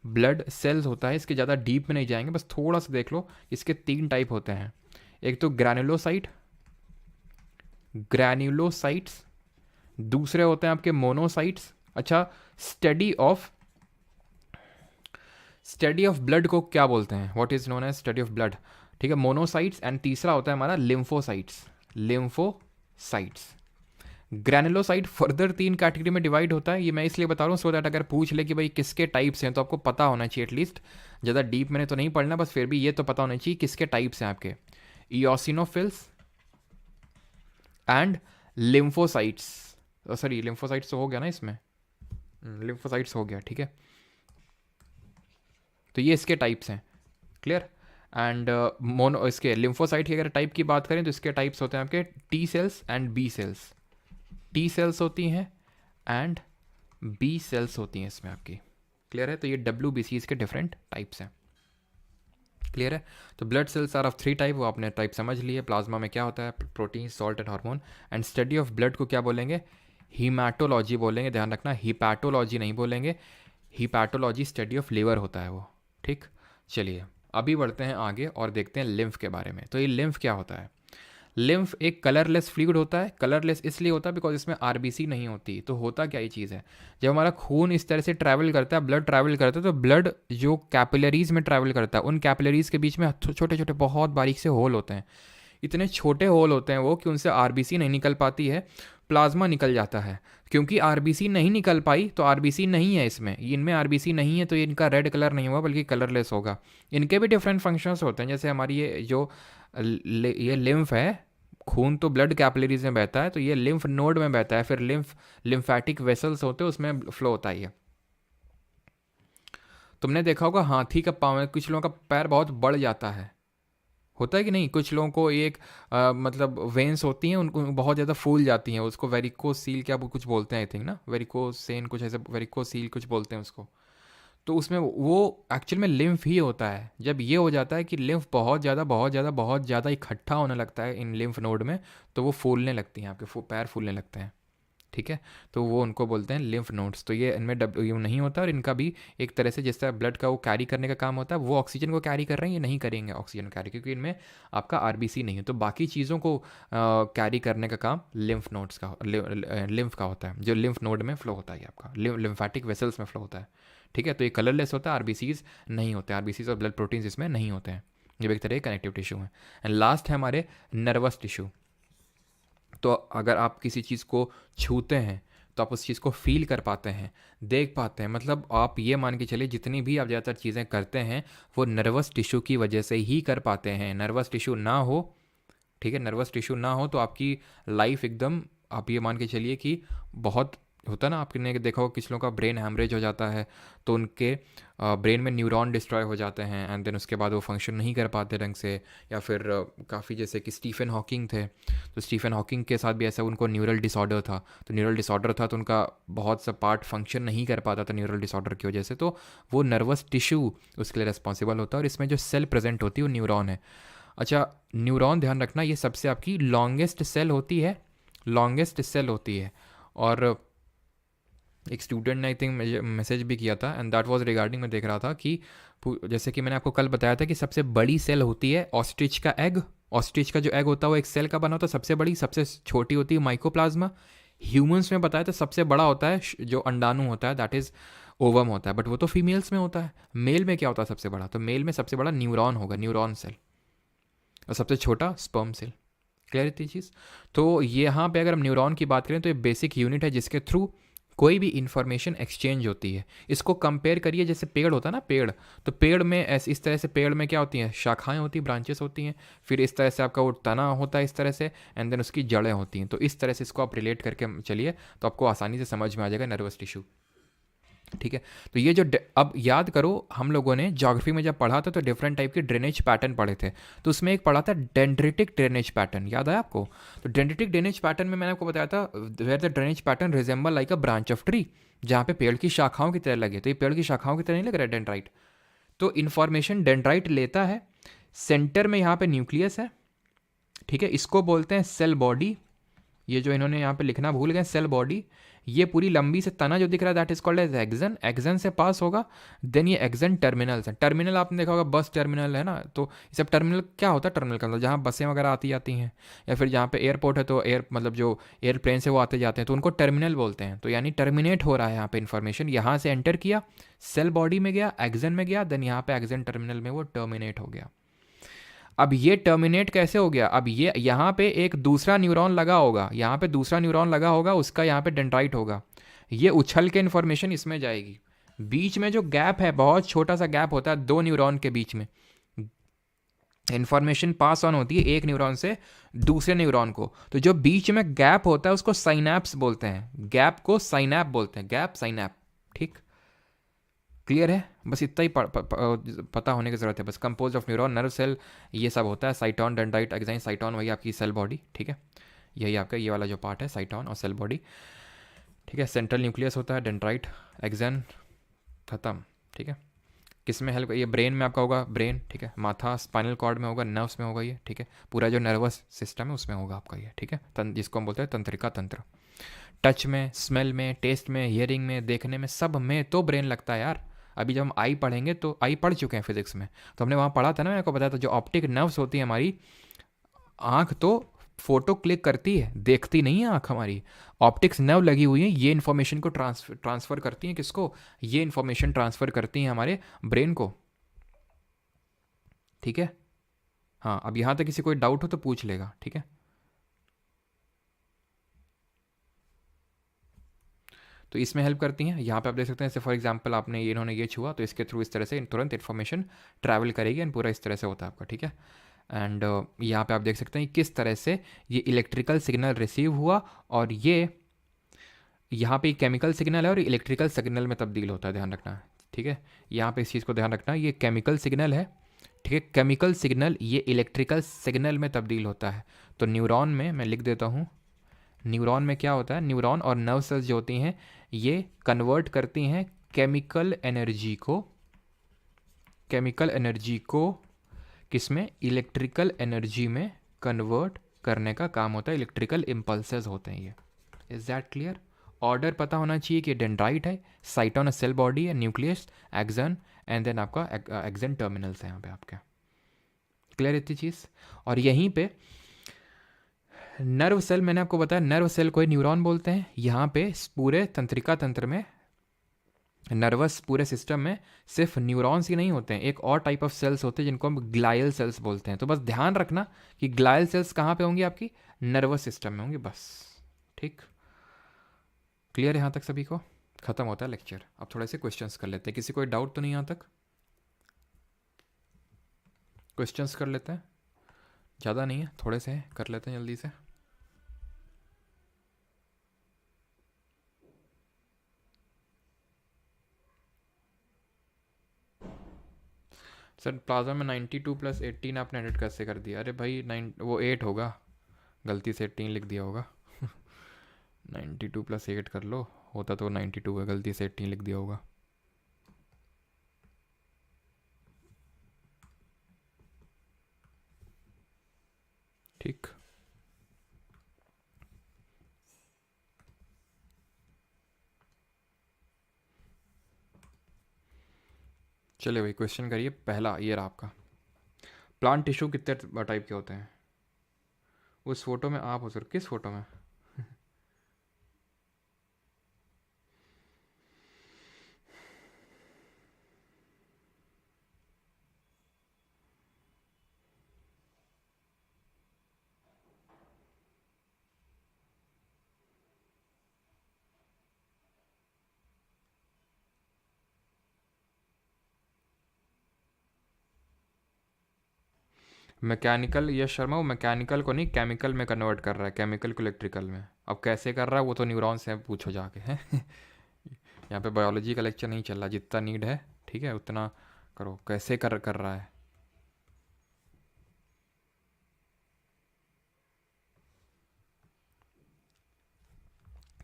ब्लड सेल्स होता है, इसके ज़्यादा डीप में नहीं जाएंगे, बस थोड़ा सा देख लो, इसके 3 टाइप होते हैं। एक तो ग्रैनुलोसाइट, ग्रैन्युलोसाइट्स, दूसरे होते हैं आपके मोनोसाइट्स। अच्छा, स्टडी ऑफ ब्लड को क्या बोलते हैं? What is known as study of blood, ठीक है, मोनोसाइट्स। एंड तीसरा होता है हमारा lymphocytes, lymphocytes. Granulocyte further 3 category में डिवाइड होता है। ये मैं इसलिए बता रहा हूँ सो दैट अगर पूछ ले कि भाई किसके टाइप्स हैं तो आपको पता होना चाहिए एटलीस्ट। ज़्यादा डीप मैंने तो नहीं पढ़ना, बस फिर भी ये तो पता होना चाहिए किसके टाइप्स हैं आपके। Eosinophils and lymphocytes, sorry lymphocytes तो हो गया ना इसमें, लिम्फोसाइट्स हो गया, ठीक है। तो ये इसके टाइप्स हैं, क्लियर। एंड मोनो इसके लिम्फोसाइट की अगर टाइप की बात करें तो इसके टाइप्स होते हैं आपके T cells and B cells. T cells होती हैं एंड बी सेल्स होती हैं इसमें आपकी, क्लियर है। तो ये डब्ल्यूबीसी के डिफरेंट टाइप्स हैं, क्लियर है। तो blood cells are of 3 type, वो आपने टाइप समझ लिए। प्लाज्मा में क्या होता है? Protein, salt and hormone. And study of blood को क्या बोलेंगे? हीमैटोलॉजी बोलेंगे, ध्यान रखना, हिपैटोलॉजी नहीं बोलेंगे। हिपैटोलॉजी स्टडी ऑफ लिवर होता है वो, ठीक। चलिए अभी बढ़ते हैं आगे और देखते हैं लिम्फ के बारे में। तो ये लिम्फ क्या होता है? लिम्फ एक कलरलेस फ्लूइड होता है। कलरलेस इसलिए होता है बिकॉज इसमें आरबीसी नहीं होती। तो होता क्या ये चीज़ है, जब हमारा खून इस तरह से ट्रैवल करता है, ब्लड ट्रैवल करता है, तो ब्लड जो कैपिलरीज में ट्रैवल करता है, उन कैपिलरीज के बीच में छोटे छोटे बहुत बारीक से होल होते हैं। इतने छोटे होल होते हैं वो कि उनसे आरबीसी नहीं निकल पाती है, प्लाज्मा निकल जाता है। क्योंकि आरबीसी नहीं निकल पाई तो आरबीसी नहीं है इसमें, इनमें आरबीसी नहीं है तो इनका रेड कलर नहीं होगा बल्कि कलरलेस होगा। इनके भी डिफरेंट फंक्शंस होते हैं, जैसे हमारी ये जो ये लिम्फ है, खून तो ब्लड कैपिलरीज में बहता है, तो ये लिम्फ नोड में बहता है, फिर लिम्फैटिक वेसल्स होते हैं उसमें फ्लो होता है ये। तुमने देखा होगा हाथी का पाँव में कुछ लोगों का पैर बहुत बढ़ जाता है, होता है कि नहीं? कुछ लोगों को एक मतलब वेंस होती हैं उनको बहुत ज़्यादा फूल जाती हैं, उसको वेरिकोस सील क्या कुछ बोलते हैं आई थिंक ना, वेरिकोस सेन कुछ ऐसे, वेरिकोस सील कुछ बोलते हैं उसको। तो उसमें वो एक्चुअल में लिम्फ ही होता है। जब ये हो जाता है कि लिम्फ बहुत ज़्यादा इकट्ठा होने लगता है इन लिम्फ नोड में, तो वो फूलने लगती हैं, आपके पैर फूलने लगते हैं, ठीक है। तो वो उनको बोलते हैं लिम्फ नोड्स। तो ये इनमें डब्ल्यू नहीं होता, और इनका भी एक तरह से जिस तरह ब्लड का वो कैरी करने का काम होता है, वो ऑक्सीजन को कैरी कर रहे हैं, ये नहीं करेंगे ऑक्सीजन कैरी, क्योंकि इनमें आपका आरबीसी नहीं है। तो बाकी चीज़ों को कैरी करने का काम लिम्फ नोड्स का, लिम्फ का होता है, जो लिम्फ नोड में फ्लो होता है आपका, लिम्फैटिक वेसल्स में फ्लो होता है, ठीक है। तो ये कलरलेस होता है, आरबीसीज नहीं होते, आरबीसीज और ब्लड प्रोटीन्स इसमें नहीं होते हैं, ये एक तरह के कनेक्टिव टिश्यू हैं। एंड लास्ट है हमारे नर्वस टिश्यू। तो अगर आप किसी चीज़ को छूते हैं तो आप उस चीज़ को फील कर पाते हैं, देख पाते हैं, मतलब आप ये मान के चलिए जितनी भी आप ज़्यादातर चीज़ें करते हैं वो नर्वस टिश्यू की वजह से ही कर पाते हैं। नर्वस टिश्यू ना हो, ठीक है, नर्वस टिश्यू ना हो तो आपकी लाइफ एकदम, आप ये मान के चलिए कि बहुत होता है ना, आपने देखा होगा कुछ लोगों का ब्रेन हैमरेज हो जाता है, तो उनके ब्रेन में न्यूरॉन डिस्ट्रॉय हो जाते हैं एंड देन उसके बाद वो फंक्शन नहीं कर पाते ढंग से। या फिर काफ़ी जैसे कि स्टीफन हॉकिंग थे, तो स्टीफन हॉकिंग के साथ भी ऐसा, उनको न्यूरल डिसऑर्डर था। तो न्यूरल डिसऑर्डर था तो उनका बहुत सा पार्ट फंक्शन नहीं कर पाता था न्यूरल डिसऑर्डर की वजह से, तो वो नर्वस टिश्यू उसके लिए रिस्पॉन्सिबल होता है, और इसमें जो सेल प्रेजेंट होती है वो न्यूरॉन है। अच्छा, न्यूरॉन ध्यान रखना, ये सबसे आपकी लॉन्गेस्ट सेल होती है, लॉन्गेस्ट सेल होती है। और एक स्टूडेंट ने आई थिंक मैसेज भी किया था एंड दैट वाज रिगार्डिंग, मैं देख रहा था कि जैसे कि मैंने आपको कल बताया था कि सबसे बड़ी सेल होती है ऑस्ट्रिच का एग। ऑस्ट्रिच का जो एग होता है वो एक सेल का बना होता है सबसे बड़ी, सबसे छोटी होती है माइकोप्लाज्मा। ह्यूमंस में बताया तो सबसे बड़ा होता है जो अंडाणु होता है, दैट इज़ ओवम होता है, बट वो तो फीमेल्स में होता है। मेल में क्या होता है सबसे बड़ा? तो मेल में सबसे बड़ा न्यूरॉन होगा, न्यूरॉन सेल, और सबसे छोटा स्पर्म सेल। क्लियर थी चीज़? तो यहाँ पे अगर हम न्यूरॉन की बात करें तो ये बेसिक यूनिट है जिसके थ्रू कोई भी इंफॉर्मेशन एक्सचेंज होती है। इसको कंपेयर करिए जैसे पेड़ होता है ना, पेड़, तो पेड़ में ऐसे इस तरह से पेड़ में क्या होती हैं, शाखाएं होती हैं, ब्रांचेस होती हैं, फिर इस तरह से आपका वो तना होता है इस तरह से, एंड देन उसकी जड़ें होती हैं। तो इस तरह से इसको आप रिलेट करके चलिए तो आपको आसानी से समझ में आ जाएगा नर्वस टिश्यू। ठीक है, तो ये जो अब याद करो, हम लोगों ने ज्योग्राफी में जब पढ़ा था तो डिफरेंट टाइप के ड्रेनेज पैटर्न पढ़े थे, तो उसमें एक पढ़ा था डेंड्रिटिक ड्रेनेज पैटर्न, याद है आपको? तो डेंड्रिटिक ड्रेनेज पैटर्न में मैंने आपको बताया था where the drainage pattern resemble like a branch of tree, जहाँ पे पेड़ की शाखाओं की तरह लगे। तो ये पेड़ की शाखाओं की तरह नहीं लग रहा है डेंड्राइट? तो इन्फॉर्मेशन डेंड्राइट लेता है, सेंटर में यहाँ पे न्यूक्लियस है, ठीक है, इसको बोलते हैं सेल बॉडी। ये जो इन्होंने यहाँ पे लिखना भूल गए, सेल बॉडी। ये पूरी लंबी से तना जो दिख रहा है that is called as axon, axon से पास होगा। देन ये एक्सन टर्मिनल्स है। टर्मिनल आपने देखा होगा, बस टर्मिनल है ना, तो ये सब टर्मिनल क्या होता है? टर्मिनल का मतलब जहाँ बसें वगैरह आती जाती हैं, या फिर जहाँ पे एयरपोर्ट है तो एयर मतलब जो एयरप्लेन से वो आते जाते हैं तो उनको टर्मिनल बोलते हैं। तो यानी टर्मिनेट हो रहा है यहाँ पे इन्फॉर्मेशन, यहाँ से एंटर किया, सेल बॉडी में गया, एक्सन में गया, देन यहाँ पे एक्सन टर्मिनल में वो टर्मिनेट हो गया। अब ये टर्मिनेट कैसे हो गया? अब ये यहाँ पे एक दूसरा न्यूरॉन लगा होगा, यहाँ पे दूसरा न्यूरॉन लगा होगा, उसका यहाँ पे डेंड्राइट होगा, ये उछल के इन्फॉर्मेशन इसमें जाएगी। बीच में जो गैप है, बहुत छोटा सा गैप होता है दो न्यूरॉन के बीच में, इन्फॉर्मेशन पास ऑन होती है एक न्यूरॉन से दूसरे न्यूरॉन को। तो जो बीच में गैप होता है उसको साइनैप्स बोलते हैं, गैप को साइनैप बोलते हैं, गैप साइनैप। ठीक, क्लियर है? बस इतना ही पता होने की ज़रूरत है बस। Compose of neuron, nerve cell, ये सब होता है, साइटॉन, डेंड्राइट, एक्साइन, साइटॉन वही आपकी सेल बॉडी। ठीक है, यही आपका ये वाला जो पार्ट है, साइटॉन और सेल बॉडी। ठीक है, सेंट्रल न्यूक्लियस होता है, डेंड्राइट, एक्सन, खत्म। ठीक है, किस में हेल्प? ये ब्रेन में आपका होगा, ब्रेन, ठीक है, माथा स्पाइनल कॉर्ड में होगा, नर्व्स में होगा ये, ठीक है, पूरा जो नर्वस सिस्टम है उसमें होगा आपका ये। ठीक है, जिसको हम बोलते हैं तंत्रिका तंत्र। टच में, स्मेल में, टेस्ट में, हियरिंग में, देखने में, सब में तो ब्रेन लगता है यार। अभी जब हम आई पढ़ेंगे तो आई पढ़ चुके हैं फिजिक्स में, तो हमने वहाँ पढ़ा था ना, मेरे को बताया था जो ऑप्टिक नर्व्स होती है हमारी, आँख तो फोटो क्लिक करती है, देखती नहीं है आँख हमारी। ऑप्टिक्स नर्व लगी हुई है, ये इन्फॉर्मेशन को ट्रांसफ़र करती हैं किसको? ये इन्फॉर्मेशन ट्रांसफ़र करती हैं हमारे ब्रेन को। ठीक है, हाँ, अब यहाँ तक किसी कोई डाउट हो तो पूछ लेगा। ठीक है, तो इसमें हेल्प करती हैं। यहाँ पे आप देख सकते हैं, जैसे फॉर एग्जांपल आपने ये, इन्होंने ये छुआ तो इसके थ्रू इस तरह से तुरंत इन्फॉर्मेशन ट्रैवल करेगी एंड पूरा इस तरह से होता है आपका। ठीक है, एंड यहाँ पे आप देख सकते हैं किस तरह से ये इलेक्ट्रिकल सिग्नल रिसीव हुआ, और ये यहाँ पे केमिकल सिग्नल है और इलेक्ट्रिकल सिग्नल में तब्दील होता है, ध्यान रखना। ठीक है, यहाँ पे इस चीज़ को ध्यान रखना, ये केमिकल सिग्नल है, ठीक है, केमिकल सिग्नल ये इलेक्ट्रिकल सिग्नल में तब्दील होता है। तो न्यूरॉन में मैं लिख देता हूँ, न्यूरॉन में क्या होता है, न्यूरॉन और नर्व सेल्स जो होती हैं ये कन्वर्ट करती हैं केमिकल एनर्जी को, केमिकल एनर्जी को किस में? इलेक्ट्रिकल एनर्जी में कन्वर्ट करने का काम होता है, इलेक्ट्रिकल इम्पल्सेस होते हैं ये। Is that clear? ऑर्डर पता होना चाहिए कि डेंड्राइट है, साइटोन सेल बॉडी है, न्यूक्लियस, एक्सन, एंड देन आपका एक्सन टर्मिनल्स है यहाँ पे आपके। क्लियर इतनी चीज़? और यहीं पे नर्व सेल, मैंने आपको बताया नर्व सेल को न्यूरॉन बोलते हैं। यहाँ पे पूरे तंत्रिका तंत्र में, नर्वस पूरे सिस्टम में सिर्फ न्यूरॉन्स ही नहीं होते हैं, एक और टाइप ऑफ सेल्स होते हैं जिनको हम ग्लायल सेल्स बोलते हैं। तो बस ध्यान रखना कि ग्लायल सेल्स कहाँ पे होंगी? आपकी नर्वस सिस्टम में होंगी, बस। ठीक, क्लियर है यहाँ तक सभी को? खत्म होता है लेक्चर। अब थोड़े से क्वेश्चंस कर लेते हैं, किसी कोई डाउट तो नहीं यहाँ तक? क्वेश्चंस कर लेते हैं, ज़्यादा नहीं है, थोड़े से कर लेते हैं जल्दी से। सर प्लाज्मा में 92 प्लस 18 आपने एडिट कैसे कर दिया? अरे भाई 9 वो 8 होगा, गलती से 18 लिख दिया होगा। 92 प्लस 8 कर लो, होता तो 92 है, गलती से 18 लिख दिया होगा। ठीक, चलिए भाई क्वेश्चन करिए। पहला ये रहा आपका, प्लांट टिश्यू कितने टाइप के होते हैं? उस फोटो में आप हो सर? किस फोटो में? मैकेनिकल, यश शर्मा, वो मैकेनिकल को नहीं केमिकल में कन्वर्ट कर रहा है, केमिकल को इलेक्ट्रिकल में। अब कैसे कर रहा है वो तो न्यूरॉन से पूछो जाके हैं। यहाँ पे बायोलॉजी का लेक्चर नहीं चल रहा, जितना नीड है ठीक है उतना करो। कैसे कर रहा है?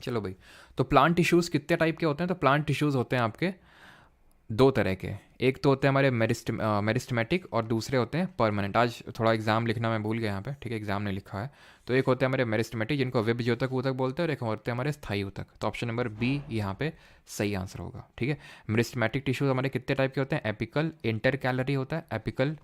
चलो भाई, तो प्लांट टिश्यूज़ कितने टाइप के होते हैं? तो प्लांट टिश्यूज़ होते हैं आपके दो तरह के। एक तो होते हैं हमारे मेरिस्टेमेटिक और दूसरे होते हैं परमानेंट। आज थोड़ा एग्जाम लिखना मैं भूल गया यहाँ पे, ठीक है, एग्जाम ने लिखा है। तो एक होते हैं हमारे मेरिस्टेमेटिक जिनको विभज्योतक ऊतक बोलते हैं, और एक होते हैं हमारे स्थायी ऊतक। तो ऑप्शन नंबर बी यहाँ पे सही आंसर होगा, ठीक है। मेरिस्टेमेटिक टिश्यूज हमारे कितने टाइप के होते हैं? एपिकल, इंटर कैलरी होता है apical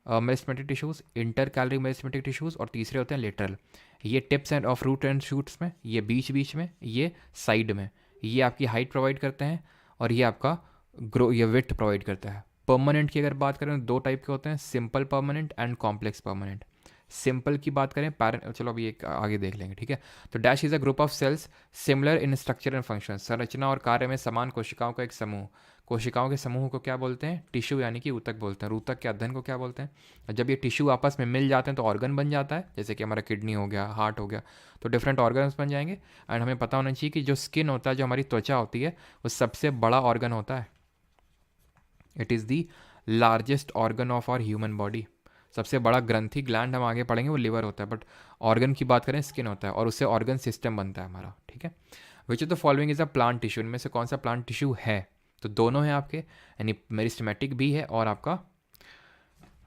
meristematic tissues, intercalary meristematic tissues, और तीसरे होते हैं लेटरल। ये tips and of root and shoots में, ये बीच बीच में, ये साइड में। ये आपकी हाइट प्रोवाइड करते हैं और ये आपका ग्रो या विड्थ प्रोवाइड करता है। परमानेंट की अगर बात करें, दो टाइप के होते हैं, simple permanent and complex permanent. Simple की बात करें चलो अभी एक आगे देख लेंगे, ठीक है। तो dash is a group of cells similar in structure and function, संरचना और कार्य में समान कोशिकाओं का एक समूह। कोशिकाओं के समूह को क्या बोलते हैं? टिश्यू यानी कि ऊतक बोलते हैं। और ऊतक के अध्ययन को क्या बोलते हैं? जब ये टिश्यू आपस में मिल जाते हैं तो ऑर्गन बन जाता है, जैसे कि हमारा किडनी हो गया, हार्ट हो गया, तो डिफरेंट ऑर्गन्स बन जाएंगे। एंड हमें पता होना चाहिए कि जो स्किन होता है, जो हमारी त्वचा होती है, वो सबसे बड़ा ऑर्गन होता है। It is the largest organ of our human body. सबसे बड़ा ग्रंथि ग्लैंड हम आगे पढ़ेंगे वो लिवर होता है, बट ऑर्गन की बात करें स्किन होता है, और उससे ऑर्गन सिस्टम बनता है हमारा, ठीक है। विच of the following is a plant tissue, इनमें से कौन सा प्लांट टिश्यू है? तो दोनों हैं आपके, यानी मेरिस्टेमेटिक भी है और आपका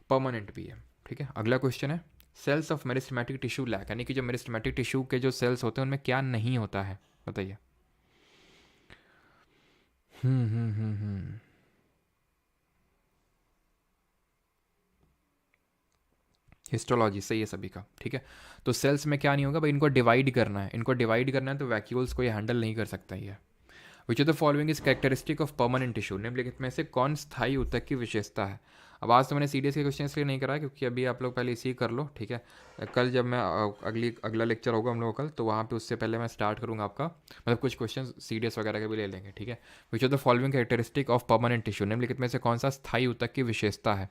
परमानेंट भी है, ठीक है। अगला क्वेश्चन है, cells of meristematic tissue lack, यानी कि जो मेरिस्टेमेटिक टिश्यू के जो सेल्स होते हैं उनमें क्या नहीं होता है? बताइए। हम्म। हिस्टोलॉजी सही है सभी का, ठीक है। तो सेल्स में क्या नहीं होगा भाई? इनको डिवाइड करना है, इनको डिवाइड करना है, तो वैक्यूल्स को ये हैंडल नहीं कर सकता ये। विच of the following is characteristic of permanent tissue, निम्नलिखित में से कौन स्थायी ऊतक की विशेषता है? अब आज तो मैंने सीडीएस के क्वेश्चन इसलिए नहीं करा क्योंकि अभी आप लोग पहले इसी कर लो, ठीक है। कल जब मैं अगला लेक्चर होगा हम लोग कल, तो वहाँ पे उससे पहले मैं स्टार्ट करूँगा आपका, मतलब कुछ क्वेश्चन सीडीएस वगैरह के भी ले लेंगे, ठीक है। विच of the following characteristic of permanent tissue, निम्नलिखित में से कौन सा स्थायी ऊतक की विशेषता है?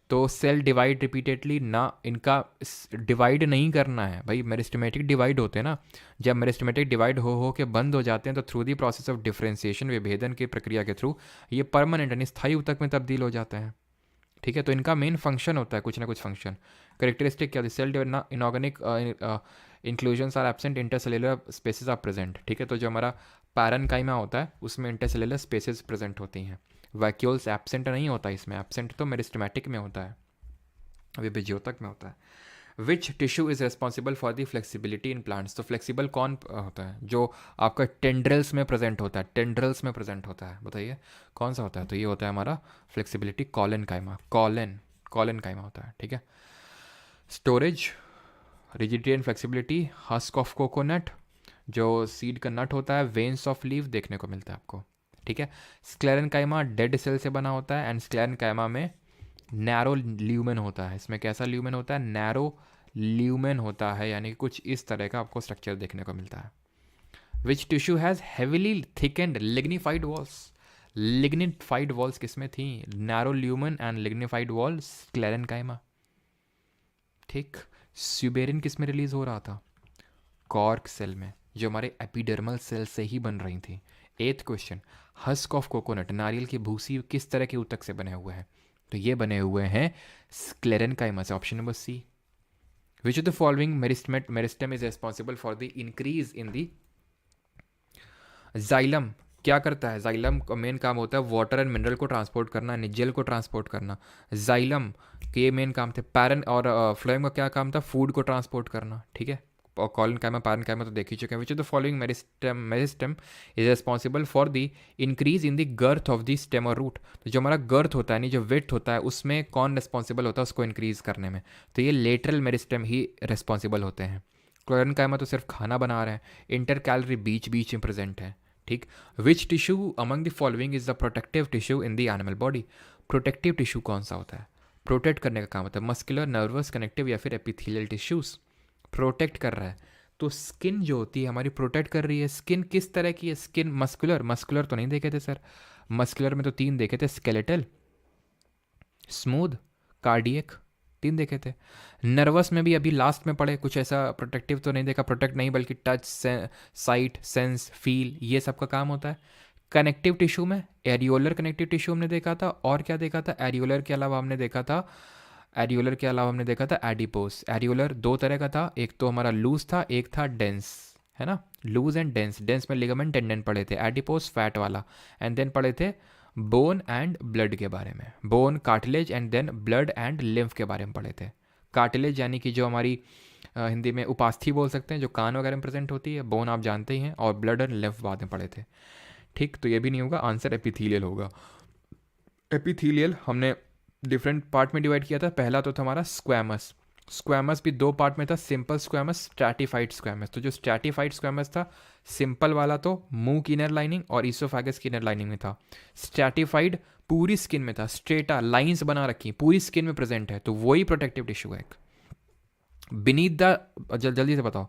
तो सेल डिवाइड रिपीटेडली ना, इनका डिवाइड नहीं करना है भाई। मेरिस्टेमेटिक डिवाइड होते हैं ना, जब मेरिस्टेमेटिक डिवाइड हो के बंद हो जाते हैं तो through the process of differentiation, विभेदन की प्रक्रिया के थ्रू ये परमानेंट यानी स्थायी ऊतक में तब्दील हो जाते हैं, ठीक है। तो इनका मेन फंक्शन होता है कुछ ना कुछ फंक्शन। करेक्टरिस्टिक क्या होती है? सेल ना inorganic inclusions are absent, intercellular spaces are present, ठीक है। तो जो हमारा पैरेन्काइमा होता है उसमें इंटरसेलुलर स्पेसेस प्रेजेंट होती हैं। वैक्यूल्स एब्सेंट नहीं होता इसमें, एब्सेंट तो मेरिस्टेमेटिक में होता है, विभज्योतक में होता है। Which tissue is responsible for the flexibility in plants, तो फ्लेक्सिबल कौन होता है? जो आपका टेंड्रल्स में प्रेजेंट होता है, टेंड्रल्स में प्रेजेंट होता है, बताइए कौन सा होता है? तो ये होता है हमारा फ्लेक्सिबिलिटी कॉलन काइमा, कॉलन काइमा होता है, ठीक है। Storage, rigidity and flexibility, husk of coconut, जो सीड का नट होता है, वेन्स ऑफ लीफ देखने को मिलता है आपको, ठीक है। स्क्लेरेनकाइमा डेड सेल से बना होता है, एंड स्क्लेरेनकाइमा में नैरो ल्यूमेन होता है। इसमें कैसा ल्यूमेन होता है? नैरो ल्यूमेन होता है, यानी कि कुछ इस तरह का आपको स्ट्रक्चर देखने को मिलता है। Which tissue has heavily thickened lignified walls, lignified walls किसमें थी? Narrow lumen and lignified walls sclerenchyma, ठीक। स्यूबेरिन किस में रिलीज हो रहा था? कॉर्क सेल में, जो हमारे एपिडर्मल सेल से ही बन रही थी। Eighth question, husk of coconut, नारियल की भूसी किस तरह के ऊतक से बने हुए हैं? तो ये बने हुए हैं स्क्लेरेनकाइमा से, option number C. Which of the following meristem is responsible for the increase in the xylem? क्या करता है जाइलम का मेन काम होता है वाटर एंड मिनरल को ट्रांसपोर्ट करना, जेल को ट्रांसपोर्ट करना। जाइलम के ये मेन काम थे। पैरन और फ्लोएम का क्या काम था? फूड को ट्रांसपोर्ट करना, ठीक है। और कॉलन काइमा पैरन काइमा तो देख ही चुके हैं। Which of the following meristem is responsible for the increase in the girth of the stem और रूट? तो जो हमारा गर्थ होता है नहीं, जो विड्थ होता है, उसमें कौन रिस्पॉन्सिबल होता है उसको इंक्रीज करने में? तो ये लेटरल मेरिस्टेम ही रिस्पॉन्सिबल होते हैं। क्लोरन काइमा तो सिर्फ खाना बना रहे हैं। इंटर कैलोरी बीच बीच में प्रेजेंट है, ठीक। Which tissue among the following is the protective tissue in the animal body? Protective tissue कौन सा होता है? प्रोटेक्ट करने का काम होता है। मस्कुलर, नर्वस, कनेक्टिव या फिर एपिथेलियल टिश्यूज? प्रोटेक्ट कर रहा है। तो स्किन जो होती है हमारी प्रोटेक्ट कर रही है। स्किन किस तरह की है? स्किन मस्कुलर, मस्कुलर तो नहीं देखे थे सर। मस्कुलर में तो 3 देखे थे, स्केलेटल, स्मूथ, कार्डियक, 3 देखे थे। नर्वस में भी अभी लास्ट में पढ़े, कुछ ऐसा प्रोटेक्टिव तो नहीं देखा। प्रोटेक्ट नहीं बल्कि टच, साइट, सेंस, फील, ये सब का काम होता है। कनेक्टिव टिश्यू में एरियोलर कनेक्टिव टिश्यू हमने देखा था। और क्या देखा था? एरियोलर के अलावा हमने देखा था, एरियोलर के अलावा हमने देखा था एडिपोस। एरियोलर 2 तरह का था, एक तो हमारा लूज था, एक था डेंस, है ना। Loose and dense. डेंस में लिगामेंट टेंडन पढ़े थे। एडिपोस फैट वाला। एंड देन पढ़े थे बोन एंड ब्लड के बारे में। Bone, cartilage and then blood and lymph के बारे में पढ़े थे। कार्टिलेज यानी कि जो हमारी हिंदी में उपास्थि बोल सकते हैं, जो कान वगैरह में प्रेजेंट होती है। बोन आप जानते ही हैं। और ब्लड एंड लिम्फ बाद में पढ़े थे, ठीक। तो ये भी नहीं होगा, आंसर एपिथेलियल होगा। एपिथेलियल हमने डिफरेंट पार्ट में डिवाइड किया था। पहला तो था हमारा स्क्वैमस। स्क्वैमस भी 2 पार्ट में था, सिंपल स्क्वैमस, स्ट्रैटिफाइड स्क्वैमस। तो जो स्ट्रैटिफाइड स्क्वैमस था, सिंपल वाला तो मुंह की इनर लाइनिंग और ईसोफेगस की इनर लाइनिंग में था। स्ट्रैटिफाइड पूरी स्किन में था, स्ट्रेटा लाइंस बना रखी, पूरी स्किन में प्रेजेंट है, तो वही प्रोटेक्टिव टिश्यू है एक। बीनीथ द, जल्दी से बताओ,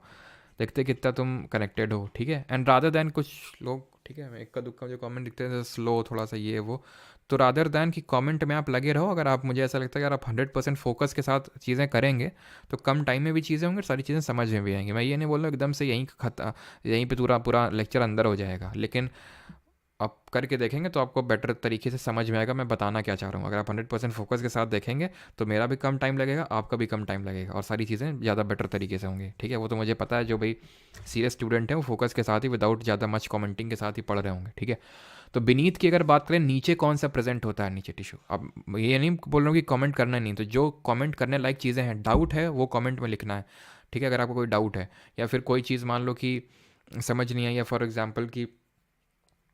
देखते कितना तुम कनेक्टेड हो, ठीक है। एंड रादर देन कुछ लोग, ठीक है, एक का दुक्का जो कमेंट दिखते हैं स्लो थोड़ा सा ये वो, तो रादर दैन कि कमेंट में आप लगे रहो। अगर आप, मुझे ऐसा लगता है कि अगर आप 100% फोकस के साथ चीज़ें करेंगे तो कम टाइम में भी चीज़ें होंगी, सारी चीज़ें समझ में भी आएंगी। मैं ये नहीं बोल रहा एकदम से यहीं पे पूरा पूरा लेक्चर अंदर हो जाएगा, लेकिन आप करके देखेंगे तो आपको बेटर तरीके से समझ में आएगा मैं बताना क्या चाह रहा हूँ। अगर आप 100% फोकस के साथ देखेंगे तो मेरा भी कम टाइम लगेगा, आपका भी कम टाइम लगेगा और सारी चीज़ें ज़्यादा बेटर तरीके से होंगी, ठीक है। वो तो मुझे पता है, जो भाई सीरियस स्टूडेंट हैं वो फोकस के साथ ही विदाउट ज़्यादा मच कमेंटिंग के साथ ही पढ़ रहे होंगे, ठीक है। तो बीनीथ की अगर बात करें, नीचे कौन सा प्रेजेंट होता है नीचे टिश्यू? अब ये नहीं बोल रहा हूँ कि कमेंट करना नहीं, तो जो कमेंट करने लायक चीज़ें हैं, डाउट है वो कमेंट में लिखना है, ठीक है। अगर आपको कोई डाउट है या फिर कोई चीज़ मान लो कि समझ नहीं आई, या फॉर एग्जांपल कि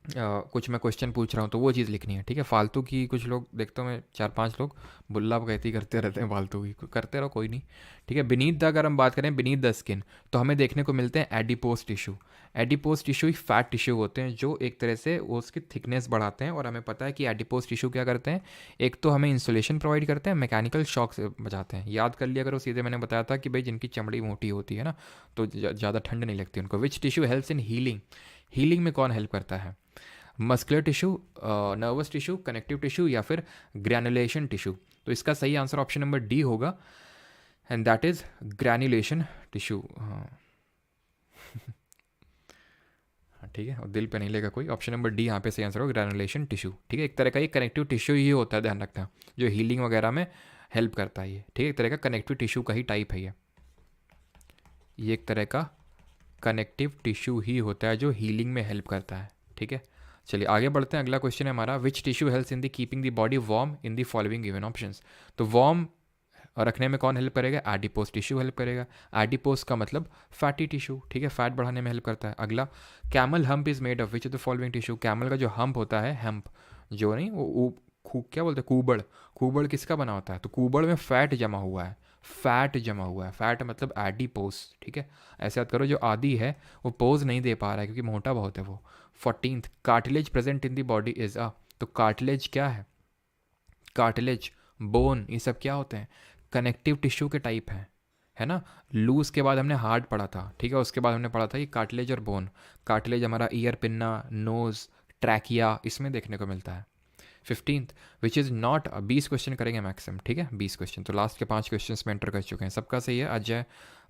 कुछ मैं क्वेश्चन पूछ रहा हूँ तो वो चीज़ लिखनी है, ठीक है। फालतू की कुछ लोग देखता हूँ मैं 4-5 लोग बुल्ला कहती करते रहते हैं, फालतू की करते रहो, कोई नहीं, ठीक है। बीनीथ द, अगर हम बात करें बीनीथ द स्किन, तो हमें देखने को मिलते हैं एडिपोज टिश्यू। एडिपोज टिश्यू ही फैट टिश्यू होते हैं जो एक तरह से उसकी थिकनेस बढ़ाते हैं। और हमें पता है कि एडिपोज टिश्यू क्या करते हैं, एक तो हमें इंसुलेशन प्रोवाइड करते हैं, मैकेनिकल शॉक से बचाते हैं। याद कर लिया करो, सीधे मैंने बताया था कि भाई जिनकी चमड़ी मोटी होती है ना, तो ज़्यादा ठंड नहीं लगती उनको। Which tissue helps in healing? Healing में कौन हेल्प करता है? Muscular tissue, nervous tissue, connective tissue या फिर ग्रैनुलेशन टिश्यू? तो इसका सही आंसर ऑप्शन नंबर डी होगा, and that is granulation tissue. ठीक है, और दिल पे नहीं लेगा कोई, ऑप्शन नंबर डी यहाँ पे सही आंसर होगा, ग्रैनुलेशन टिश्यू, ठीक है। एक तरह का ये कनेक्टिव टिश्यू ही होता है, ध्यान रखना, जो हीलिंग वगैरह में हेल्प करता है ये, ठीक है। एक तरह का कनेक्टिव टिश्यू का ही टाइप है ये एक तरह का कनेक्टिव टिश्यू ही होता है जो हीलिंग में हेल्प करता है, ठीक है। चलिए आगे बढ़ते हैं। अगला क्वेश्चन है हमारा, which tissue helps in the keeping the body warm in the following given options? तो वार्म रखने में कौन हेल्प करेगा? एडिपोज टिश्यू हेल्प करेगा। एडिपोज का मतलब फैटी टिश्यू, ठीक है, फैट बढ़ाने में हेल्प करता है। अगला, camel hump is made of which of the following tissue? Camel का जो हम्प होता है, हम्प जो नहीं वो क्या बोलते हैं, कूबड़, कूबड़ किसका बना होता है? तो कूबड़ में फैट जमा हुआ है, फैट जमा हुआ है, फैट मतलब एडिपोज, ठीक है। ऐसे याद करो, जो आदि है वो पोज नहीं दे पा रहा है क्योंकि मोटा बहुत है वो। 14th, cartilage present in the body is a, तो कार्टिलेज क्या है? कार्टिलेज, बोन, ये सब क्या होते हैं? कनेक्टिव टिश्यू के टाइप हैं, है ना। लूज के बाद हमने हार्ड पढ़ा था, ठीक है, उसके बाद हमने पढ़ा था ये कार्टिलेज और बोन। कार्टिलेज हमारा ईयर, पिन्ना, नोज, ट्रैकिया, इसमें देखने को मिलता है। 15th, which is not 20 question करेंगे मैक्सिमम, ठीक है 20 क्वेश्चन। तो लास्ट के 5 क्वेश्चन में एंटर कर चुके हैं, सबका सही है, अजय,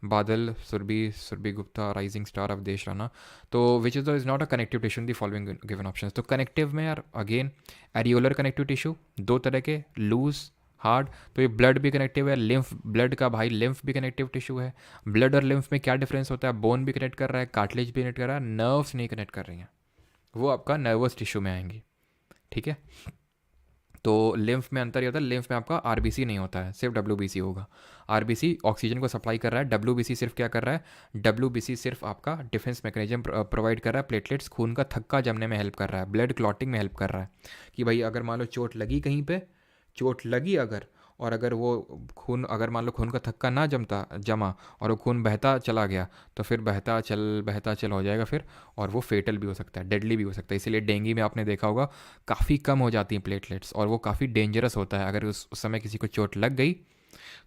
बादल, सुरभि, सुरभि गुप्ता, राइजिंग स्टार, अवधेश राणा। तो which is not a connective tissue in the following given option. तो कनेक्टिव में यार अगेन एरियोलर कनेक्टिव टिश्यू दो तरह के, लूज, हार्ड। तो ये ब्लड भी कनेक्टिव है, लिम्फ, ब्लड का भाई लिम्फ भी कनेक्टिव टिश्यू है। ब्लड और लिम्फ में क्या डिफरेंस होता है, बोन भी कनेक्ट कर रहा है, कार्टिलेज भी कनेक्ट कर रहा है, नर्व्स नहीं कनेक्ट कर रही हैं, वो आपका नर्वस टिश्यू में आएंगी, ठीक है। तो लिम्फ में अंतर ये होता है, लिम्फ में आपका आरबीसी नहीं होता है, सिर्फ डब्ल्यूबीसी होगा। आरबीसी ऑक्सीजन को सप्लाई कर रहा है, डब्ल्यूबीसी सिर्फ क्या कर रहा है, डब्ल्यूबीसी सिर्फ आपका डिफेंस मैकेनिज्म प्रोवाइड कर रहा है, प्लेटलेट्स खून का थक्का जमने में हेल्प कर रहा है, ब्लड क्लॉटिंग में हेल्प कर रहा है, कि भाई अगर मान लो चोट लगी कहीं पे, चोट लगी अगर, और अगर वो खून, अगर मान लो खून का थक्का ना जमा और वो खून बहता चला गया, तो फिर बहता चल हो जाएगा फिर, और वो फेटल भी हो सकता है, डेडली भी हो सकता है। इसीलिए डेंगू में आपने देखा होगा काफ़ी कम हो जाती हैं प्लेटलेट्स, और वो काफ़ी डेंजरस होता है, अगर उस समय किसी को चोट लग गई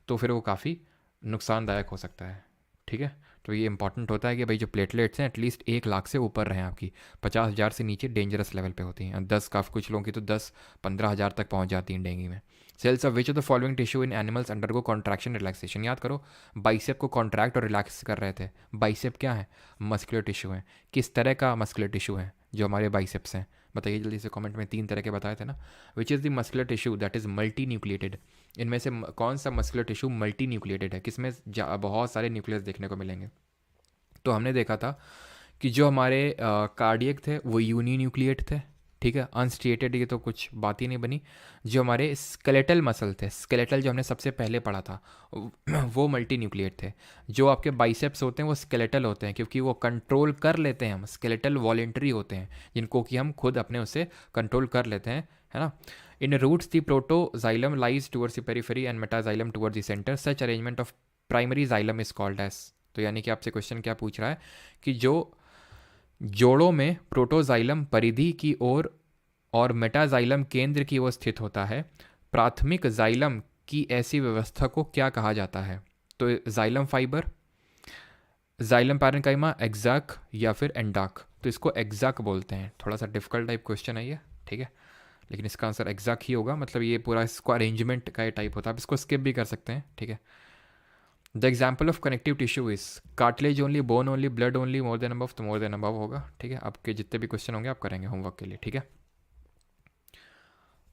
तो फिर वो काफ़ी नुकसानदायक हो सकता है, ठीक है। तो ये इंपॉर्टेंट होता है कि भाई जो प्लेटलेट्स हैं एटलीस्ट 1 लाख से ऊपर रहें आपकी, 50,000 से नीचे डेंजरस लेवल पे होती हैं, 10, काफ़ी कुछ लोगों की तो 10-15 हज़ार तक पहुंच जाती हैं डेंगू में। Cells of which of the following tissue in animals undergo contraction relaxation. याद करो, बाइसेप को कॉन्ट्रैक्ट और रिलैक्स कर रहे थे। बाइसेप क्या है, मस्कुलर टिश्यू है। किस तरह का मस्कुलर टिश्यू है जो हमारे बाइसेप्स हैं, बताइए जल्दी से कमेंट में, 3 तरह के बताए थे ना। Which is the muscular tissue that is multi nucleated. इनमें से कौन सा मस्कुलर टिश्यू मल्टी न्यूक्लिएटेड है, किसमें बहुत सारे न्यूक्लियस देखने को मिलेंगे। तो हमने देखा था कि जो हमारे कार्डियक थे वो यूनी न्यूक्लिएट थे, ठीक है, अनस्टेटेड ये तो कुछ बात ही नहीं बनी। जो हमारे स्केलेटल मसल थे, स्केलेटल जो हमने सबसे पहले पढ़ा था, वो मल्टी न्यूक्लिएट थे। जो आपके बाइसेप्स होते हैं वो स्केलेटल होते हैं, क्योंकि वो कंट्रोल कर लेते हैं हम, स्केलेटल वॉलेंट्री होते हैं, जिनको कि हम खुद अपने उससे कंट्रोल कर लेते हैं, है ना। In roots the protoxylem lies towards the periphery and metaxylem towards the centre, such arrangement of primary xylem is called एज। तो यानी कि आपसे क्वेश्चन क्या पूछ रहा है कि जो जोड़ों में प्रोटोजाइलम परिधि की ओर और मेटाजाइलम केंद्र की ओर स्थित होता है, प्राथमिक जाइलम की ऐसी व्यवस्था को क्या कहा जाता है। तो xylem fibre, xylem parenchyma, exec या फिर एंडाक। तो इसको एग्जैक बोलते हैं, थोड़ा सा डिफिकल्ट टाइप क्वेश्चन है ये, ठीक है, लेकिन इसका आंसर एग्जैक ही होगा। मतलब ये पूरा इसको अरेंजमेंट का ये टाइप होता है, आप इसको स्किप भी कर सकते हैं, ठीक है। The example of connective tissue is cartilage only, bone only, blood only, more than above. तो मोर देन अबव होगा, ठीक है। आपके जितने भी क्वेश्चन होंगे आप करेंगे होमवर्क के लिए, ठीक है।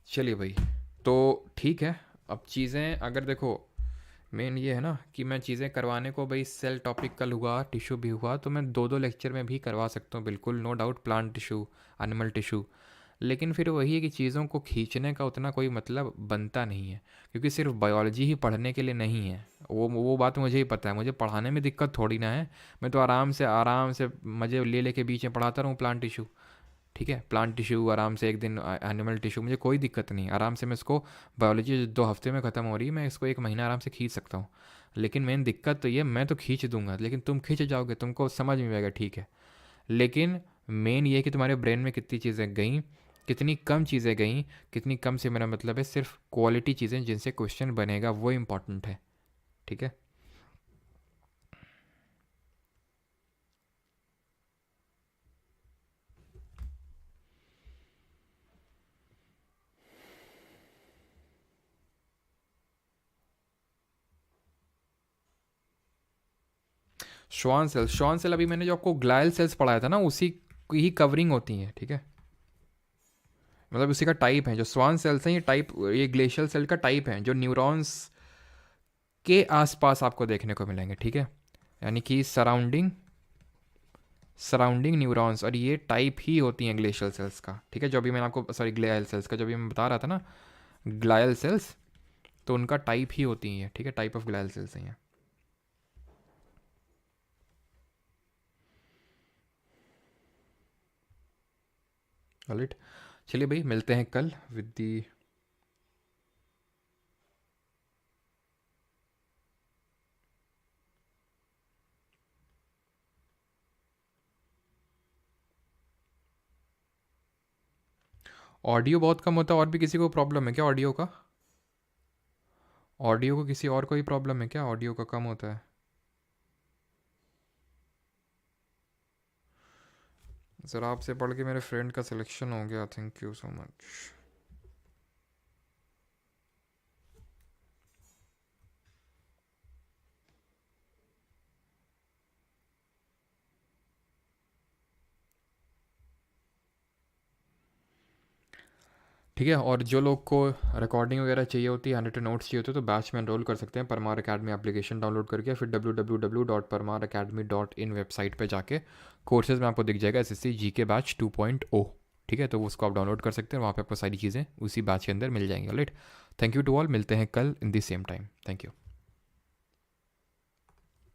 चलिए भाई, तो ठीक है। अब चीज़ें अगर देखो, मेन ये है ना कि मैं चीज़ें करवाने को, भाई सेल टॉपिक कल हुआ, टिश्यू भी हुआ, तो मैं 2-2 लेक्चर में भी करवा सकता हूँ, बिल्कुल no doubt, plant tissue, animal tissue. लेकिन फिर वही है कि चीज़ों को खींचने का उतना कोई मतलब बनता नहीं है, क्योंकि सिर्फ बायोलॉजी ही पढ़ने के लिए नहीं है। वो बात मुझे ही पता है, मुझे पढ़ाने में दिक्कत थोड़ी ना है। मैं तो आराम से मज़े ले लेके बीच में पढ़ाता रहूँ प्लांट टिश्यू, ठीक है। प्लांट टिश्यू आराम से, एक दिन एनिमल टिश्यू, मुझे कोई दिक्कत नहीं, आराम से मैं इसको, बायोलॉजी 2 हफ्ते में ख़त्म हो रही है, मैं इसको 1 महीना आराम से खींच सकता हूँ। लेकिन मेन दिक्कत तो ये, मैं तो खींच दूंगा लेकिन तुम खींच जाओगे, तुमको समझ में आएगा, ठीक है। लेकिन मेन ये कि तुम्हारे ब्रेन में कितनी चीज़ें गई, कितनी कम चीज़ें गई, कितनी कम से मेरा मतलब है सिर्फ क्वालिटी चीज़ें जिनसे क्वेश्चन बनेगा, वो इम्पॉर्टेंट है, ठीक है। श्वान सेल अभी मैंने जो आपको ग्लायल सेल्स पढ़ाया था ना, उसी की ही कवरिंग होती है, ठीक है। मतलब उसी का टाइप है, जो स्वान सेल्स हैं ये टाइप, ये ग्लेशियल सेल का टाइप है, जो न्यूरॉन्स के आसपास आपको देखने को मिलेंगे, ठीक है। यानी कि सराउंडिंग न्यूरॉन्स, और ये टाइप ही होती हैं ग्लेशियल सेल्स का, ठीक है। जो अभी मैंने आपको, सॉरी, ग्लियल सेल्स का जो अभी मैं बता रहा था ना, ग्लायल सेल्स, तो उनका टाइप ही होती हैं, ठीक है, टाइप ऑफ ग्लायल सेल्स हैं। ऑलराइट, चलिए भाई, मिलते हैं कल विद दी, ऑडियो बहुत कम होता है, और भी किसी को प्रॉब्लम है क्या ऑडियो का? ऑडियो को किसी और को ही प्रॉब्लम है क्या, ऑडियो का कम होता है? सर आपसे पढ़ के मेरे फ्रेंड का सिलेक्शन हो गया, थैंक यू सो मच। ठीक है। और जो लोग को रिकॉर्डिंग वगैरह चाहिए होती है, हैंड नोट्स चाहिए होते हैं, तो बैच में एनरोल कर सकते हैं परमार अकेडमी एप्लीकेशन डाउनलोड करके, फिर www.parmaracademy.in वेबसाइट पे जाके कोर्सेज में आपको दिख जाएगा SSC GK बैच 2.0। ठीक है, तो उसको आप डाउनलोड कर सकते हैं, वहाँ पे आपको सारी चीज़ें उसी बैच के अंदर मिल जाएंगी। Right, thank you to all, मिलते हैं कल in the same time. Thank you.